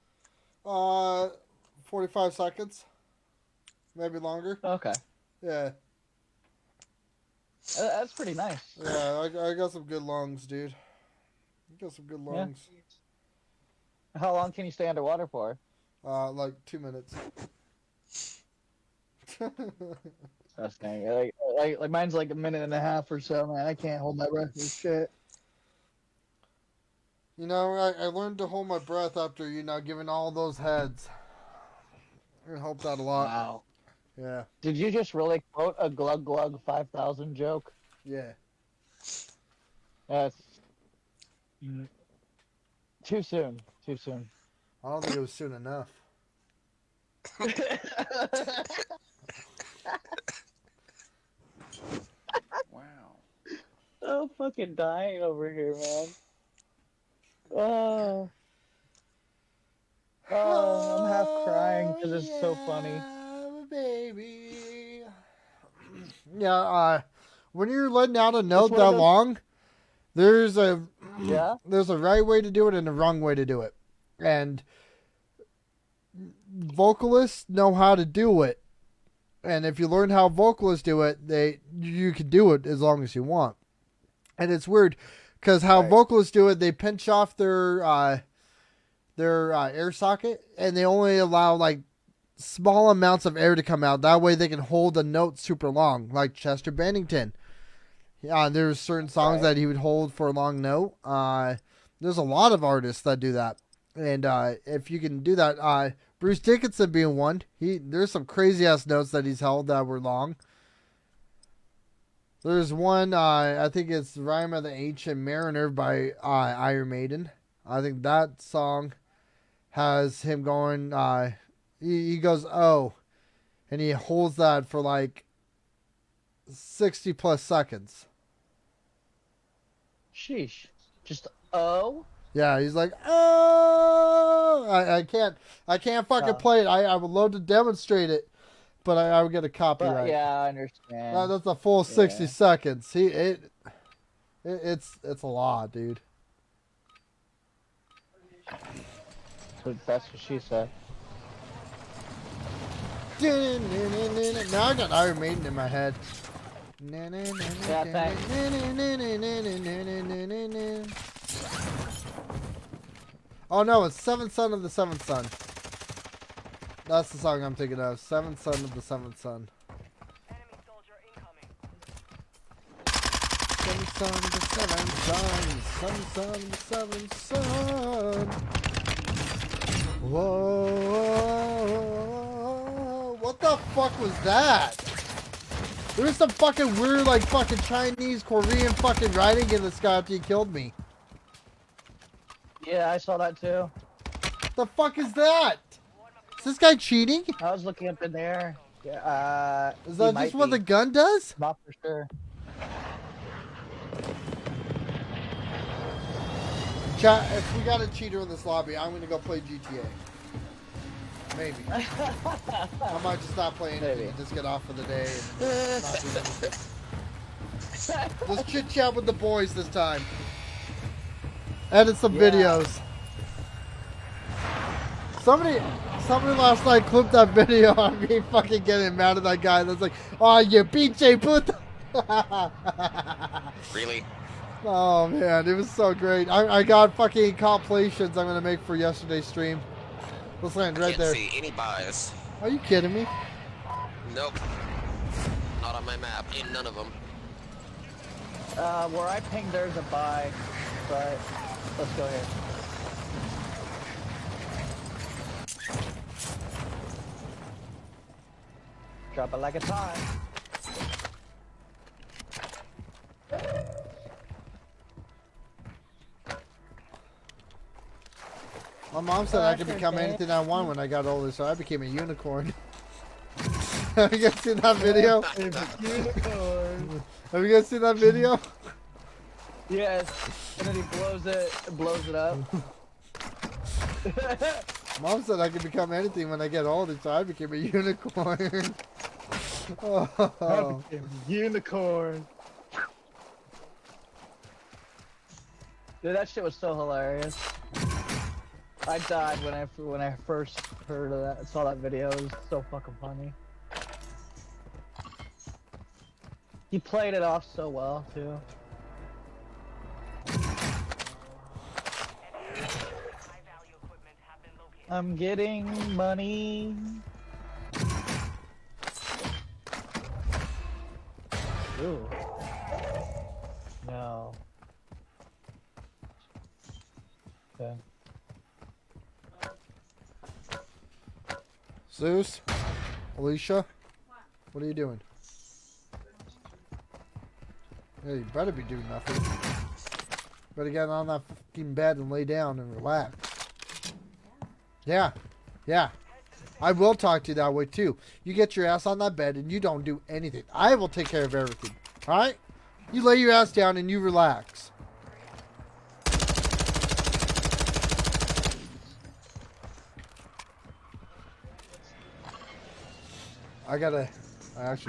45 seconds. Maybe longer. Okay. Yeah. That's pretty nice. Yeah, I got some good lungs, dude. I got some good lungs. How long can you stay underwater for? Like 2 minutes. That's dang. Like mine's like a minute and a half or so, man. I can't hold my breath for shit. You know, I learned to hold my breath after, giving all those heads. It helped out a lot. Wow. Yeah. Did you just really quote a Glug Glug 5000 joke? Yeah. That's too soon. Too soon. I don't think it was soon enough. Wow. I'm fucking dying over here, man. Oh. Oh, I'm half crying because it's so funny. Baby. Yeah, when you're letting out a note one of that those- long, there's a Yeah? there's a right way to do it and a wrong way to do it. And vocalists know how to do it, And if you learn how vocalists do it, you can do it as long as you want. And it's weird because how Right. vocalists do it, they pinch off their air socket, and they only allow like small amounts of air to come out. That way, they can hold a note super long, like Chester Bennington. Yeah, there's certain songs that he would hold for a long note. There's a lot of artists that do that, and if you can do that, Bruce Dickinson being one, there's some crazy ass notes that he's held that were long. There's one, I think it's Rhyme of the Ancient Mariner by Iron Maiden. I think that song has him going, he goes, oh, and he holds that for like 60 plus seconds. Sheesh. Just oh. Yeah, he's like, oh, I can't fucking play it. I would love to demonstrate it, but I would get a copyright. But, yeah, I understand. That's a full 60 seconds. It's a lot, dude. So that's what she said. Now I got Iron Maiden in my head. Yeah, thanks. Oh no, it's Seventh Son of the Seventh Son. That's the song I'm thinking of. Seventh Son of the Seventh Son. Enemy soldier incoming. Seventh Son of the Seventh Son. Seventh Son of the Seventh Son. Whoa. What the fuck was that? There was some fucking weird, like, fucking Chinese, Korean fucking writing in the sky after you killed me. Yeah, I saw that too. The fuck is that? Is this guy cheating? I was looking up in there. Yeah, Is that he just might what be. the gun does? Not for sure. Chat, if we got a cheater in this lobby, I'm gonna go play GTA. Maybe. I might just not play anything Maybe. and just get off for the day and not do anything. Just chit chat with the boys this time. Edit some Yeah. videos. Somebody last night clipped that video on me fucking getting mad at that guy that's like, oh, you BJ puta. Really? Oh man, it was so great. I got fucking compilations I'm gonna make for yesterday's stream. Let's land right Can't there. see any bias. Are you kidding me? Nope. Not on my map. In none of them. Where I pinged, there's a buy, but let's go here. Drop it like a time. My mom said I could become anything I want when I got older, so I became a unicorn. Have you guys seen that video? Unicorn. Have you guys seen that video? Yes, and then he blows it up. Mom said I could become anything when I get older, so I became a unicorn. Oh. Unicorn. Dude, that shit was so hilarious. I died when I first heard of that, saw that video. It was so fucking funny. He played it off so well too. High value equipment have been located. I'm getting money. Ooh. No. Okay. Zeus? Alicia? What are you doing? Yeah, you better be doing nothing. Better get on that fucking bed and lay down and relax. Yeah. Yeah. I will talk to you that way too. You get your ass on that bed and you don't do anything. I will take care of everything. Alright? You lay your ass down and you relax. I actually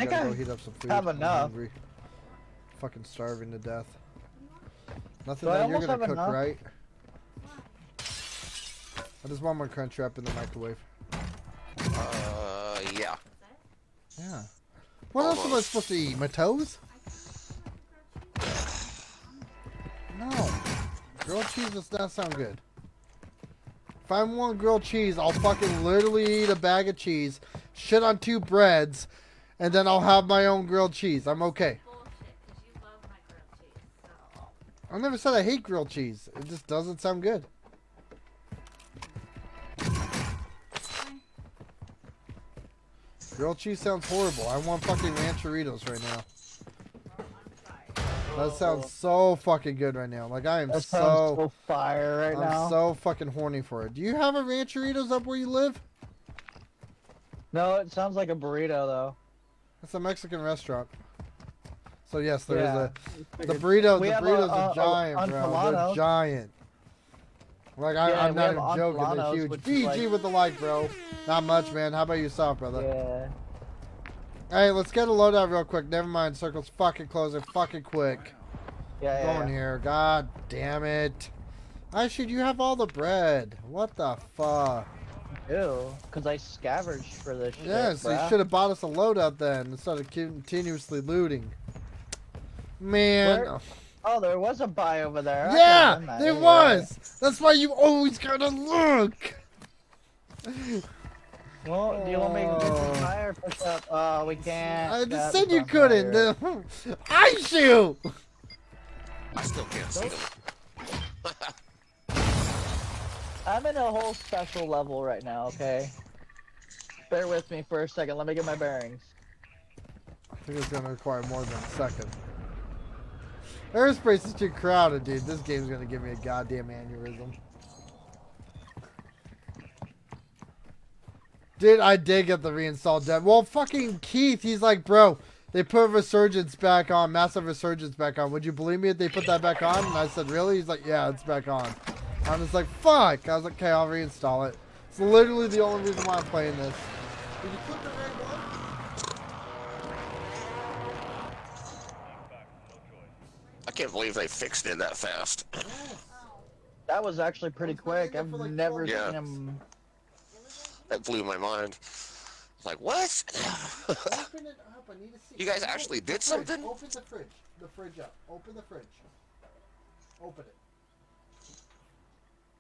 think gotta go I heat up some food. have I'm enough. hungry. Fucking starving to death. Nothing So I that you're almost gonna have cook, enough. right? I just want more crunch wrap in the microwave. Yeah. Yeah. What else am I supposed to eat? My toes? No. Grilled cheese does not sound good. If I want grilled cheese, I'll fucking literally eat a bag of cheese, shit on 2 breads, and then I'll have my own grilled cheese. I'm okay. I never said I hate grilled cheese. It just doesn't sound good. Grilled cheese sounds horrible. I want fucking rancheritos right now. That sounds so fucking good right now. Like I am That sounds so fire right now. I'm so fucking horny for it. Do you have a rancheritos up where you live? No, it sounds like a burrito though. It's a Mexican restaurant. So yes, there is Yeah. the burritos. We The have burritos a are giant, bro. They're enchiladas. giant. Like Yeah, I'm we not have even joking. They're enchiladas, huge. which is DG like- with the like, bro. Not much, man. How about yourself, brother? Yeah. Hey, let's get a loadout real quick. Never mind. Circle's fucking closing fucking quick. Yeah. Going here. God damn it. Actually, you have all the bread. What the fuck? Ew. Because I scavenged for this shit. Yeah, so you bruh. should have bought us a loadout then instead of continuously looting. Man. Where? Oh, there was a buy over there. I Yeah, could've done that. there Yeah. was. That's why you always gotta look. Well, do you want me to do some buy or push up? Oh, we can't. I just That's said you on couldn't. fire. I shoot. I still can't see them. I'm in a whole special level right now, okay? Bear with me for a second. Let me get my bearings. I think it's gonna require more than a second. Airspace is too crowded, dude. This game's gonna give me a goddamn aneurysm. Dude, I did get the reinstalled dev. Well, fucking Keith, he's like, bro, they put Resurgence back on, Massive Resurgence back on. Would you believe me if they put that back on? And I said, really? He's like, yeah, it's back on. I was like, fuck. I was like, okay, I'll reinstall it. It's literally the only reason why I'm playing this. Did you click the right one? I can't believe they fixed it that fast. That was actually pretty quick. I've never Yeah. seen him. That blew my mind. Like, what? Open it up. I need to see. You guys actually did something? Open the fridge. The fridge up. Open the fridge. Open it.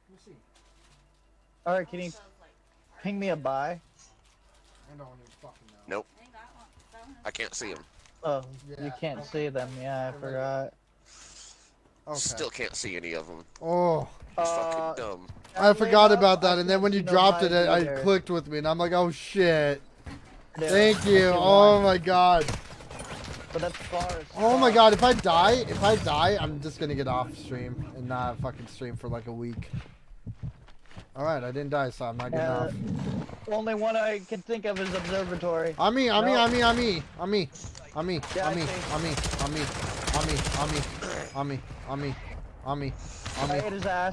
Let me see. Alright, can you ping me a buy? I don't even fucking know. Nope. I can't see them. Oh, you Yeah, can't okay. see them. Yeah, I forgot. Okay. Still can't see any of them. Oh, It's fucking dumb. I forgot about that, I and then can't when you see no dropped it, buys I either. clicked with me, and I'm like, oh shit. Yeah, Thank you. I see Oh one. my god. But that's far as Oh my fuck. god. If I die, I'm just gonna get off stream and not fucking stream for like a week. All right, I didn't die, so I'm not getting off. Only one I can think of is observatory. I'm me. Yeah, I hit his ass.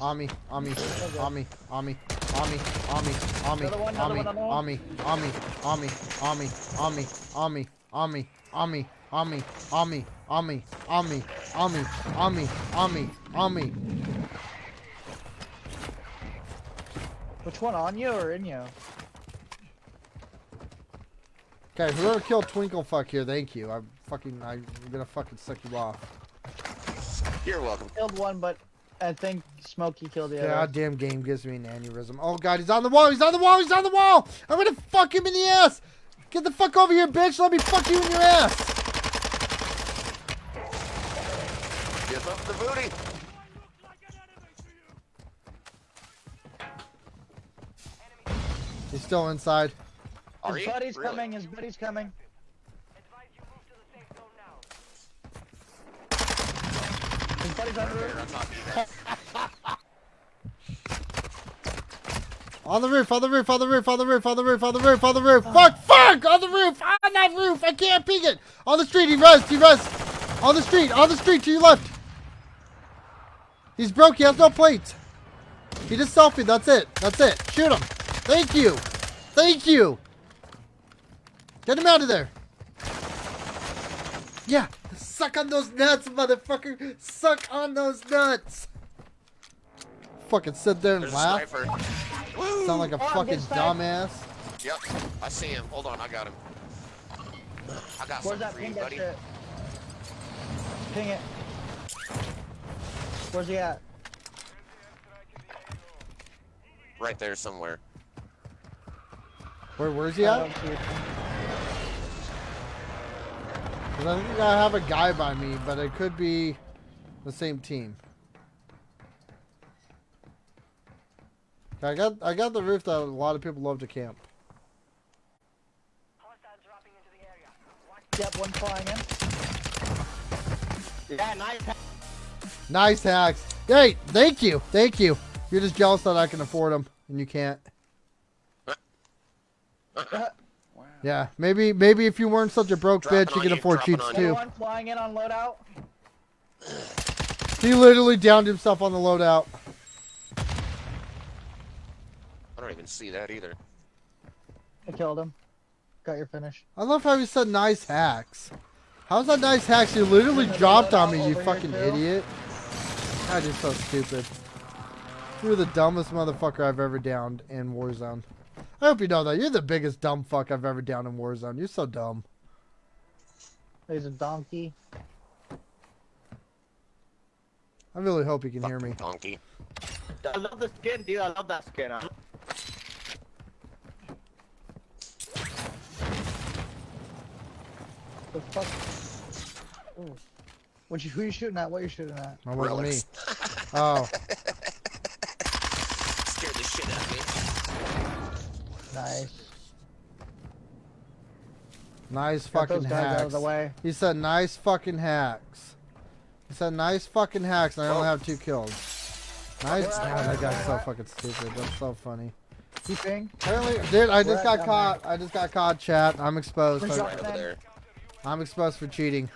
Which one, on you or in you? Okay, whoever killed Twinklefuck here, thank you. I'm gonna fucking suck you off. You're welcome. Killed one, but I think Smokey killed the other. Goddamn game gives me an aneurysm. Oh god, he's on the wall, he's on the wall, he's on the wall! I'm gonna fuck him in the ass! Get the fuck over here, bitch! Let me fuck you in your ass! Give up the booty. He's still inside. Are His you? buddy's Really? coming, his buddy's coming. Advise you move to the safe zone now. His buddy's on the roof. I'm not On the roof, on the roof, on the roof, on the roof, on the roof, on the roof, on the roof. Fuck, fuck! On the roof, on that roof! I can't peek it! On the street, he rests, he rests! On the street, to your left! He's broke, he has no plates! He just selfie, that's it, shoot him! Thank you! Thank you! Get him out of there! Yeah! Suck on those nuts, motherfucker! Suck on those nuts! Fucking sit there and There's a laugh. sniper. Woo! Sound like a Oh, fucking this side. dumbass. Yep. I see him. Hold on. I got him. I got Where's something that for you, ping that buddy. shit? Ping it. Where's he at? Right there somewhere. Where's he I at? don't see it. 'Cause I think I have a guy by me, but it could be the same team. I got the roof that a lot of people love to camp. Hostiles dropping into the area. Watch Yep, one flying in. Yeah, nice. Nice hacks. Hey, thank you. You're just jealous that I can afford them and you can't. Yeah, maybe if you weren't such a broke Dropping bitch, you on could you, afford dropping cheats on too. you. One flying in on loadout. He literally downed himself on the loadout. I don't even see that either. I killed him. Got your finish. I love how he said nice hacks. How's that nice hacks? You literally Another dropped on loadout me, you over here, fucking too. idiot. God, you're so stupid. You're the dumbest motherfucker I've ever downed in Warzone. I hope you know that. You're the biggest dumb fuck I've ever downed in Warzone. You're so dumb. There's a donkey. I really hope you can hear me. Donkey. I love the skin, dude. I love that skin. The fuck? Ooh. Who you shooting at? What you shooting at? That wasn't me. Relics. Oh, Scared the shit out of me. Nice. nice Got fucking those guys out of hacks. the way. He said nice fucking hacks. He said nice fucking hacks, and I only have 2 kills. Nice. Where God, at? that guy's so Where at? fucking stupid. That's so funny. Keeping. Apparently, dude, I Where just at got down caught. I just got caught, chat. I'm exposed. Where's Right over there. I'm exposed for cheating.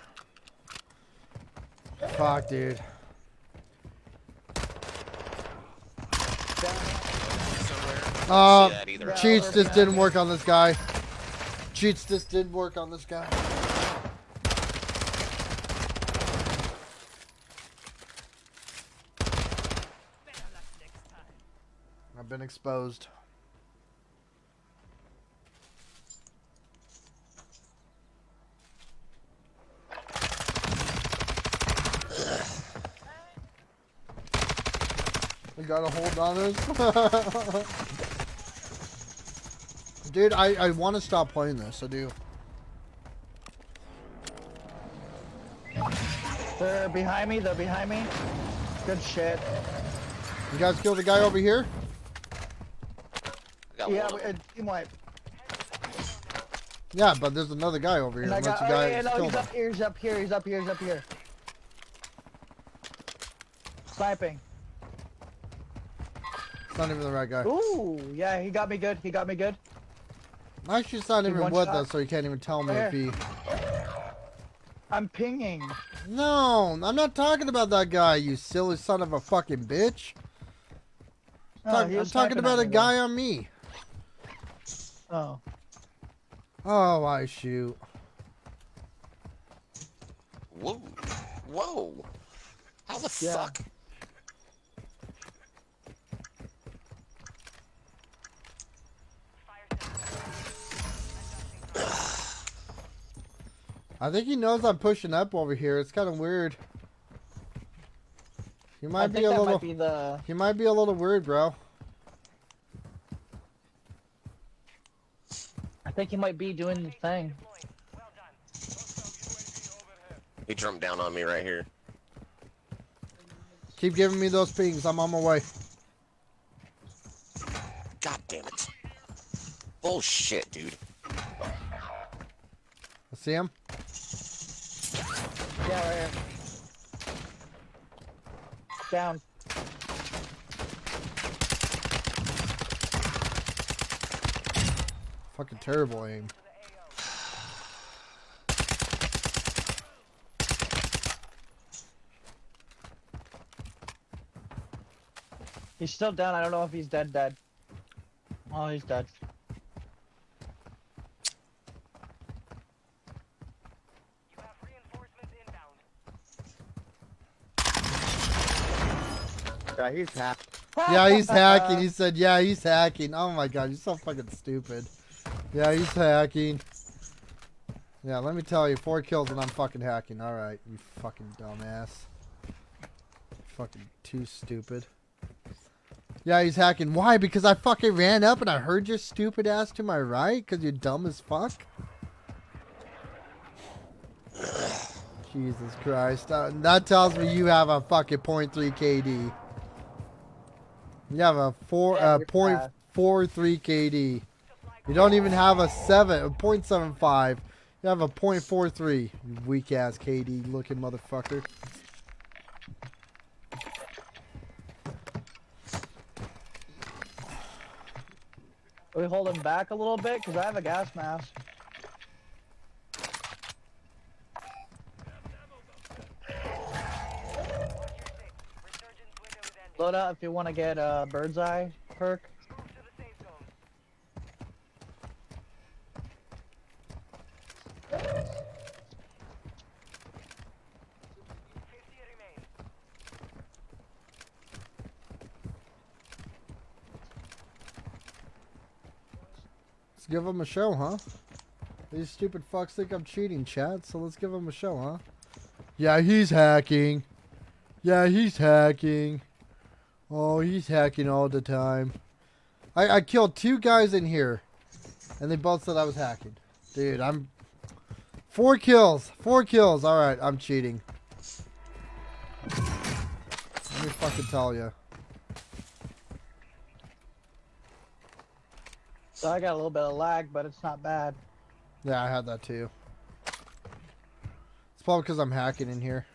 Fuck, dude. Somewhere. See that either. yeah. Cheats we're just didn't behind work on this guy. Cheats just didn't work on this guy. I've been exposed. We gotta hold on this. Dude, I want to stop playing this. I do. They're behind me. They're behind me. Good shit. You guys kill the guy over here? I got Yeah, one. team wipe. Yeah, but there's another guy over here. And I Unless got. the Oh guy yeah, no, killed he's him. up here. He's up here. He's up here. He's up here. Sniping. It's not even the right guy. Ooh, yeah, he got me good. He got me good. Actually, it's not He even one with shot. us, so he can't even tell me Right if he. I'm pinging. No, I'm not talking about that guy, you silly son of a fucking bitch. Oh, he I'm was talking sniping about at a me, guy on me. though. Oh. Oh, I shoot. Whoa. Whoa. How the Yeah. fuck? I think he knows I'm pushing up over here. It's kind of weird. He I might be think a that little. might be the. He might be a little weird, bro. I think he might be doing the thing. well done. He jumped down on me right here. Keep giving me those pings. I'm on my way. God damn it. Bullshit, dude. I see him. Yeah, right here. Down. Fucking terrible aim. He's still down. I don't know if he's dead. Oh, he's dead. You have reinforcements inbound. Yeah, he's happy. Yeah, he's hacking. He said, yeah, he's hacking. Oh my god, you're so fucking stupid. Yeah, he's hacking. Yeah, let me tell you, 4 kills and I'm fucking hacking. Alright, you fucking dumbass. Fucking too stupid. Yeah, he's hacking. Why? Because I fucking ran up and I heard your stupid ass to my right? Because you're dumb as fuck? Jesus Christ. That tells me you have a fucking .3 KD. You have a Yeah, you're fast. .43 KD. You don't even have a 0.75. You have a .43. You weak ass KD looking motherfucker. Are we holding back a little bit? Because I have a gas mask. Resurgence window is ending. Load out if you want to get a bird's eye perk. Move to the safe zone. 50 remain. Let's give them a show, huh? These stupid fucks think I'm cheating, chat, so let's give them a show, huh? Yeah, he's hacking. Yeah, he's hacking. Oh, he's hacking all the time. I killed 2 guys in here, and they both said I was hacking. Dude, I'm... 4 kills. 4 kills. Alright, I'm cheating. Let me fucking tell you. So I got a little bit of lag, but it's not bad. Yeah, I had that too. It's probably because I'm hacking in here.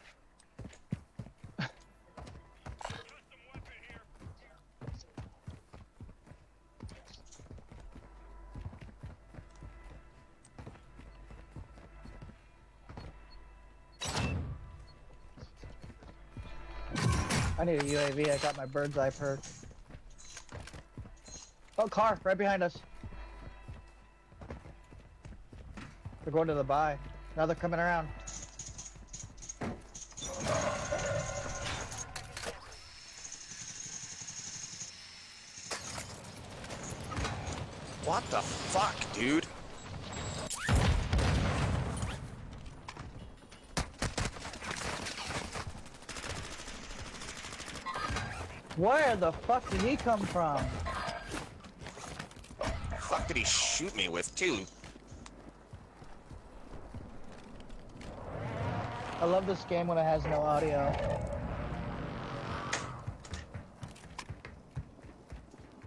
I need a UAV. I got my bird's eye perk. Oh, car right behind us. They're going to the buy. Now they're coming around. What the fuck, dude? Where the fuck did he come from? Fuck did he shoot me with, too? I love this game when it has no audio.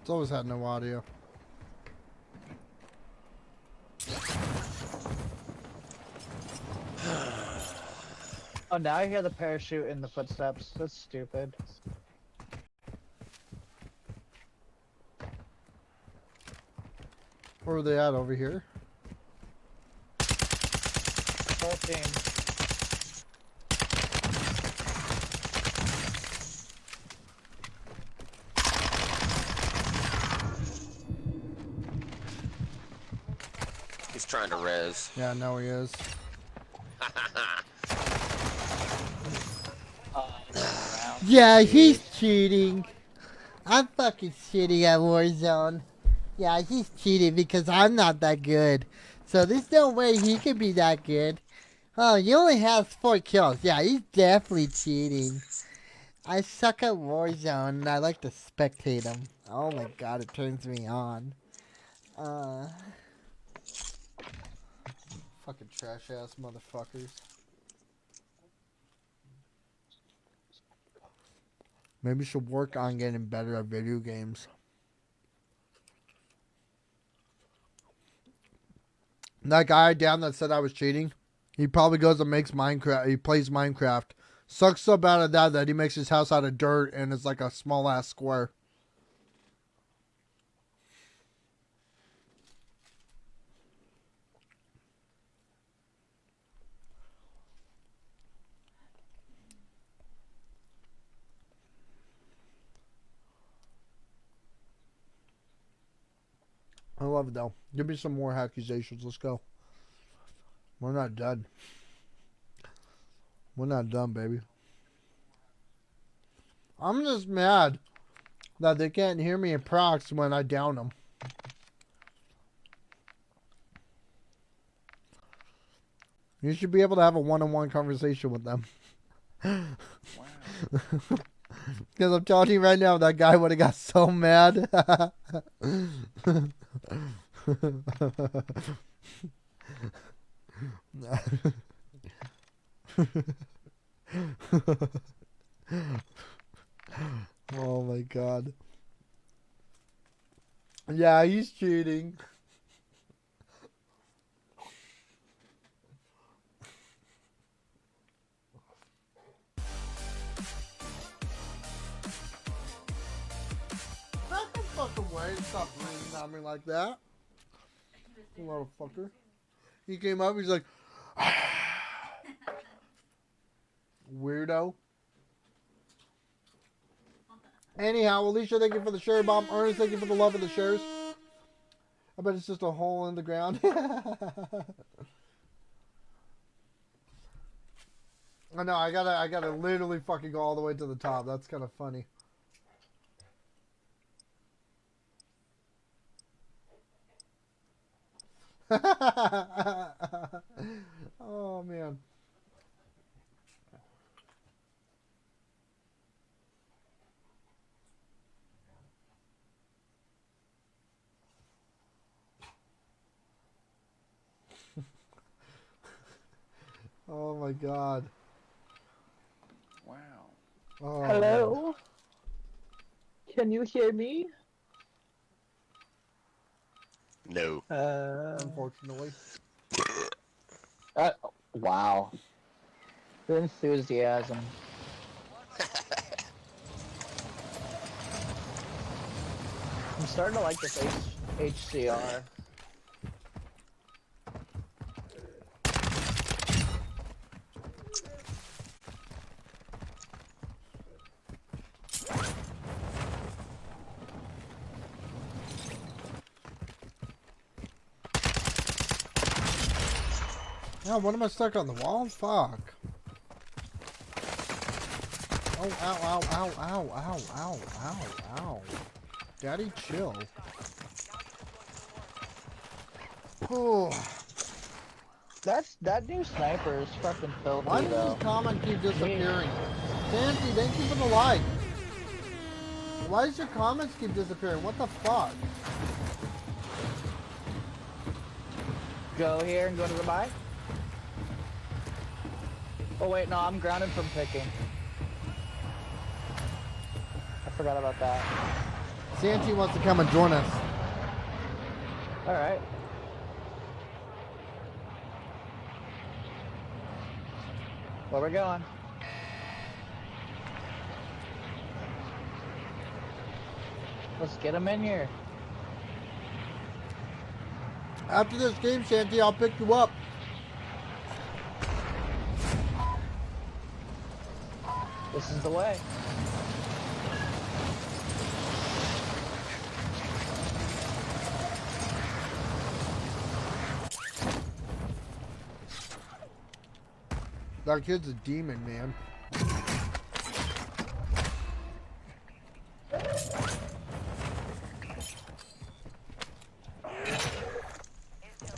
It's always had no audio. Oh, now I hear the parachute in the footsteps. That's stupid. Where are they at? Over here? Whole team. He's trying to res. Yeah, no he is. Yeah, he's cheating. I'm fucking shitty at Warzone. Yeah, he's cheating because I'm not that good. So there's no way he could be that good. Oh, he only has 4 kills. Yeah, he's definitely cheating. I suck at Warzone and I like to spectate him. Oh my god, it turns me on. Fucking trash ass motherfuckers. Maybe you should work on getting better at video games. That guy down that said I was cheating, he probably goes and makes Minecraft. He plays Minecraft. Sucks so bad at that he makes his house out of dirt and it's like a small ass square. I love it though. Give me some more accusations. Let's go. We're not done. We're not done, baby. I'm just mad that they can't hear me in procs when I down them. You should be able to have a one-on-one conversation with them. Wow. Because I'm telling you right now, that guy would have got so mad. Oh my god. Yeah, he's cheating. Back the fuck away. Stop breathing on me like that. You motherfucker. He came up, he's like, weirdo. Anyhow, Alicia, thank you for the cherry bomb. Ernest, thank you for the love of the shares. I bet it's just a hole in the ground. I know, I gotta literally fucking go all the way to the top. That's kind of funny. Oh man. Oh my god. Wow. Oh, Hello? Can you hear me? No. Unfortunately. Wow. The enthusiasm. I'm starting to like this HCR. Oh, what am I stuck on the wall? Fuck. Oh, ow, ow, ow, ow, ow, ow, ow, ow. Daddy, chill. Oh. That new sniper is fucking filthy Why does though. this comment keep disappearing? Sandy, thank you for the like. Why does your comments keep disappearing? What the fuck? Go here and go to the buy. Oh wait, no, I'm grounded from picking. I forgot about that. Santi wants to come and join us. Alright. Where we going? Let's get him in here. After this game, Santi, I'll pick you up. This is the way. That kid's a demon, man. Intel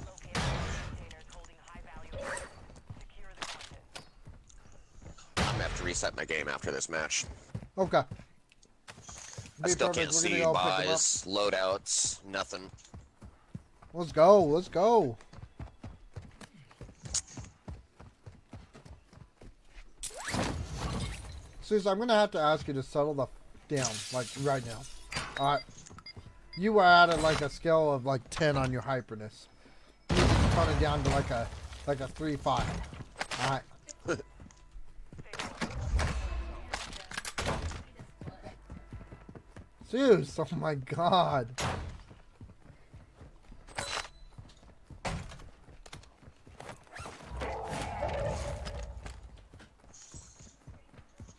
located containers holding high value. Secure the contents. I'm gonna have to reset my game after this match. Okay. I still can't We're gonna see go pick 'em up. buys, loadouts, nothing. Let's go. Let's go. Suze, I'm gonna have to ask you to settle the down, like right now. Alright. You were at like a scale of like 10 on your hyperness. You need to tone it down to like a 3.5. Alright. Zeus, oh my god.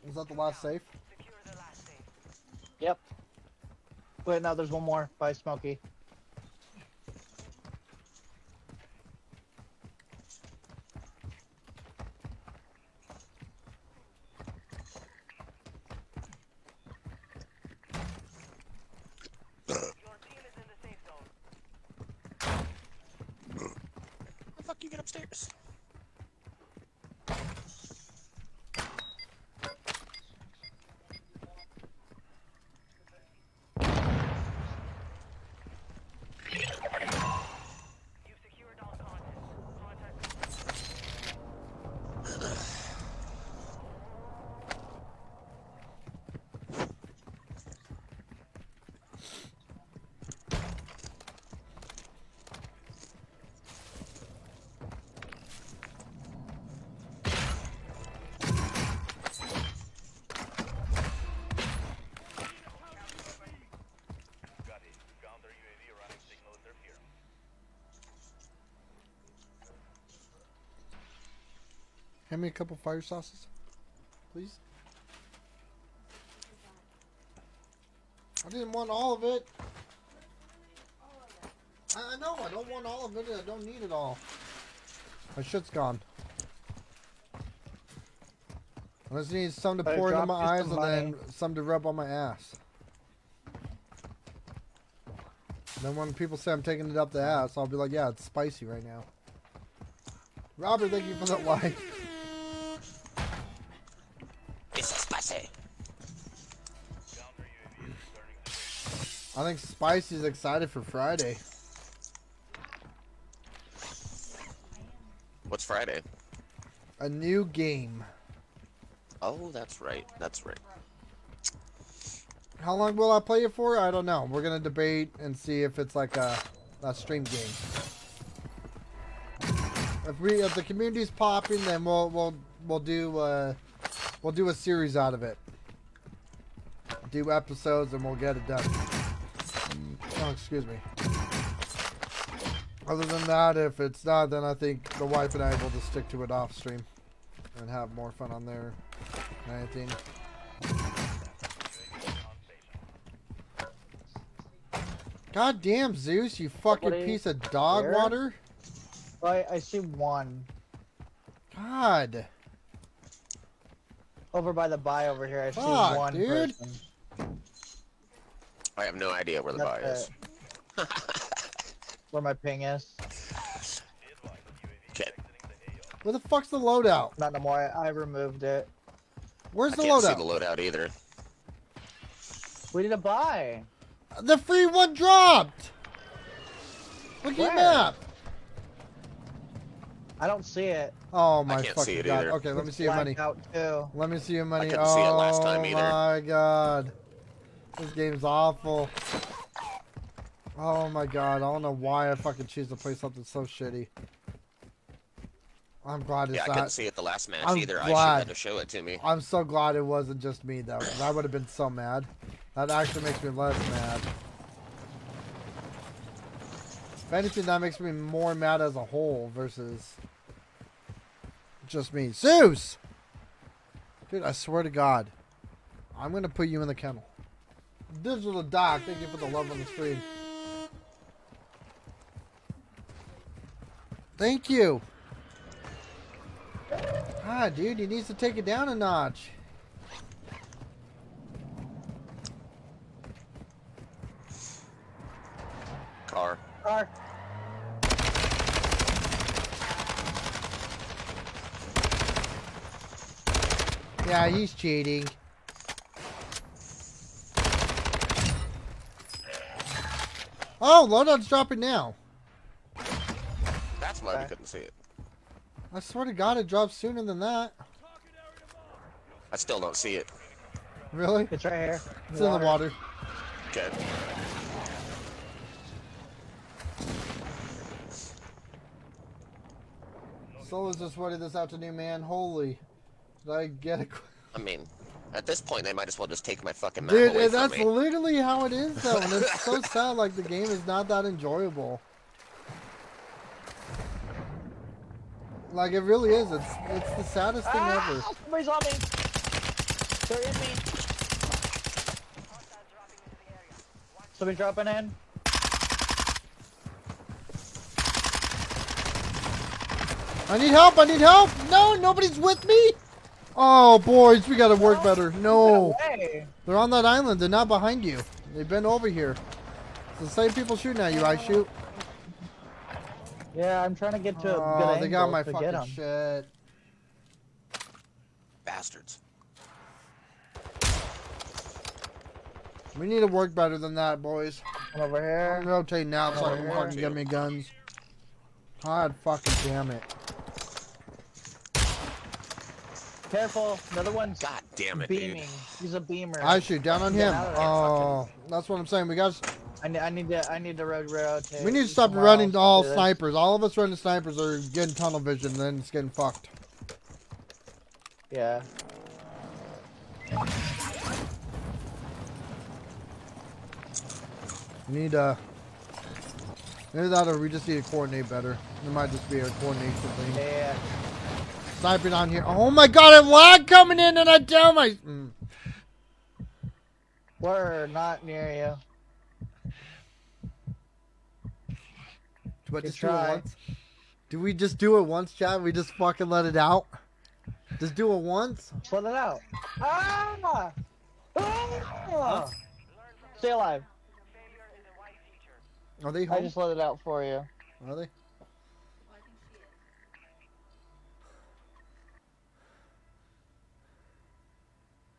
Is that the last safe? Secure the last safe. Yep. Wait, no, there's one more by Smokey. Your team is in the safe zone. How the fuck you get upstairs? Hand me a couple fire sauces, please. I didn't want all of it. I know, I don't want all of it. I don't need it all. My shit's gone. I just need some to pour into my eyes and then some to rub on my ass. Then when people say I'm taking it up the ass, I'll be like, yeah, it's spicy right now. Robert, thank you for that like. It's spicy. I think Spicy's excited for Friday. What's Friday? A new game. Oh, that's right. That's right. How long will I play it for? I don't know. We're gonna debate and see if it's like a stream game. If the community's popping, then we'll do a series out of it. Do episodes and we'll get it done. Oh, excuse me. Other than that, if it's not, then I think the wife and I will just stick to it off stream and have more fun on there than anything. God damn, Zeus, you fucking piece of dog water. I see one. God. Over by the buy over here, I see Fuck, one dude. person. I have no idea where the buy is. Where my ping is. Okay. Where the fuck's the loadout? Not no more. I removed it. Where's I the can't see loadout? the loadout either. We need a buy. The free one dropped. Look at your Where? map. I don't see it. Oh my can't see fucking it god. either. Okay, let me see your money. Out too. Let me see your money. couldn't see it last time either. Oh my god. This game's awful. Oh my god. I don't know why I fucking choose to play something so shitty. I'm glad it's Yeah, I not. couldn't see it the last match I'm either. I glad. had to show it to me. I'm so glad it wasn't just me though, 'cause I would have been so mad. That actually makes me less mad. If anything, that makes me more mad as a whole versus just me. Zeus! Dude, I swear to God, I'm gonna put you in the kennel. Digital Doc, thank you for the love on the screen. Thank you. Ah, dude, he needs to take it down a notch. Car. Car. Yeah, he's cheating. Oh, loadout's dropping now. That's why we couldn't see it. I swear to God, it dropped sooner than that. I still don't see it. Really? It's right here. It's in the water. Okay. So is this sweaty this afternoon, man. Holy. Did I get it? I mean, at this point, they might as well just take my fucking map Dude, away from that's me. literally how it is, though. And it's so sad. Like, the game is not that enjoyable. Like, it really is. It's the saddest thing ever. Somebody's on me. They're in me. Somebody dropping in. I need help! I need help! No, nobody's with me! Oh, boys, we gotta work better. No. Hey. They're on that island. They're not behind you. They've been over here. It's the same people shooting at you. I shoot. Yeah, I'm trying to get to a good Oh, angle they got my to fucking get 'em. shit. Bastards. We need to work better than that, boys. One over here. I'm rotating out so I Over can here. fucking get me guns. God fucking damn it. Careful. Another one's God damn it, beaming. dude. He's a beamer. I shoot down on him. Yeah, Oh, that's what I'm saying. We got. I need to rotate. We need to stop somewhere running else all to do this. snipers. All of us running snipers are getting tunnel vision, and then it's getting fucked. Yeah. We need either that or we just need to coordinate better. It might just be a coordination thing. Yeah. sniping on here. Oh my god, a lag coming in and I down my... We're not near you. What, Good just do it try. once? Do we just do it once, Chad? We just fucking let it out? Just do it once? Let it out. Ah! Ah! Stay alive. Failure is a white feature. Are they I home? just let it out for you. Are they?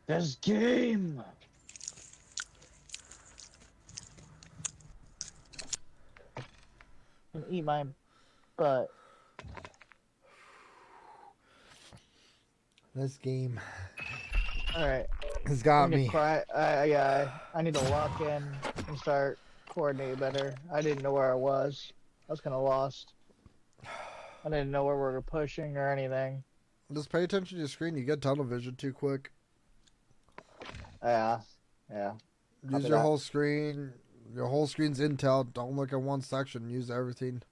This game. And eat my butt. This game Alright. has I got need to me. cry. I need to lock in and start coordinating better. I didn't know where I was. I was kind of lost. I didn't know where we were pushing or anything. Just pay attention to your screen. You get tunnel vision too quick. Yeah. Yeah. Use Copy your that. whole screen. Your whole screen's intel. Don't look at one section. Use everything.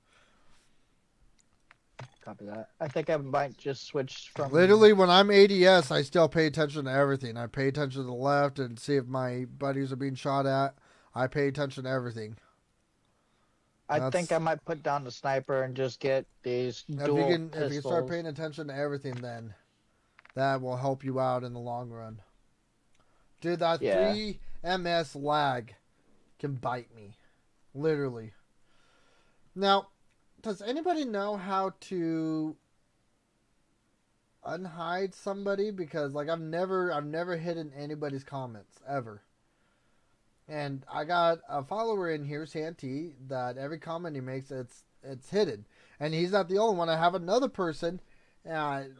Copy that. I think I might just switch from. Literally, when I'm ADS, I still pay attention to everything. I pay attention to the left and see if my buddies are being shot at. I pay attention to everything. I think I might put down the sniper and just get these dual If you start pistols. paying attention to everything, then that will help you out in the long run. Dude, that Yeah. 3 ms lag can bite me. Literally. Now, does anybody know how to unhide somebody? Because like I've never hidden anybody's comments ever. And I got a follower in here, Santee, that every comment he makes, it's hidden. And he's not the only one. I have another person, and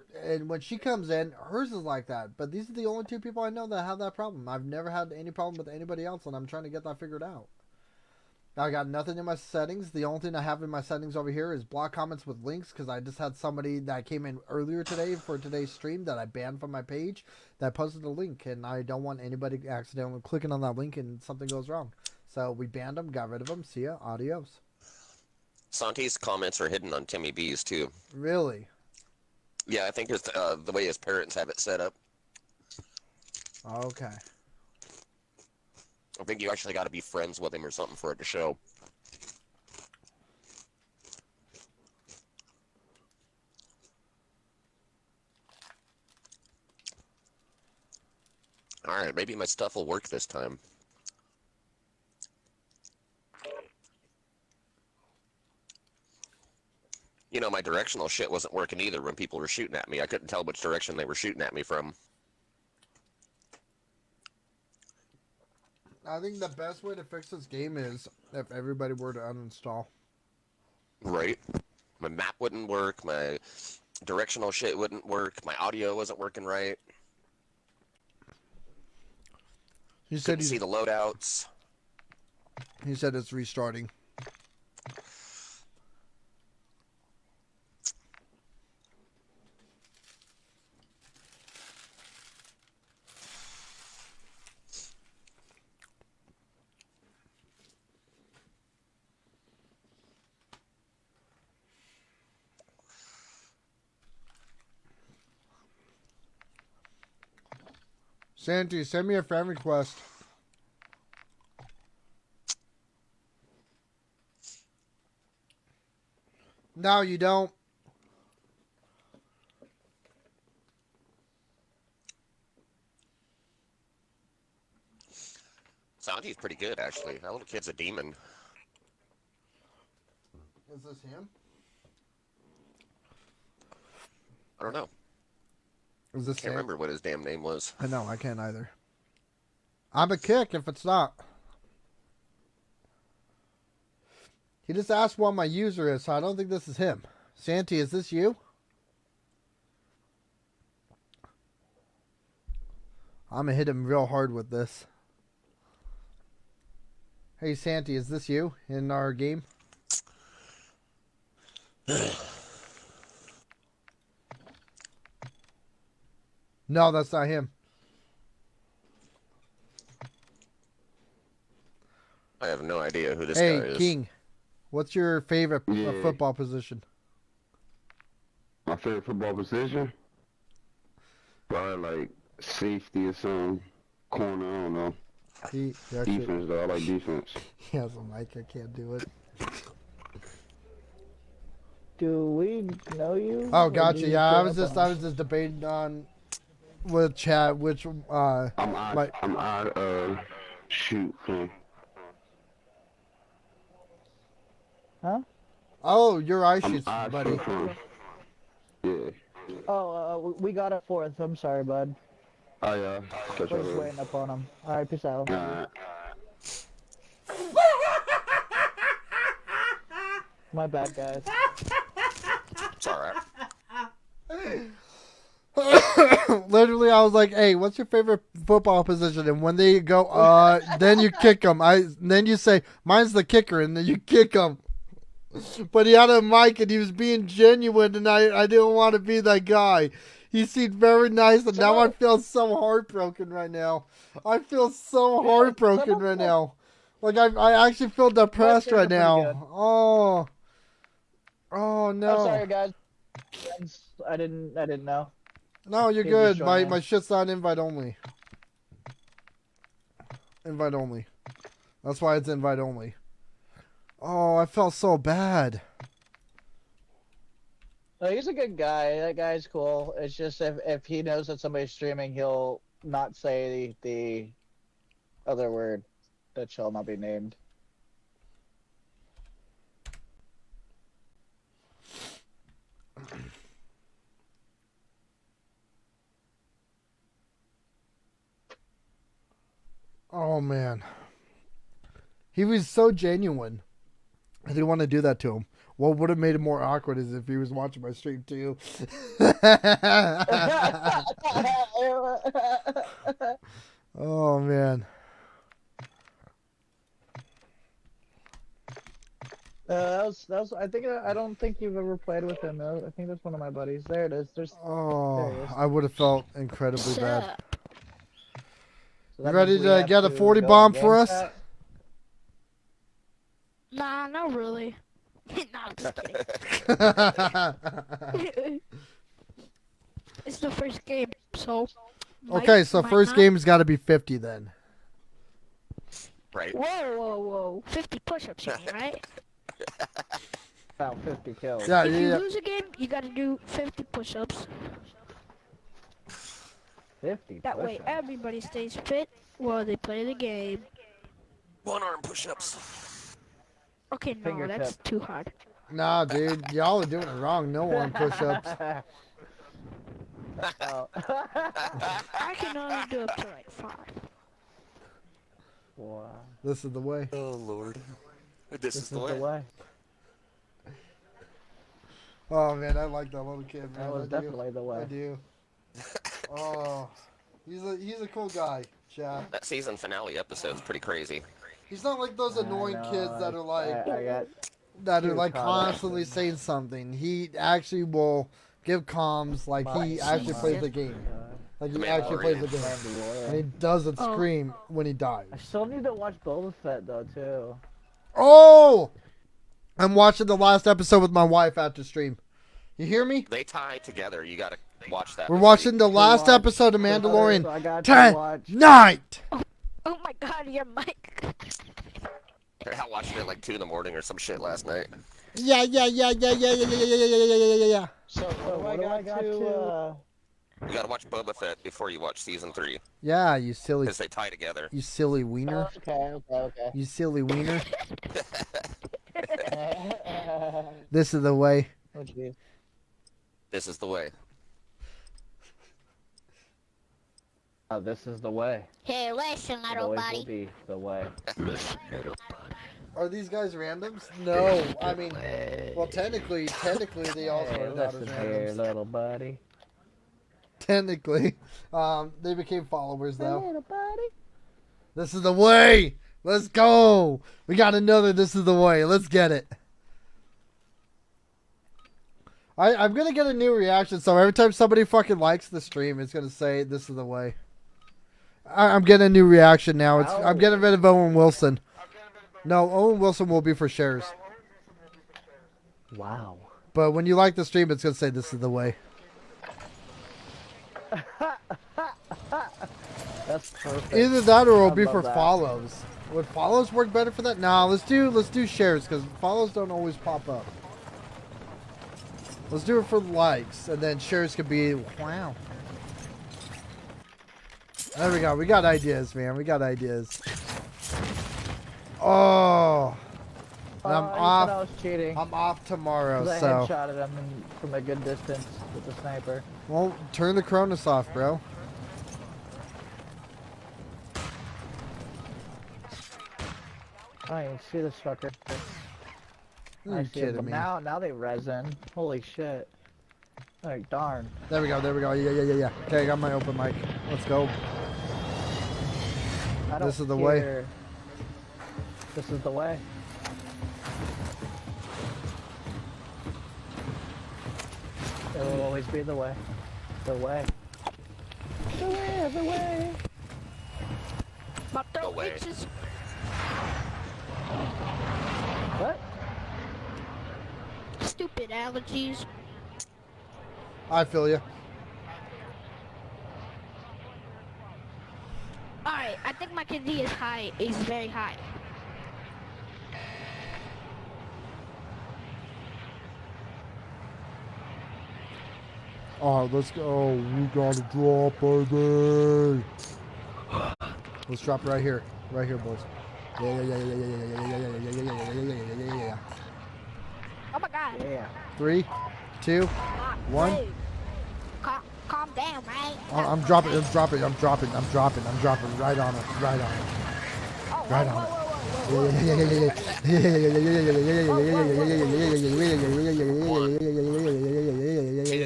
when she comes in, hers is like that. But these are the only two people I know that have that problem. I've never had any problem with anybody else, and I'm trying to get that figured out. I got nothing in my settings. The only thing I have in my settings over here is block comments with links, because I just had somebody that came in earlier today for today's stream that I banned from my page that posted a link, and I don't want anybody accidentally clicking on that link and something goes wrong. So we banned them, got rid of them. See ya, adios. Sante's comments are hidden on Timmy B's too. Really? Yeah, I think it's the way his parents have it set up. Okay. I think you actually got to be friends with him or something for it to show. Alright, maybe my stuff will work this time. You know, my directional shit wasn't working either when people were shooting at me. I couldn't tell which direction they were shooting at me from. I think the best way to fix this game is if everybody were to uninstall. Right. My map wouldn't work, my directional shit wouldn't work, my audio wasn't working right. He said Couldn't see the loadouts. He said it's restarting. Santee, send me a friend request. No, you don't. Sante's pretty good, actually. That little kid's a demon. Is this him? I don't know. Is this Can't remember what his damn name was. I know, I can't either. I'm a kick if it's not. He just asked what my user is, so I don't think this is him. Santee, is this you? I'm gonna hit him real hard with this. Hey, Santee, is this you in our game? No, that's not him. I have no idea who this guy Hey, is. King, what's your favorite Yeah. football position? My favorite football position? Probably like safety or something. Corner, I don't know. He actually Defense though, I like defense. he has a mic. I can't do it. Do we know you? Oh, Or did gotcha. you Yeah, I join was up just on I us? was just debating on with chat which my I'm odd shoot from. Huh? oh your eye I'm shoots, odd buddy. shoot from. Yeah. Oh, we got a fourth. I'm sorry, bud. Oh yeah. Catch We're y'all just later. waiting up on him. All right, peace out. Alright. My bad, guys. It's alright. Literally, I was like, "Hey, what's your favorite football position?" And when they go, then you kick them. Then you say, "Mine's the kicker," and then you kick them. But he had a mic and he was being genuine, and I didn't want to be that guy. He seemed very nice, and now I feel so heartbroken right now. I feel so heartbroken right now. Like I actually feel depressed right now. Oh I'm no. sorry, guys. I didn't know. No, you're He just good. joined My in. my shit's on invite only. Invite only. That's why it's invite only. Oh, I felt so bad. He's a good guy. That guy's cool. It's just if he knows that somebody's streaming, he'll not say the other word that shall not be named. Oh man. He was so genuine. I didn't want to do that to him. What would have made it more awkward is if he was watching my stream too. Oh man. That was. I don't think you've ever played with him. I think that's one of my buddies. There it is. There Oh, he is. I would have felt incredibly bad. So You that ready means we to have get a to 40 go bomb on for game us? chat? Nah, not really. Nah, I'm just kidding. It's the first game, so. Okay, so might first not. game's got to be 50 then. Right. Whoa. 50 push-ups, you mean, right? About 50 kills. Yeah, If you yeah. lose a game, you gotta do 50 push-ups. 50. That way push-ups. everybody stays fit while they play the game. One arm push-ups. Okay, no, Fingertip. that's too hard. Nah, dude, y'all are doing it wrong. No arm push-ups. Oh. I can only do up to like 5. Wow. This is the way. Oh lord. This This is the way. Oh man, I like that little kid, man. That was I do. definitely the way. I do. Oh, he's a cool guy, Chad. That season finale episode's pretty crazy. He's not like those annoying kids that are like I got that are too like caught up constantly in- saying something. He actually will give comms like he actually plays the game. Like he actually plays the game. And he doesn't Oh. scream when he dies. I still need to watch Boba Fett though too. Oh! I'm watching the last episode with my wife after stream. You hear me? They tie together. You gotta watch that. We're this watching week. the last watch episode of So I Mandalorian got to watch. tonight. Oh my god, your mic. I watched it at like 2 in the morning or some shit last night. Yeah. So what do I got to? You gotta watch Boba Fett before you watch season 3 Yeah, you silly, because they tie together. you silly wiener. Okay. You silly wiener. This is the way. Oh, geez. This is the way. Oh, this is the way. Hey, listen, It little always buddy. will be the way. Are these guys randoms? No, I mean, well, technically, they all Hey, started out as listen here, randoms. little buddy. Technically, they became followers though. Little buddy. This is the way. Let's go. We got another. This is the way. Let's get it. I'm gonna get a new reaction. So every time somebody fucking likes the stream, it's gonna say this is the way. I'm getting a new reaction now. I'm getting rid of Owen Wilson. No, Owen Wilson will be for shares. Wow. But when you like the stream, it's gonna say this is the way. That's perfect. Either that or it'll I be love for that. follows. Would follows work better for that? Nah, let's do shares because follows don't always pop up. Let's do it for likes, and then shares could be wow. There we go. We got ideas, man. We got ideas. Oh, and I'm You said I off. was cheating. I'm off tomorrow, 'Cause I so headshotted him from a good distance with the sniper. well, turn the Cronus off, bro. I don't even see this fucker. You're I see it, kidding but me. now they resin. Holy shit. Like darn. There we go. There we go. Yeah. Okay, I got my open mic. Let's go. I don't This is the way. care. This is the way. It will always be the way. The way. The way, the way. My throat way. itches. What? Stupid allergies. I feel you. Alright, I think my KD is high. Is very high. Oh, let's go. We gotta drop, baby. Let's drop right here. Right here, boys. Yeah. Oh my god. Yeah. 3, 2, Ah, 1. hey. Calm down, right? I'm dropping right on it. Right on it. Oh, Right whoa, on whoa,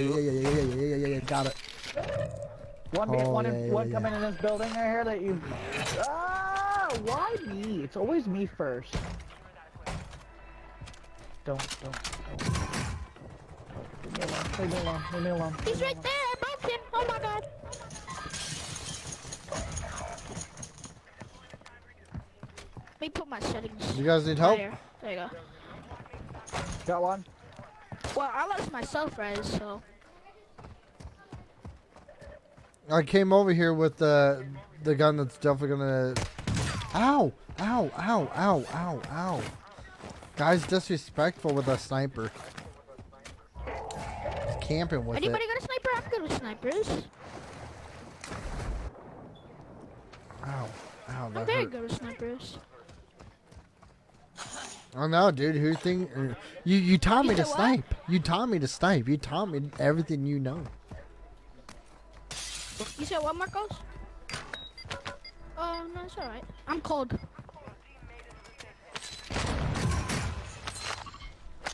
it. Got it. One, Oh, one, yeah, one yeah, coming in this building right here that you. Ah! Why me? It's always me first. Don't. Leave me alone. Leave me alone. He's right there. I broke him. Oh my god. Let me put my settings. You guys need help? higher. There you go. Got one. Well, I lost my self-res, so. I came over here with the gun that's definitely gonna. Ow! Guy's disrespectful with a sniper. He's camping with Anybody it. got a sniper? I'm good with snipers. Ow! I'm That very hurt. good with snipers. Oh no, dude! Who think you taught me You to said what? snipe? You taught me to snipe. You taught me everything you know. You said what, Marcos? Oh, no, it's alright. I'm cold.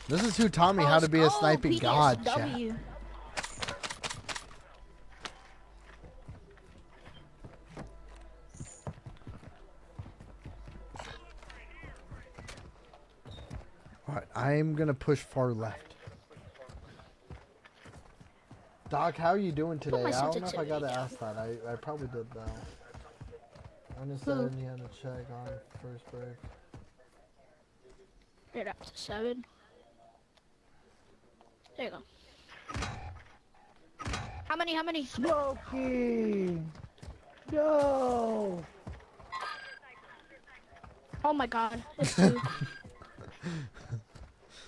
This is who taught me how to be a sniping god, chat. PDSW. Alright, I'm gonna push far left. Doc, how are you doing today? my I don't know if I sensitivity gotta down. ask that. I probably did though. I understand you had to check on first break. Get up to 7. There you go. How many? Smokey! No! Oh my god. It's 2.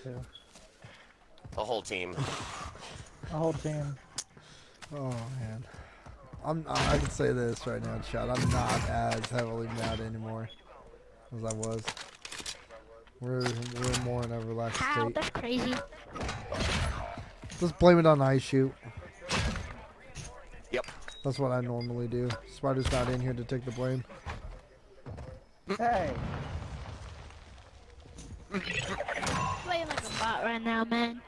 The whole team. The whole team. Oh man. I can say this right now, chat. I'm not as heavily mad anymore as I was. We're more in a relaxed How? state. That's crazy. Let's blame it on ice shoot. Yep. That's what I normally do. Spider's not in here to take the blame. Hey! Playing like a bot right now, man.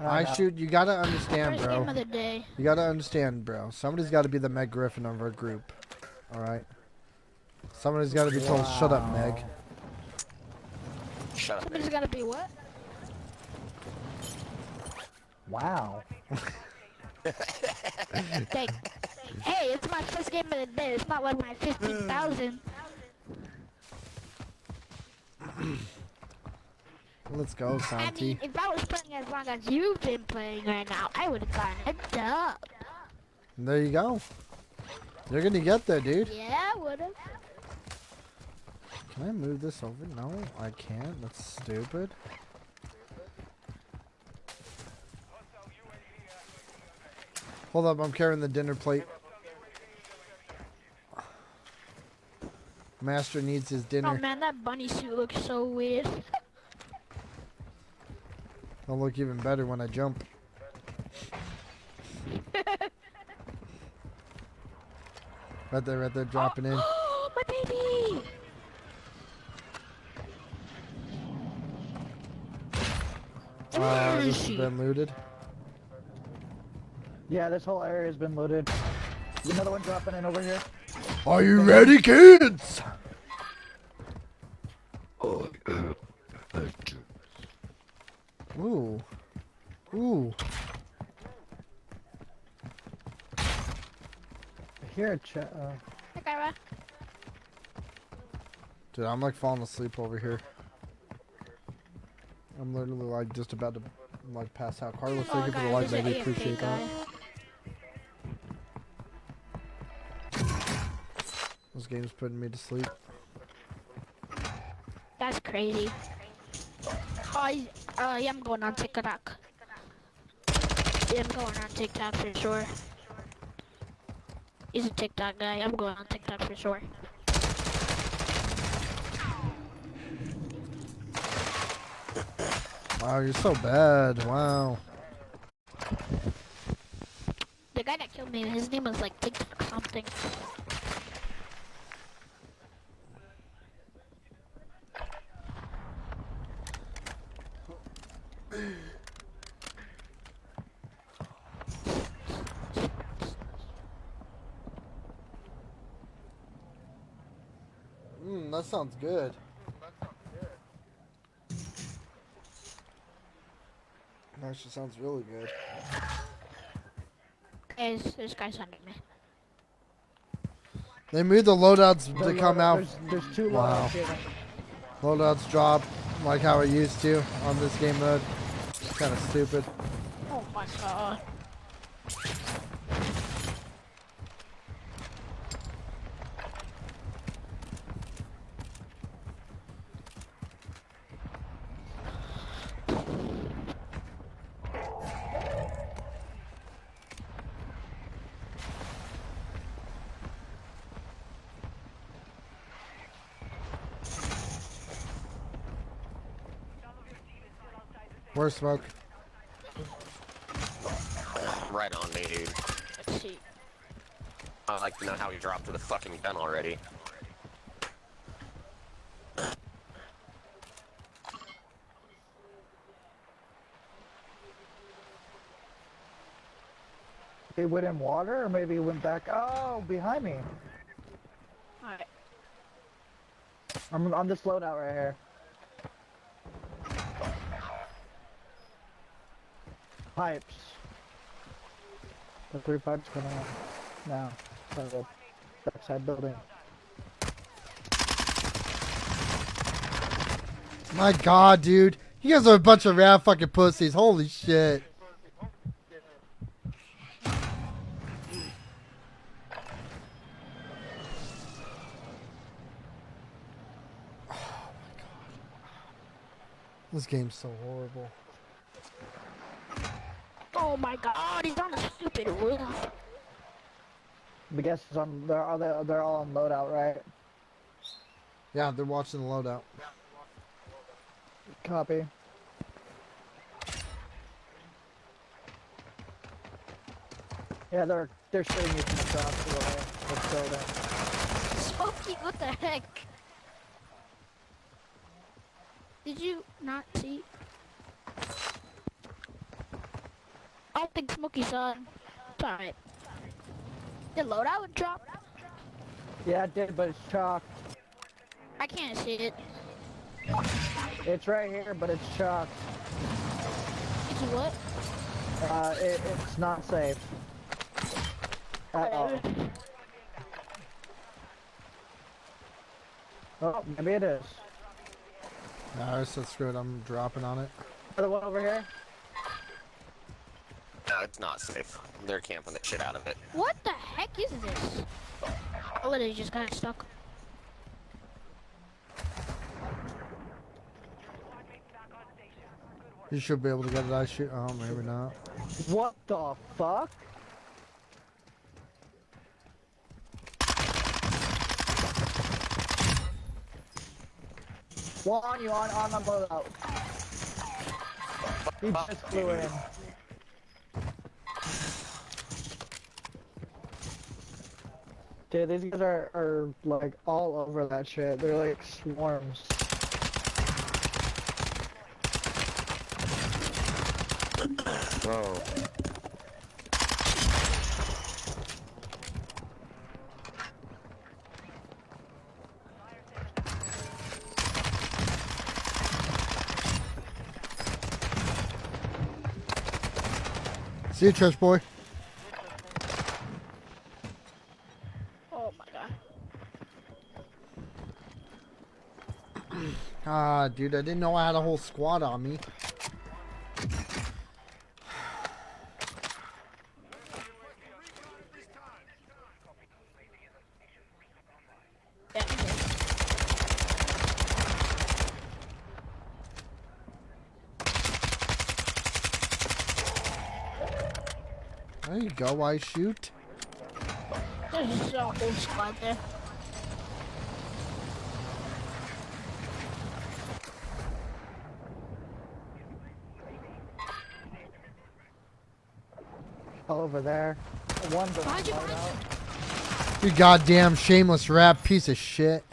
Ice shoot, you gotta understand, First bro. game of the day. You gotta understand, bro. Somebody's gotta be the Meg Griffin of our group. Alright? Somebody's gotta be told, shut up, Meg. Shut up. Somebody's gotta be what? Wow. Hey, it's my first game of the day. It's not like my 15,000. Let's go, I Santi. mean, if I was playing as long as you've been playing right now, I would have gotten a dub. There you go. You're gonna get there, dude. Yeah, would've. Can I move this over? No, I can't. That's stupid. Hold up, I'm carrying the dinner plate. Master needs his Oh dinner. man, that bunny suit looks so weird. I'll look even better when I jump. Right there, dropping in. Oh, my baby! Where This is has she? been looted. Yeah, this whole area has been looted. Another one dropping in over here. Are you ready, kids? Ooh. Ooh. I hear a chat. Okay, right. Dude, I'm like falling asleep over here. I'm literally like just about to like pass out. Carlos, thank you for the like, there's an baby. AFK Appreciate that. This game's putting me to sleep. That's crazy. Yeah, I'm going on TikTok. Yeah, I'm going on TikTok for sure. He's a TikTok guy. I'm going on TikTok for sure. Wow, you're so bad. Wow. The guy that killed me, his name was like TikTok something. That sounds good. That actually sounds really good. Hey, this guy's under me. They moved the loadouts to come out. There's two Wow. loadouts here. Loadouts drop like how it used to on this game mode. Kind of stupid. Oh my god. Where's smoke? Right on me, dude. Let's see. I'd like to know how he dropped to the fucking gun already. He went in water, or maybe he went back. Oh, behind me. Alright. I'm on this loadout right here. Pipes. The 3 pipes coming out now. By the backside building. My god, dude. You guys are a bunch of rad fucking pussies. Holy shit. This game's so horrible. Oh my god, he's on the stupid roof. The guess is on. They're all on loadout, right? Yeah, they're watching the loadout. Copy. Yeah, they're shooting you from across the building. Smokey, what the heck? Did you not see? I don't think Smokey saw him. It's alright. The loadout would drop? Yeah, it did, but it's chalked. I can't see it. It's right here, but it's chalked. It's what? It's not safe. Uh-oh. Oh, maybe it is. Nah, I said screw it. I'm dropping on it. Another one over here. No, it's not safe. They're camping the shit out of it. What the heck is this? I literally just got stuck. You should be able to get that shit. Oh, maybe not. What the fuck? One, you on the loadout. He just flew in. Dude, these guys are like all over that shit. They're like swarms. Bro. See you, Church Boy. Oh my god. Ah, dude, I didn't know I had a whole squad on me. Yeah, okay. There you go, I shoot. There's a whole squad there. All over there. One's a Behind you, loadout. behind You goddamn shameless rap piece of shit.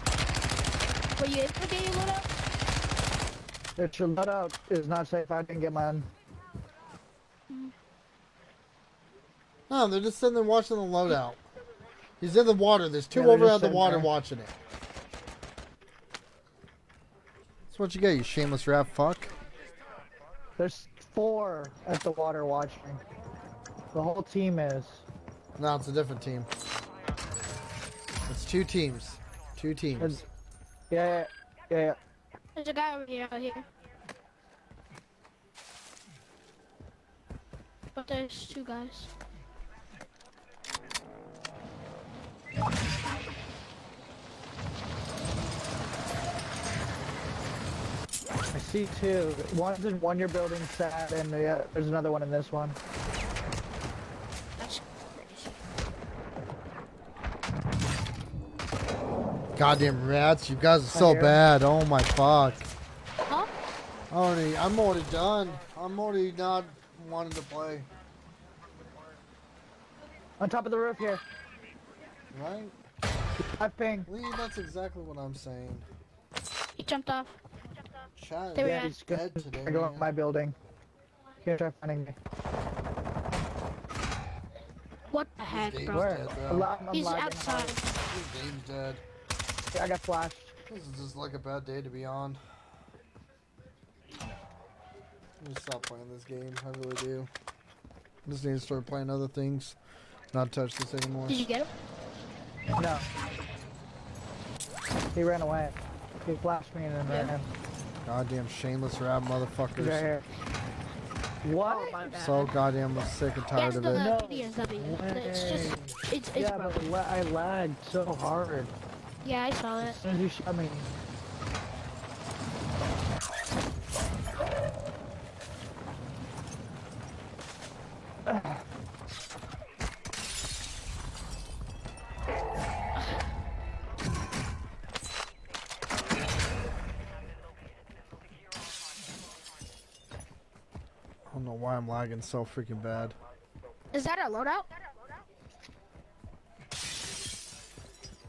you. Were you able to get your loadout? Your loadout is not safe. I didn't get mine. No, they're just sitting there watching the loadout. He's in the water. There's two Yeah, they're over just at the sitting water there. watching it. That's what you get, you shameless rap fuck. There's 4 at the water watching. The whole team is. No, it's a different team. It's 2 teams. 2 teams. It's- Yeah. There's a guy over here, out here. But there's 2 guys. I see 2. One's in one your building sad, and there's another one in this one. That's crazy. Goddamn rats, you guys are so here. bad. Oh my fuck. Huh? I'm already done. I'm already not wanting to play. On top of the roof here. Right? I ping. Lee, that's exactly what I'm saying. He jumped off. Chat There we is are. He's good. dead today. I go man. in my building. Here, try finding me. What the heck, game's bro? Where? dead, bro. I'm He's lagging outside. hard. This game's dead. Yeah, I got flashed. This is just like a bad day to be on. I'm gonna stop playing this game. I really do. I just need to start playing other things. Not touch this anymore. Did you get him? No. He ran away. He flashed me and then ran in. Goddamn shameless rap He's motherfuckers. right here. What? Oh my bad. So goddamn sick and He tired has of the it. No PDSW. But it's just, it's Yeah, broken. but I lagged so hard. Yeah, I saw As that. soon as you shot me. I don't know why I'm lagging so freaking bad. Is that a loadout?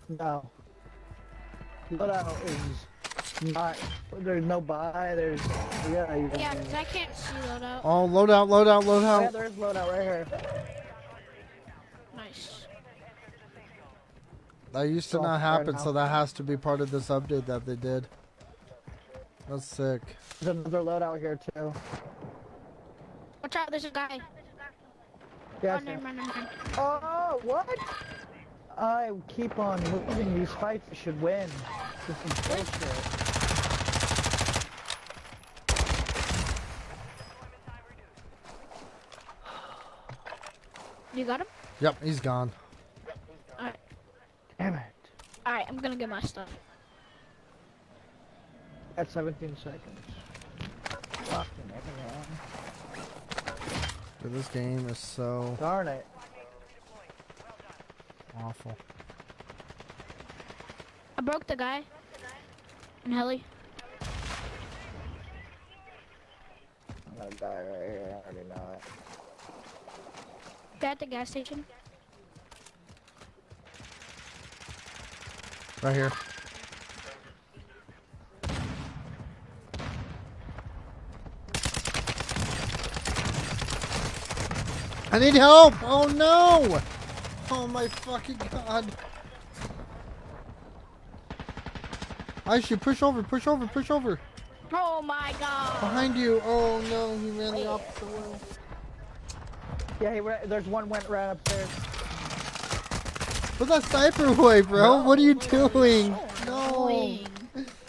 No. Loadout is not. There's no buy. There's. Yeah, Yeah, because I can't see loadout. Oh, loadout, loadout, Yeah, loadout. there is loadout right here. Nice. That used to It's not all happen, fair so now. that has to be part of this update that they did. That's sick. There's another loadout here too. Watch out, there's a guy. Yeah. Oh, never mind, never mind. Oh, what? I keep on losing these fights. I should win. This is bullshit. You got him? Yep, he's gone. Alright. Damn it. Alright, I'm gonna get my stuff. At 17 seconds. Fucking man. Dude, this game is so Darn it. awful. I broke the guy. And heli. I'm gonna die right here. I already know it. Guy at the gas station. Right here. I need help! Oh no! Oh my fucking god. Actually, push over, push over, push over. Oh my god. Behind you. Oh no, he ran the opposite way. Yeah, there's one went right upstairs. Put that sniper away, bro. What are you doing? No. Annoying.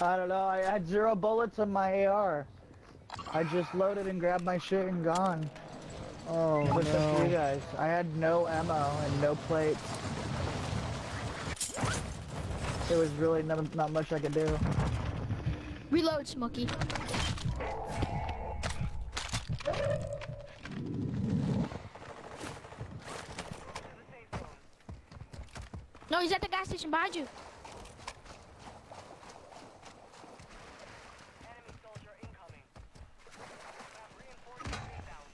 I don't know. I had 0 bullets in my AR. I just loaded and grabbed my shit and gone. Oh What's up to you no. guys? I had no ammo and no plates. There was really not much I could do. Reload, Smokey. No, he's at the gas station behind you. Enemy soldier incoming. Have reinforcements inbound.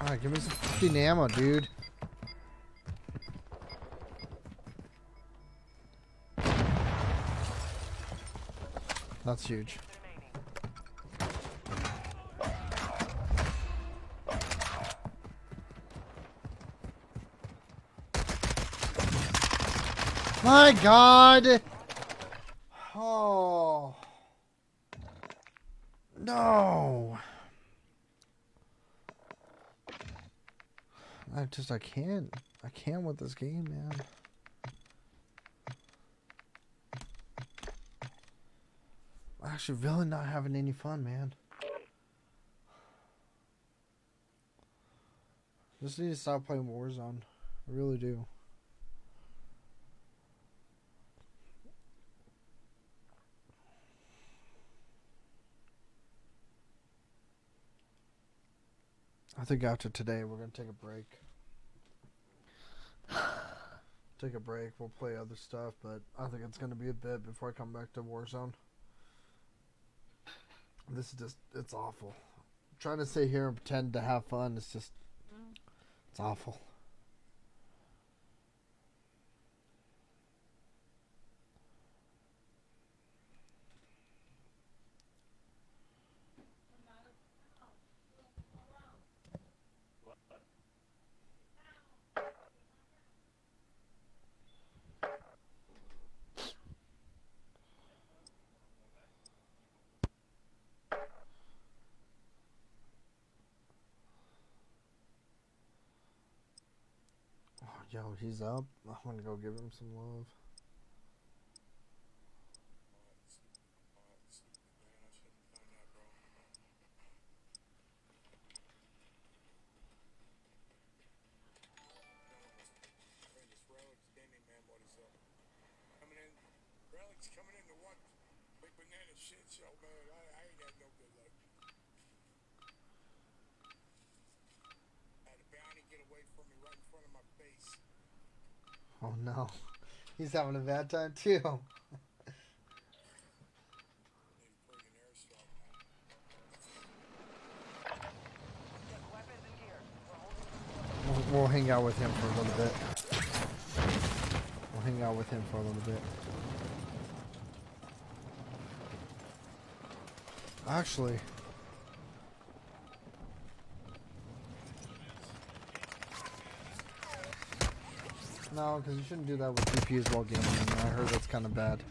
Alright, give me some fucking ammo, dude. That's huge. My god! Oh. No. I can't. I can't with this game, man. I'm actually really not having any fun, man. Just need to stop playing Warzone. I really do. I think after today we're gonna take a break. Take a break. We'll play other stuff, but I think it's gonna be a bit before I come back to Warzone. This is just—it's awful. Trying to sit here and pretend to have fun, it's just—it's awful. Yo, he's up. I'm gonna go give him some love. Oh no, he's having a bad time too. We'll hang out with him for a little bit. We'll hang out with him for a little bit. Actually, no, because you shouldn't do that with GPUs while gaming. I heard that's kind of bad.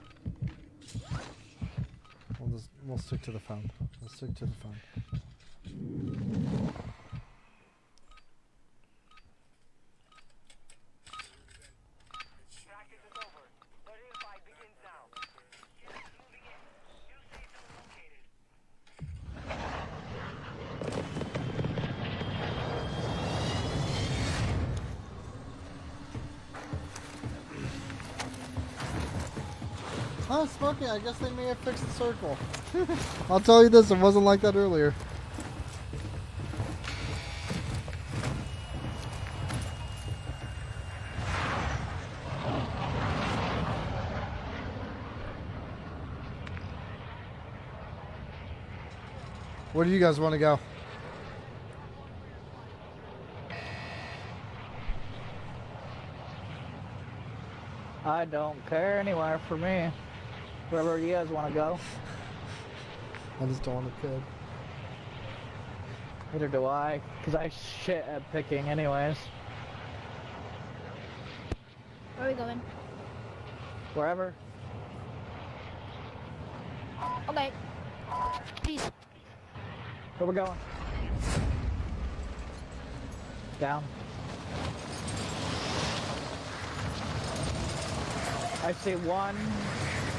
We'll stick to the phone. We'll stick to the phone. Practice is over. The real fight begins. Oh, Smokey, I guess they may have fixed the circle. I'll tell you this, it wasn't like that earlier. Where do you guys want to go? I don't care anywhere for me. Wherever you guys want to go. I just don't want to pick. Neither do I, because I shit at picking anyways. Where are we going? Wherever. Okay. Peace. Where we going? Down. I see 1,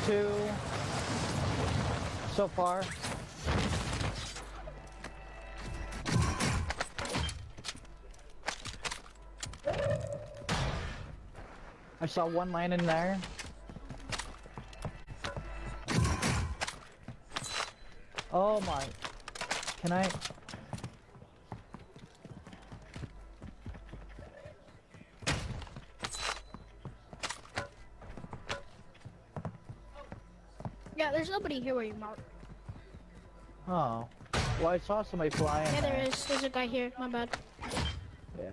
2 so far. I saw 1 landing there. Oh my. Can I? Yeah, there's nobody here where you mark. Oh. Well, I saw somebody flying. Yeah, there is. There's a guy here. My bad. Yeah.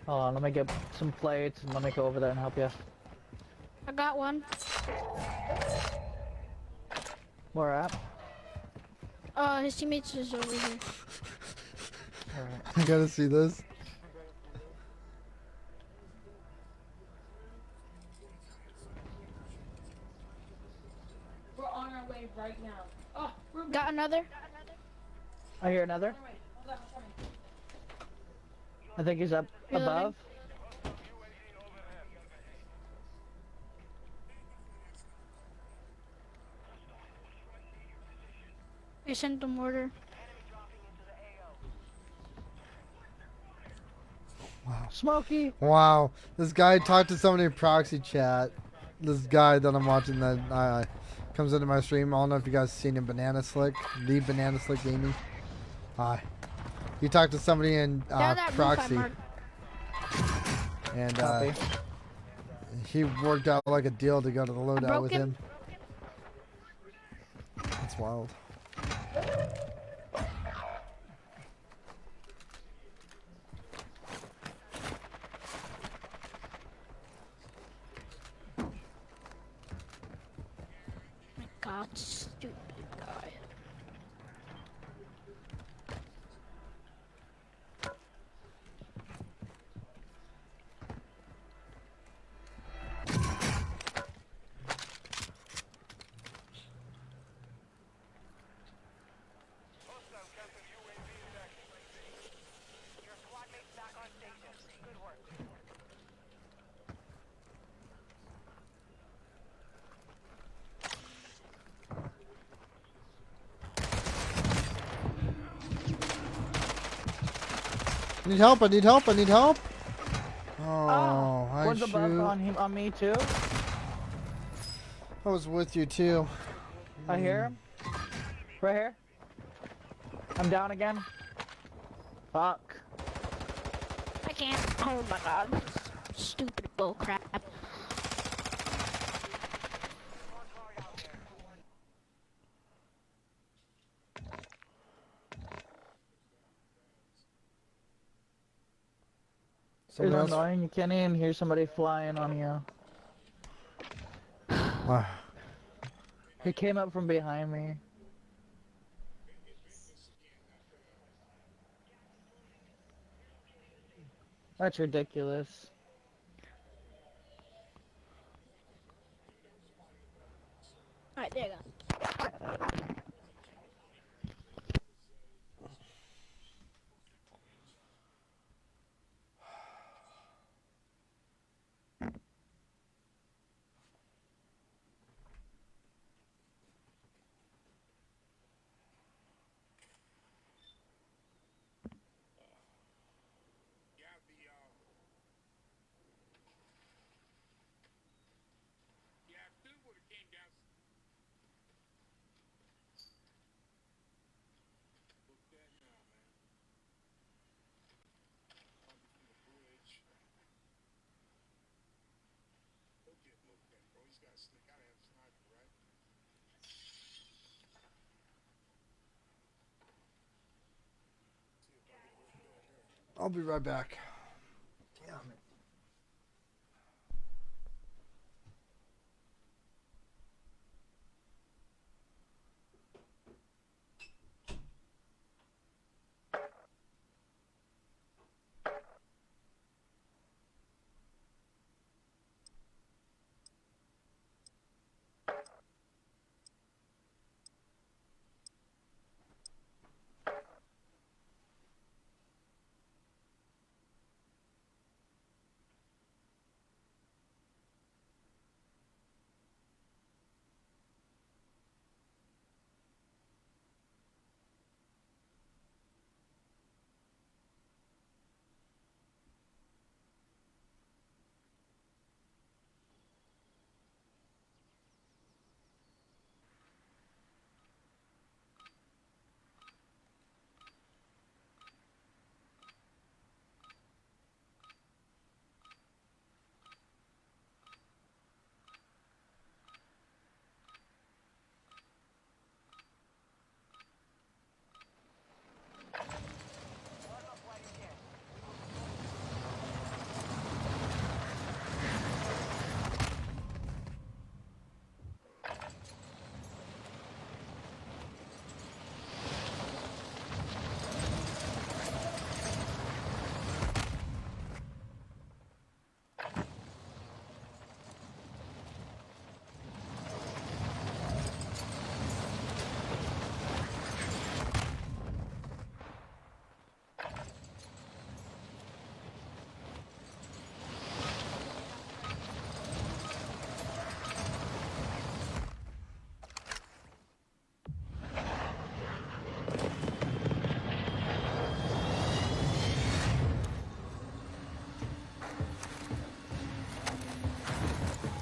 Hold on, let me get some plates and let me go over there and help you. I got one. Where at? His teammates is over here. Alright. I gotta see this. We're on our way right now. Oh, we're Got another? I hear another. I think he's up above. I sent the mortar. Wow. Smoky. Wow. This guy talked to somebody in proxy chat. This guy that I'm watching that comes into my stream. I don't know if you guys seen him, Banana Slick. The Banana Slick Gaming. Hi. He talked to somebody in proxy. And he worked out like a deal to go to the loadout with him. That's wild. My God, stupid guy. I need help, I need help, I need help. Oh, I One's above shoot. on me too. I was with you too. I hear him. Right here. I'm down again. Fuck. I can't. Oh my God. Stupid bullcrap. It's annoying. You can't even hear somebody flying on you. Wow. He came up from behind me. That's ridiculous. Alright, there you go. I'll be right back. Damn it.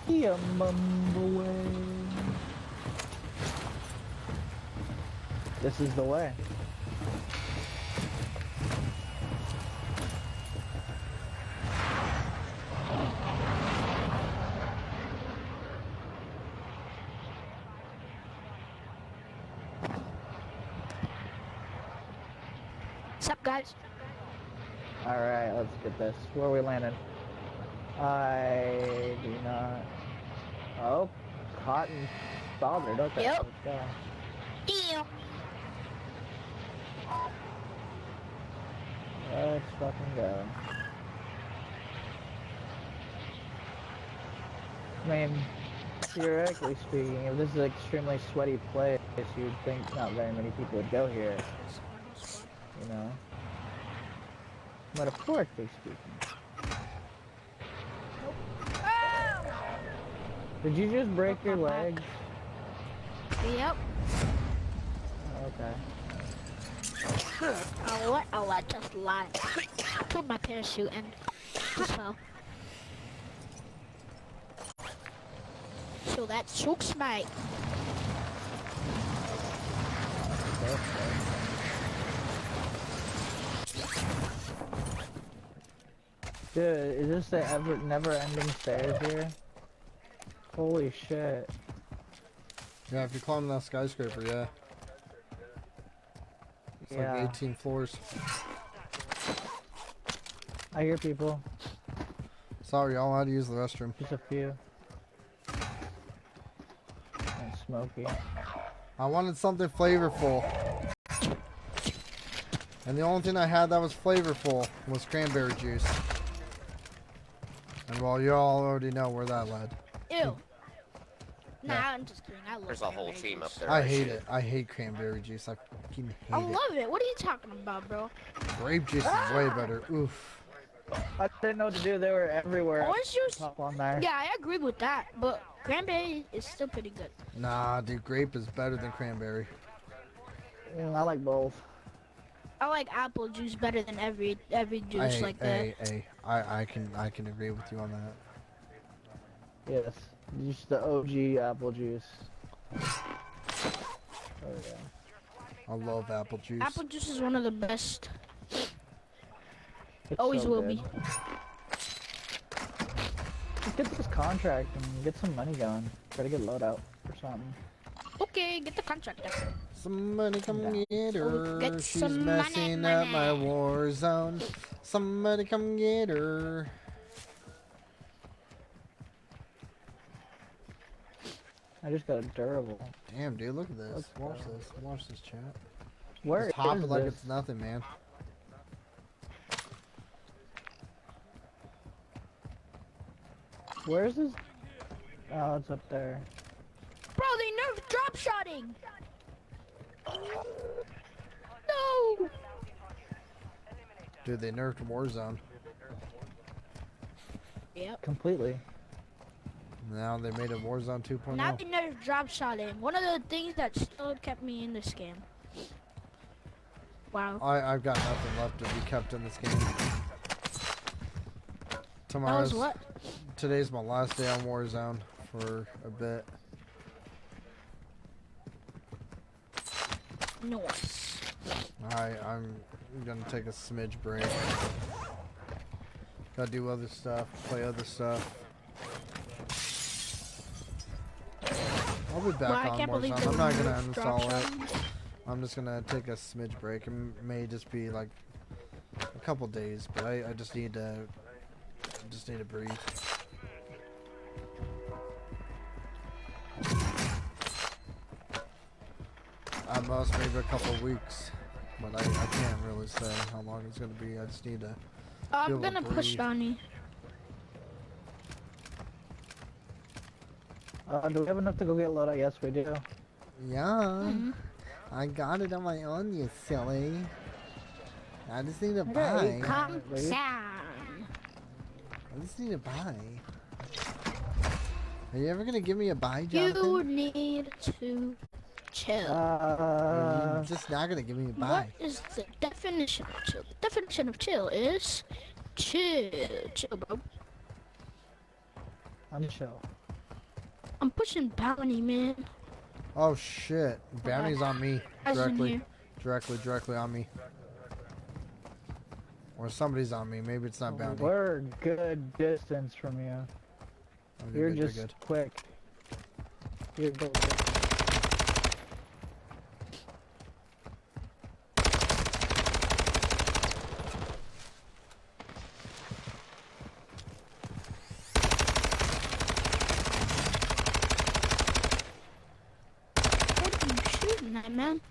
Yeah, mumbling. This is the way. What's up, guys? Alright, let's get this. Where are we landing? I do not. Oh, cotton bothered. Okay, Yep. let's go. Damn. Let's fucking go. I mean, theoretically speaking, if this is an extremely sweaty place, you'd think not very many people would go here. You know? Metaphorically speaking. Did you just break your legs? Yep. Okay. Oh, what? Oh, I just lied. I put my parachute and just fell. So that sucks, mate. Dude, is this the never-ending stairs here? Holy shit. Yeah, if you climb that skyscraper, yeah. It's Yeah. like 18 floors. I hear people. Sorry, y'all had to use the restroom. Just a few. And smoky. I wanted something flavorful. And the only thing I had that was flavorful was cranberry juice. And well, you all already know where that led. Ew. Yeah. Nah, I'm just kidding. I love There's a whole cranberry team up juice. there. I hate it. I hate cranberry juice. I fucking hate I it. love it. What are you talking about, bro? Grape juice is way better. Oof. I didn't know what to do. They were everywhere. Orange juice? Top on there. Yeah, I agree with that. But cranberry is still pretty good. Nah, dude, grape is better than cranberry. I like both. I like apple juice better than every juice like that. I can agree with you on that. Yes. Just the OG apple juice. Oh yeah. I love apple juice. Apple juice is one of the best. It's Always so will good. be. Just get this contract and get some money going. Try to get loadout or something. Oh, Okay, get the contractor. Somebody come get her. Get She's some messing money, up my money. war zone. Somebody come get her. I just got a durable. Damn, dude, look at this. Let's Watch go. this. Watch this, chat. Where Just hop is it like this? it's nothing, man. Where is this? Oh, it's up there. Bro, they nerfed drop shotting. No. Dude, they nerfed Warzone. Yep. Completely. Now they made it Warzone 2.0. Now they nerfed drop shotting. One of the things that still kept me in this game. Wow. I've got nothing left to be kept in this game. That Tomorrow's was what? Today's my last day on Warzone for a bit. Nice. I'm gonna take a smidge break. Gotta do other stuff, play other stuff. I'll be back Well, I on can't believe Warzone. they I'm not gonna removed drop uninstall it. shotting. I'm just gonna take a smidge break. It may just be like a couple days, but I just need to breathe. At most maybe a couple weeks, but I can't really say how long it's gonna be. I just need to. I'm able to gonna push breathe. Donnie. Do we have enough to go get loadout? Yes, we do. Yeah, I got it on my own, you silly. I just need to buy. Calm Wait. down. I just need to buy. Are you ever gonna give me a buy, You Jonathan? need to chill. You're just not gonna give me a buy. What is the definition of chill? The definition of chill is chill. Chill, bro. I'm chill. I'm pushing bounty, man. Oh shit! Bounty's on me Guys in directly, here. directly on me. Or somebody's on me. Maybe it's not Bounty. We're a good distance from you. Okay, You're good, just good. quick. You're good. What are you shooting at, man?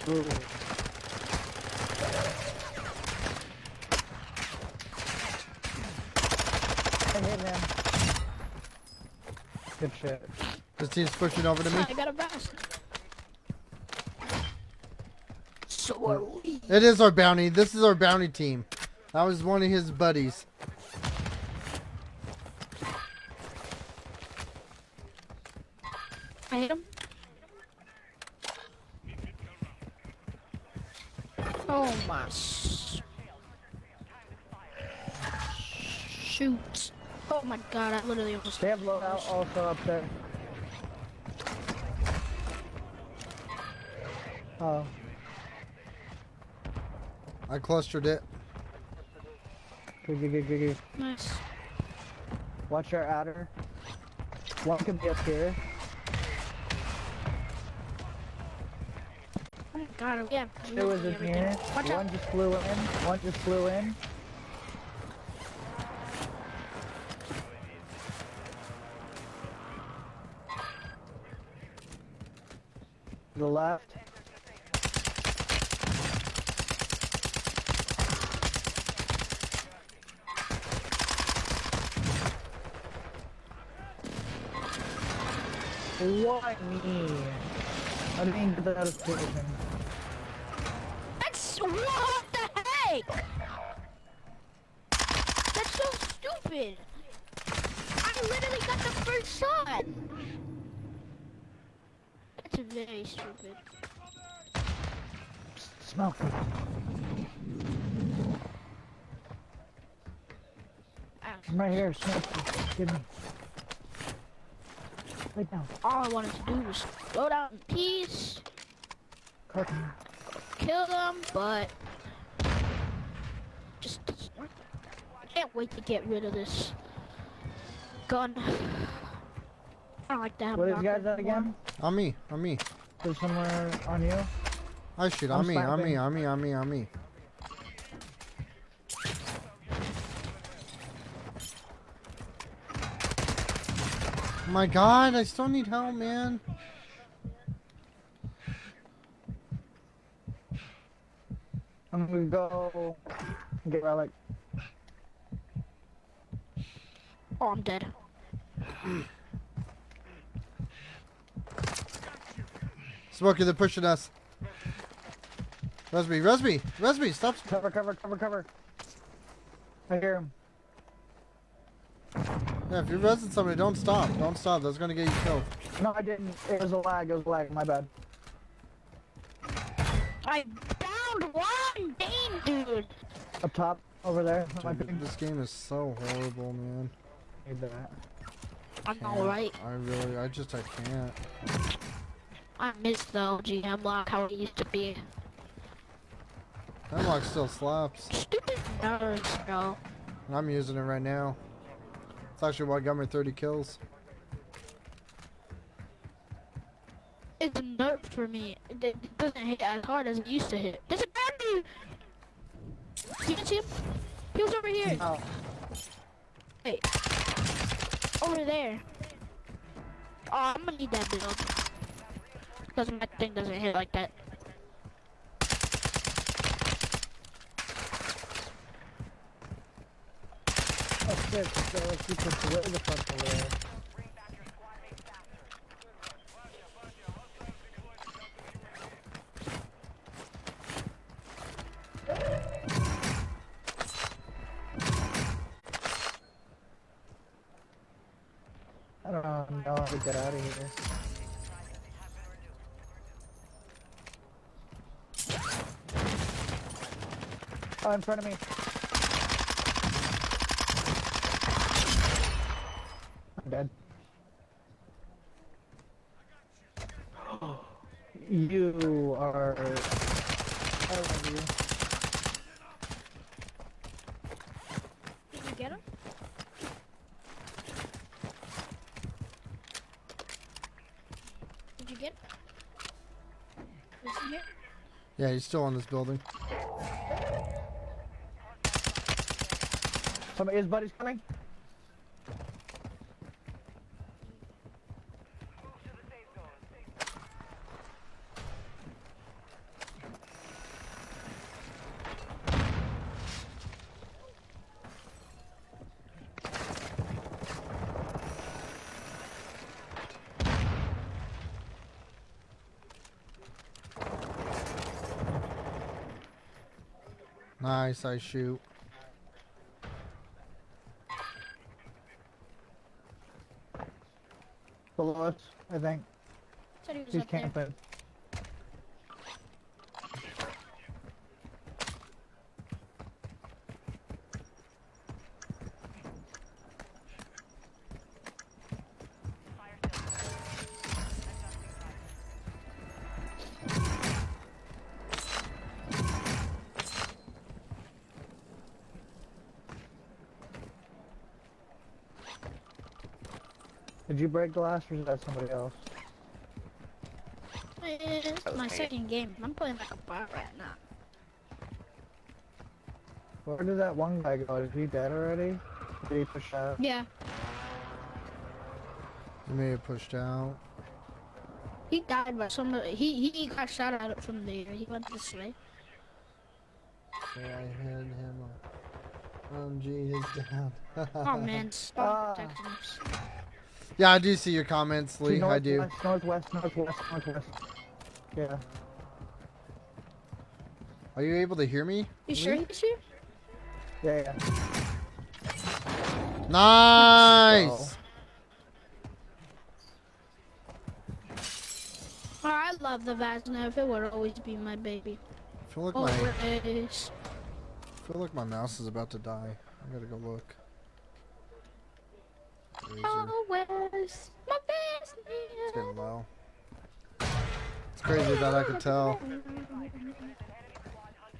Ooh. Hey, man. Good shit. This team's pushing over to me. I got a vest. So are we. It is our Bounty. This is our Bounty team. That was one of his buddies. I hit him. Oh my. Shoot. Oh my god, I literally almost. They have loadout also up there. Oh. I clustered it. Good. Nice. Watch our adder. One could be up here. Oh my god, we have Two is in everything. here. Watch One out. just flew in. One just flew in. To the left. Why me? I didn't get that out of position. That's what the heck? That's so stupid. I literally got the first shot. That's very stupid. Smoke. I'm right here, smoke. Give me. Lay down. All I wanted to do was load out in peace. kill them, but just I can't wait to get rid of this gun. I don't like that. What is guys that again? On me, on me. There's somewhere on you. I shoot, I'm on me, on me, sniping. on me, on me, on me. Oh my god, I still need help, man. I'm gonna go get relic. Oh, I'm dead. Smokey, they're pushing us. Resby, Resby, Resby, stop. Cover, cover, cover, cover. I hear him. Yeah, if you're resing somebody, don't stop. Don't stop. That's gonna get you killed. No, I didn't. It was a lag. It was a lag. My bad. I found one dang dude. Up top, over there. My Dude, ping. this game is so horrible, man. Need that. I'm Can't. alright. I can't. I miss the OG Hemlock, how it used to be. Hemlock still slaps. Stupid nerds, bro. And I'm using it right now. It's actually what got me 30 kills. It's a nerf for me. It doesn't hit as hard as it used to hit. There's a guy dude! You can see him? He was over here. Oh. Hey. Over there. Oh, I'm gonna need that build. Because my thing doesn't hit like that. Oh shit, so let's keep this way the fuck away. I don't know how to get out of here. Oh, in front of me. I'm dead. You are... I love you. Did you get him? Did you get him? Is he here? Yeah, he's still on this building. Some of his buddies coming? Nice, I shoot. Below us, I think. Said he was He's up there. camping. Did you break glass or is that somebody else? It's That was my me. second game. I'm playing like a bot right now. Where did that one guy go? Is he dead already? Did he push out? Yeah. He may have pushed out. He died by somebody. He got shot at from there. He went this way. Yeah, I hit him. Gee, he's down. Oh man, spawn protecting us. Yeah, I do see your comments, Lee. I do. Northwest, northwest, northwest. Yeah. Are you able to hear me? You sure he's here? Yeah, yeah. Nice! Oh, I love the Vaznev. It would always be my baby. I feel like Always. my mouse is about to die. I gotta go look. Razor. Always. My best It's getting low. It's crazy that I could tell.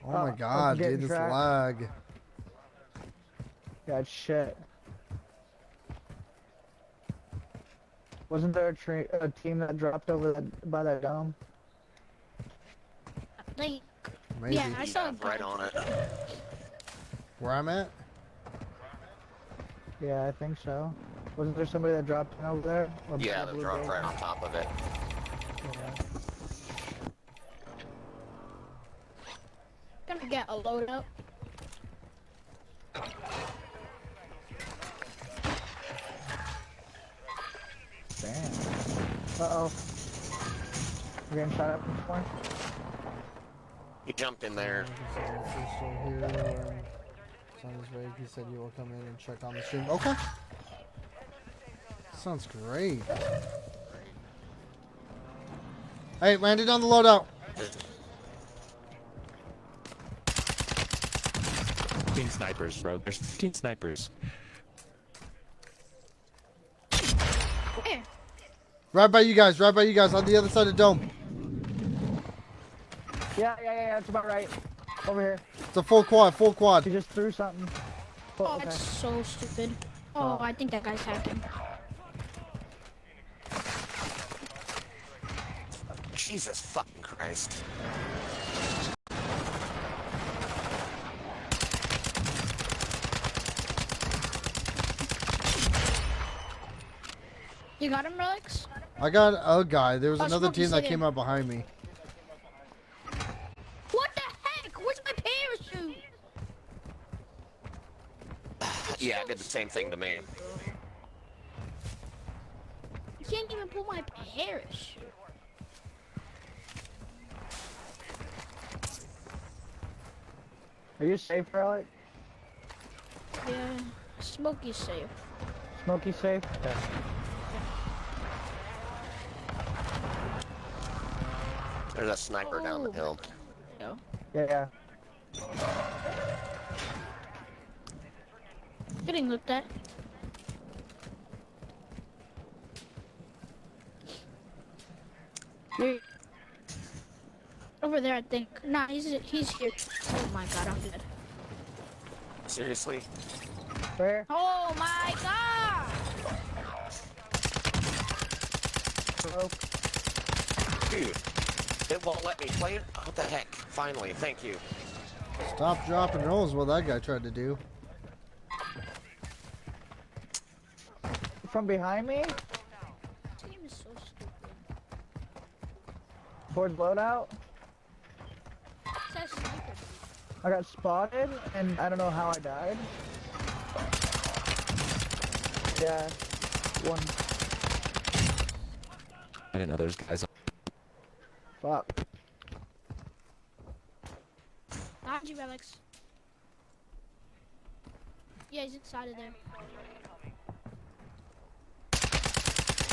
Oh my god, getting dude, this tracked. lag. God shit. Wasn't there a team that dropped over by that dome? Like, Maybe. yeah, I saw a Right guy. on it. Where I'm at? Yeah, I think so. Wasn't there somebody that dropped in over there? Or Yeah, by they Blue dropped Base? right on top of it. Yeah. Gonna get a load up. Damn. Uh-oh. We're getting shot at from somewhere? He jumped in there. He said you will come in and check on the stream. Okay. Sounds great. Hey, landed on the loadout. 15 snipers, bro. There's 15 snipers. Where? Right by you guys, on the other side of the dome. Yeah, that's about right. Over here. It's a full quad. He just threw something. Oh, okay. that's so stupid. Oh, I think that guy's hacking. Jesus fucking Christ. You got him, Relics? I got a guy. There was Oh, another Smokey, team that say came it. up behind me. What the heck? Where's my parachute? Yeah, it did the same thing to me. You can't even pull my parachute. Are you safe, Relic? Yeah, Smokey's safe. Smokey safe? Okay. There's a sniper down the hill. No. Yeah. Getting looked at. There. Over there, I think. Nah, he's here. Oh my god, I'm dead. Seriously? Where? Oh my god! Dude, it won't let me play it? What the heck? Finally, thank you. Stop, drop, and roll is what that guy tried to do. From behind me? This game is so stupid. Towards loadout? It says sniper. I got spotted, and I don't know how I died. Yeah. One. I didn't know there's guys. Fuck. Behind you, Relics. Yeah, he's inside of there.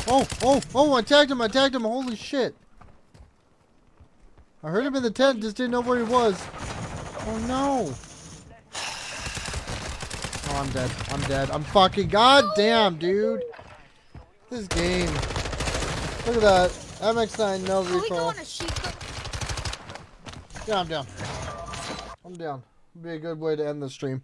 Oh, I tagged him, holy shit. I heard him in the tent, just didn't know where he was. Oh no. Oh, I'm dead. I'm fucking goddamn, dude. This game. Look at that. MX9, no Can we go recoil. on a sheep? Yeah, I'm down. Be a good way to end the stream.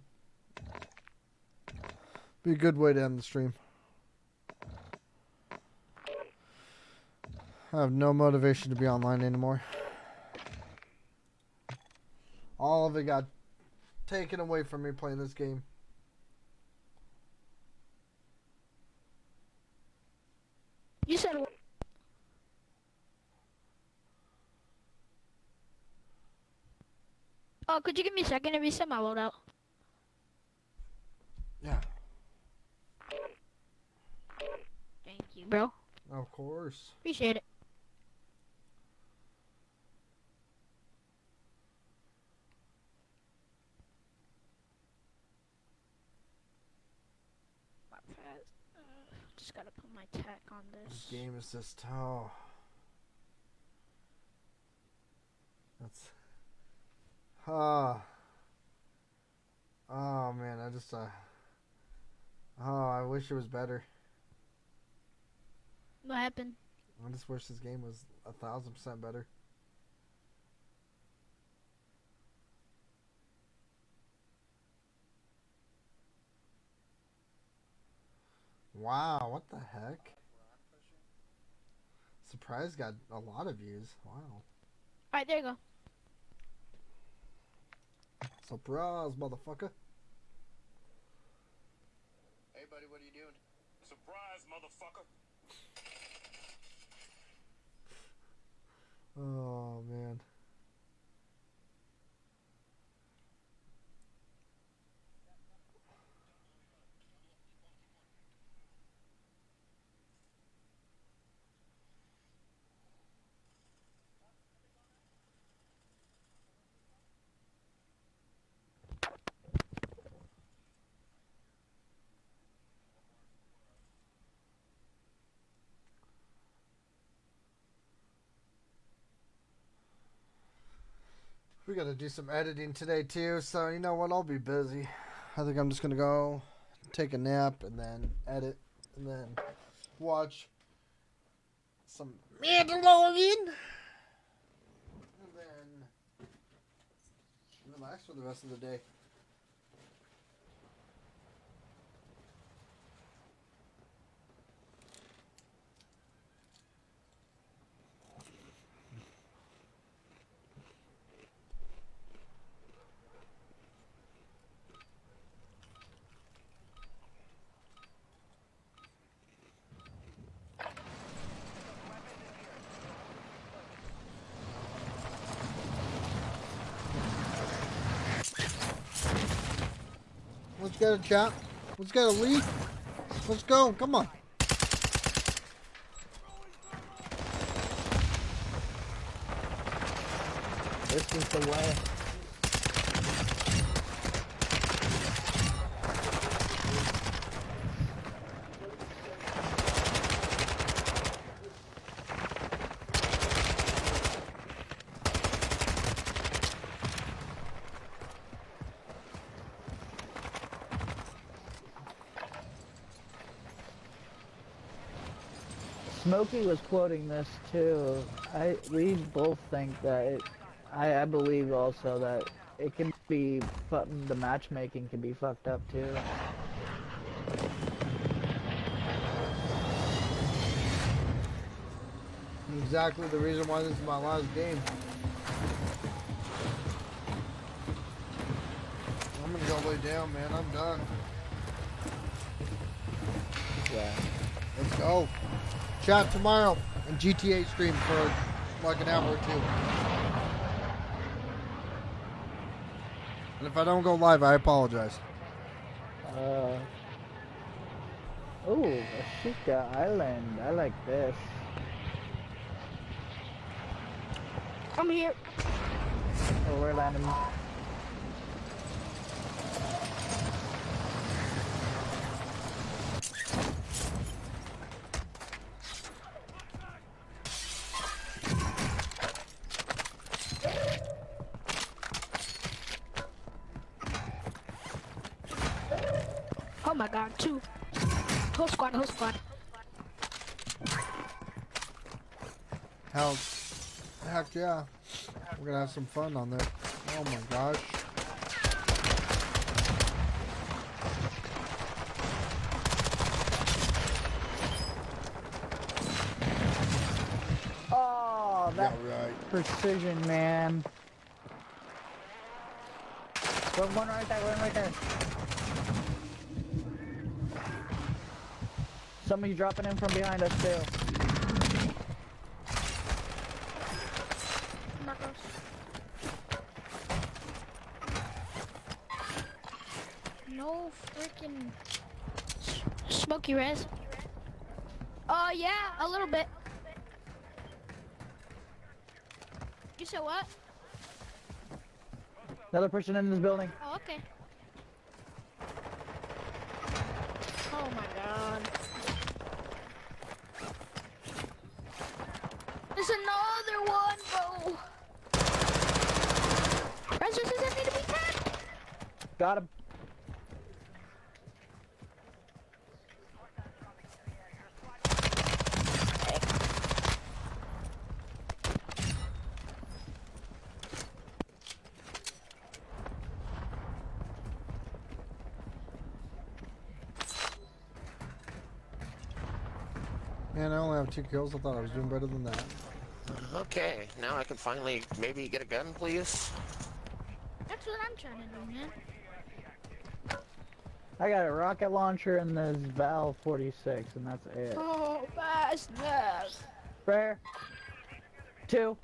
I have no motivation to be online anymore. All of it got taken away from me playing this game. You said what? Oh, could you give me a second to reset my loadout? Yeah. Thank you, bro. Of course. Appreciate it. Just gotta put my tack on This this. game is just oh. That's oh man, I just I wish it was better. What happened? I just wish this game was 1,000% better. Wow, what the heck? Surprise got a lot of views. Wow. Alright, there you go. Surprise, motherfucker. Hey, buddy, what are you doing? Surprise, motherfucker. Oh, man. We gotta do some editing today too, so you know what? I'll be busy. I think I'm just gonna go take a nap and then edit and then watch some Mandalorian and then relax for the rest of the day. Let's get a chat. Let's get a lead. Let's go. Come on. This is the way. Smokey was quoting this too. We both think that I believe also that it can be the matchmaking can be fucked up too. Exactly the reason why this is my last game. I'm gonna go lay down, man. I'm done. Yeah. Let's go. Chat tomorrow and GTA stream for like an hour or two. And if I don't go live, I apologize. Oh, Ashika Island. I like this. I'm here. Oh, we're landing. Oh my god, two. Whole squad, whole squad. Heck yeah. We're gonna have some fun on there. Oh my gosh. Oh, that Yeah, right. precision, man. One right there, one right there. Somebody dropping in from behind us too. Marcos. No freaking smoky res. Yeah, a little bit. You said what? Another person in this building. Oh, okay. Oh my god. There's another one, bro. Res doesn't need to be 10. Got him. Man, I only have 2 kills. I thought I was doing better than that. Okay, now I can finally maybe get a gun, please. That's what I'm trying to do, man. I got a rocket launcher and this Val 46, and that's it. Oh, fastness. Prayer. 2.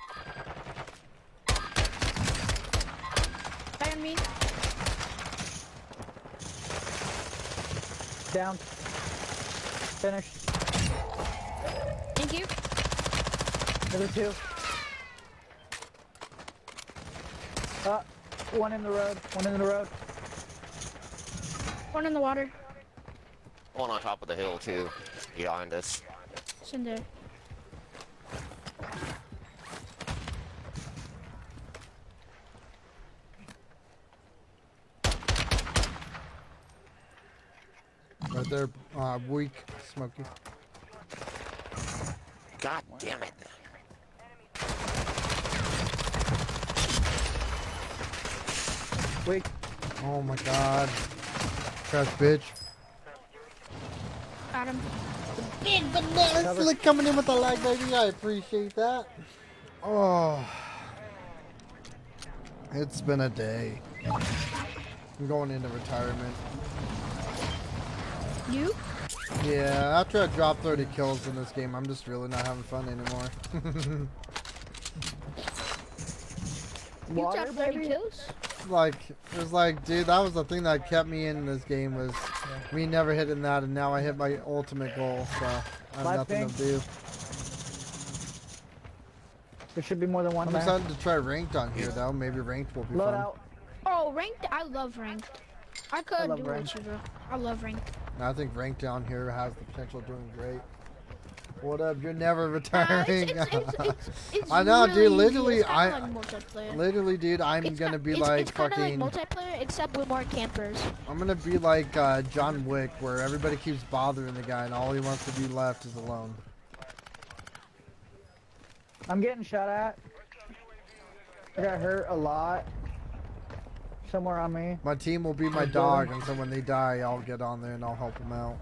Fire me. Down. Finished. Thank you. Another 2. One in the road. One in the road. One in the water. One on top of the hill, too. Behind us. It's in there. Right there, weak, Smokey. God damn it. Weak. Oh my god. Trash bitch. Got him. Big banana slick coming in with the lag, baby. I appreciate that. Oh. It's been a day. I'm going into retirement. You? Yeah, after I dropped 30 kills in this game, I'm just really not having fun anymore. You dropped 30 kills? Like, it was like, dude, that was the thing that kept me in this game was me never hitting that, and now I hit my ultimate goal, so I have nothing to do. There should be more than one I'm there. excited to try ranked on here, though. Maybe ranked will be Load fun. out. Oh, ranked? I love ranked. I could do ranked. it, bro. I love ranked. And I think ranked down here has the potential of doing great. What up? You're never retiring. It's I know, really dude. Literally, easy. It's kinda like multiplayer. literally, dude. I'm gonna be like it's kinda fucking. like multiplayer, except with more campers. I'm gonna be like John Wick, where everybody keeps bothering the guy, and all he wants to be left is alone. I'm getting shot at. I got hurt a lot. Somewhere on me. My team will be my dog, and so when they die, I'll get on there and I'll help them out.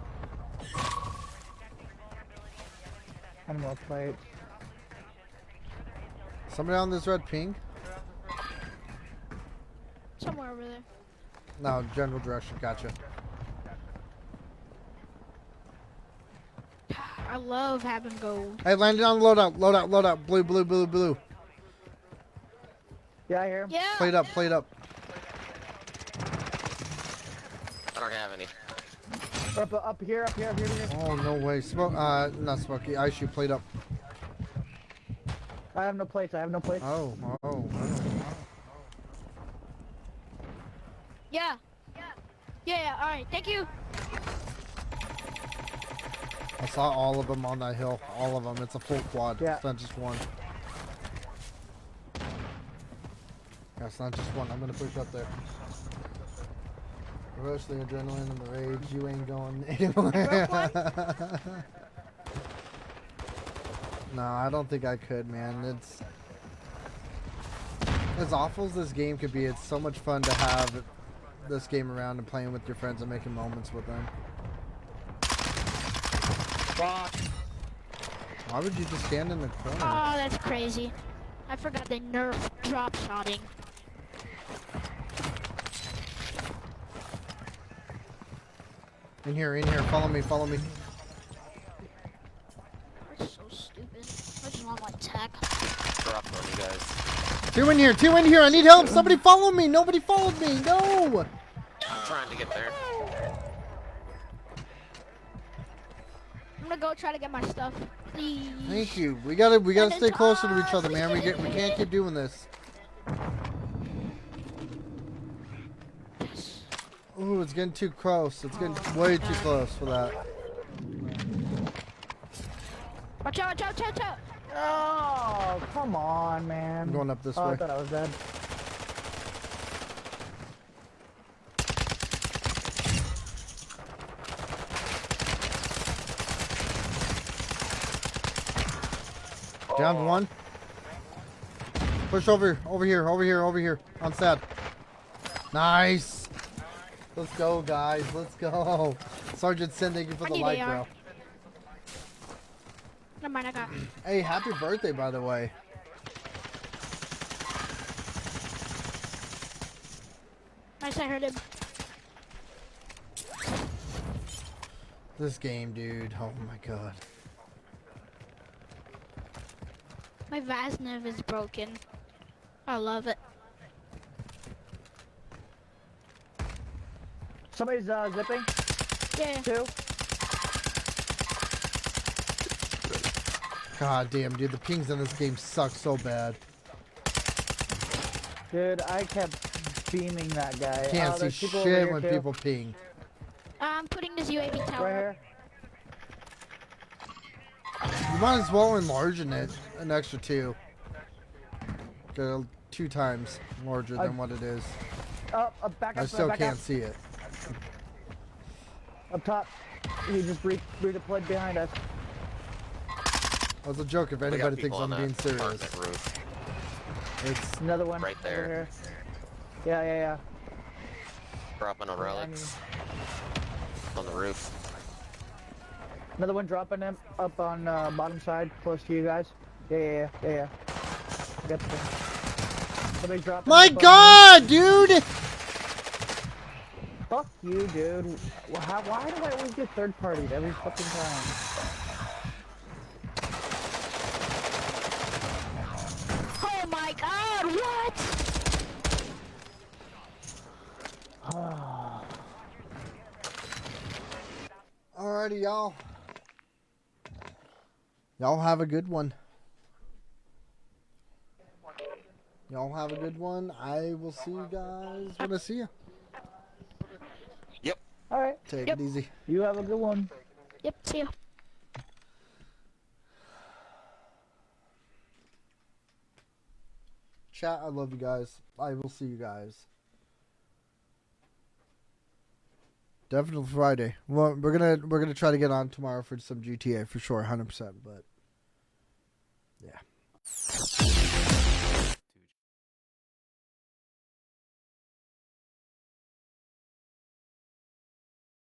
Animal plate. Somebody on this red ping? Somewhere over there. No, general direction. Gotcha. I love having gold. Hey, landed on the loadout. Loadout, loadout. Blue, blue, blue, blue. Yeah, I hear him. Yeah. Plate up, plate up. I don't have any. Up here, up here, up here, up here. Oh, no way. Smoke, not Smokey. Ice shoe, plate up. I have no plates, I have no plates. Oh. Yeah. Yeah, alright, thank you. I saw all of them on that hill. All of them. It's a full quad. Yeah. It's not just one. Yeah, it's not just one. I'm gonna push up there. Rush the adrenaline and the rage. You ain't going anywhere. No, I don't think I could, man. It's as awful as this game could be. It's so much fun to have this game around and playing with your friends and making moments with them. Fuck. Why would you just stand in the corner? Oh, that's crazy. I forgot they nerfed drop shotting. In here, follow me, follow me. That's so stupid. I just want my tech. Dropped on you guys. Two in here, I need help! Somebody follow me! Nobody followed me! No! I'm trying to get there. I'm gonna go try to get my stuff. Please. Thank you. We gotta stay closer to each other, man. We can't keep doing this. Ooh, it's getting too close. It's getting way too close for that. Watch out, watch out, watch out! Oh, come on, man. I'm going up this Oh, way. I thought I was dead. Down one. Push over here. On sad. Nice. Let's go, guys. Let's go. Sergeant Sin, thank you for the I need light, AR. bro. Never mind, I got. Hey, happy birthday, by the way. Nice, I heard him. This game, dude. Oh my god. My Vasnev is broken. I love it. Somebody's zipping. Yeah. 2. God damn, dude. The pings in this game suck so bad. Dude, I kept beaming that guy. Can't see there's people over shit here when too. people ping. I'm putting this UAV tower. Right here. You might as well enlarge it an extra 2. Go 2 times larger than what it is. Back up. I still back can't up. see it. Up top. He just redeployed behind us. That's a joke if We got anybody thinks people on I'm that being serious. apartment roof. It's Another one. Right there. Over here. Yeah. Dropping on relics. On the roof. Another one dropping him up on bottom side, close to you guys. Yeah. Got the somebody dropping. My god, dude! Fuck you, dude. Why do I always get third partied every fucking time? Oh my god, what? Alrighty, y'all. Y'all have a good one. Y'all have a good one. I will see you guys when I see you. Yep. Alright. Take it easy. You have a good one. Yep, see ya. Chat, I love you guys. I will see you guys. Definitely Friday. Well, we're gonna try to get on tomorrow for some GTA for sure, 100%. But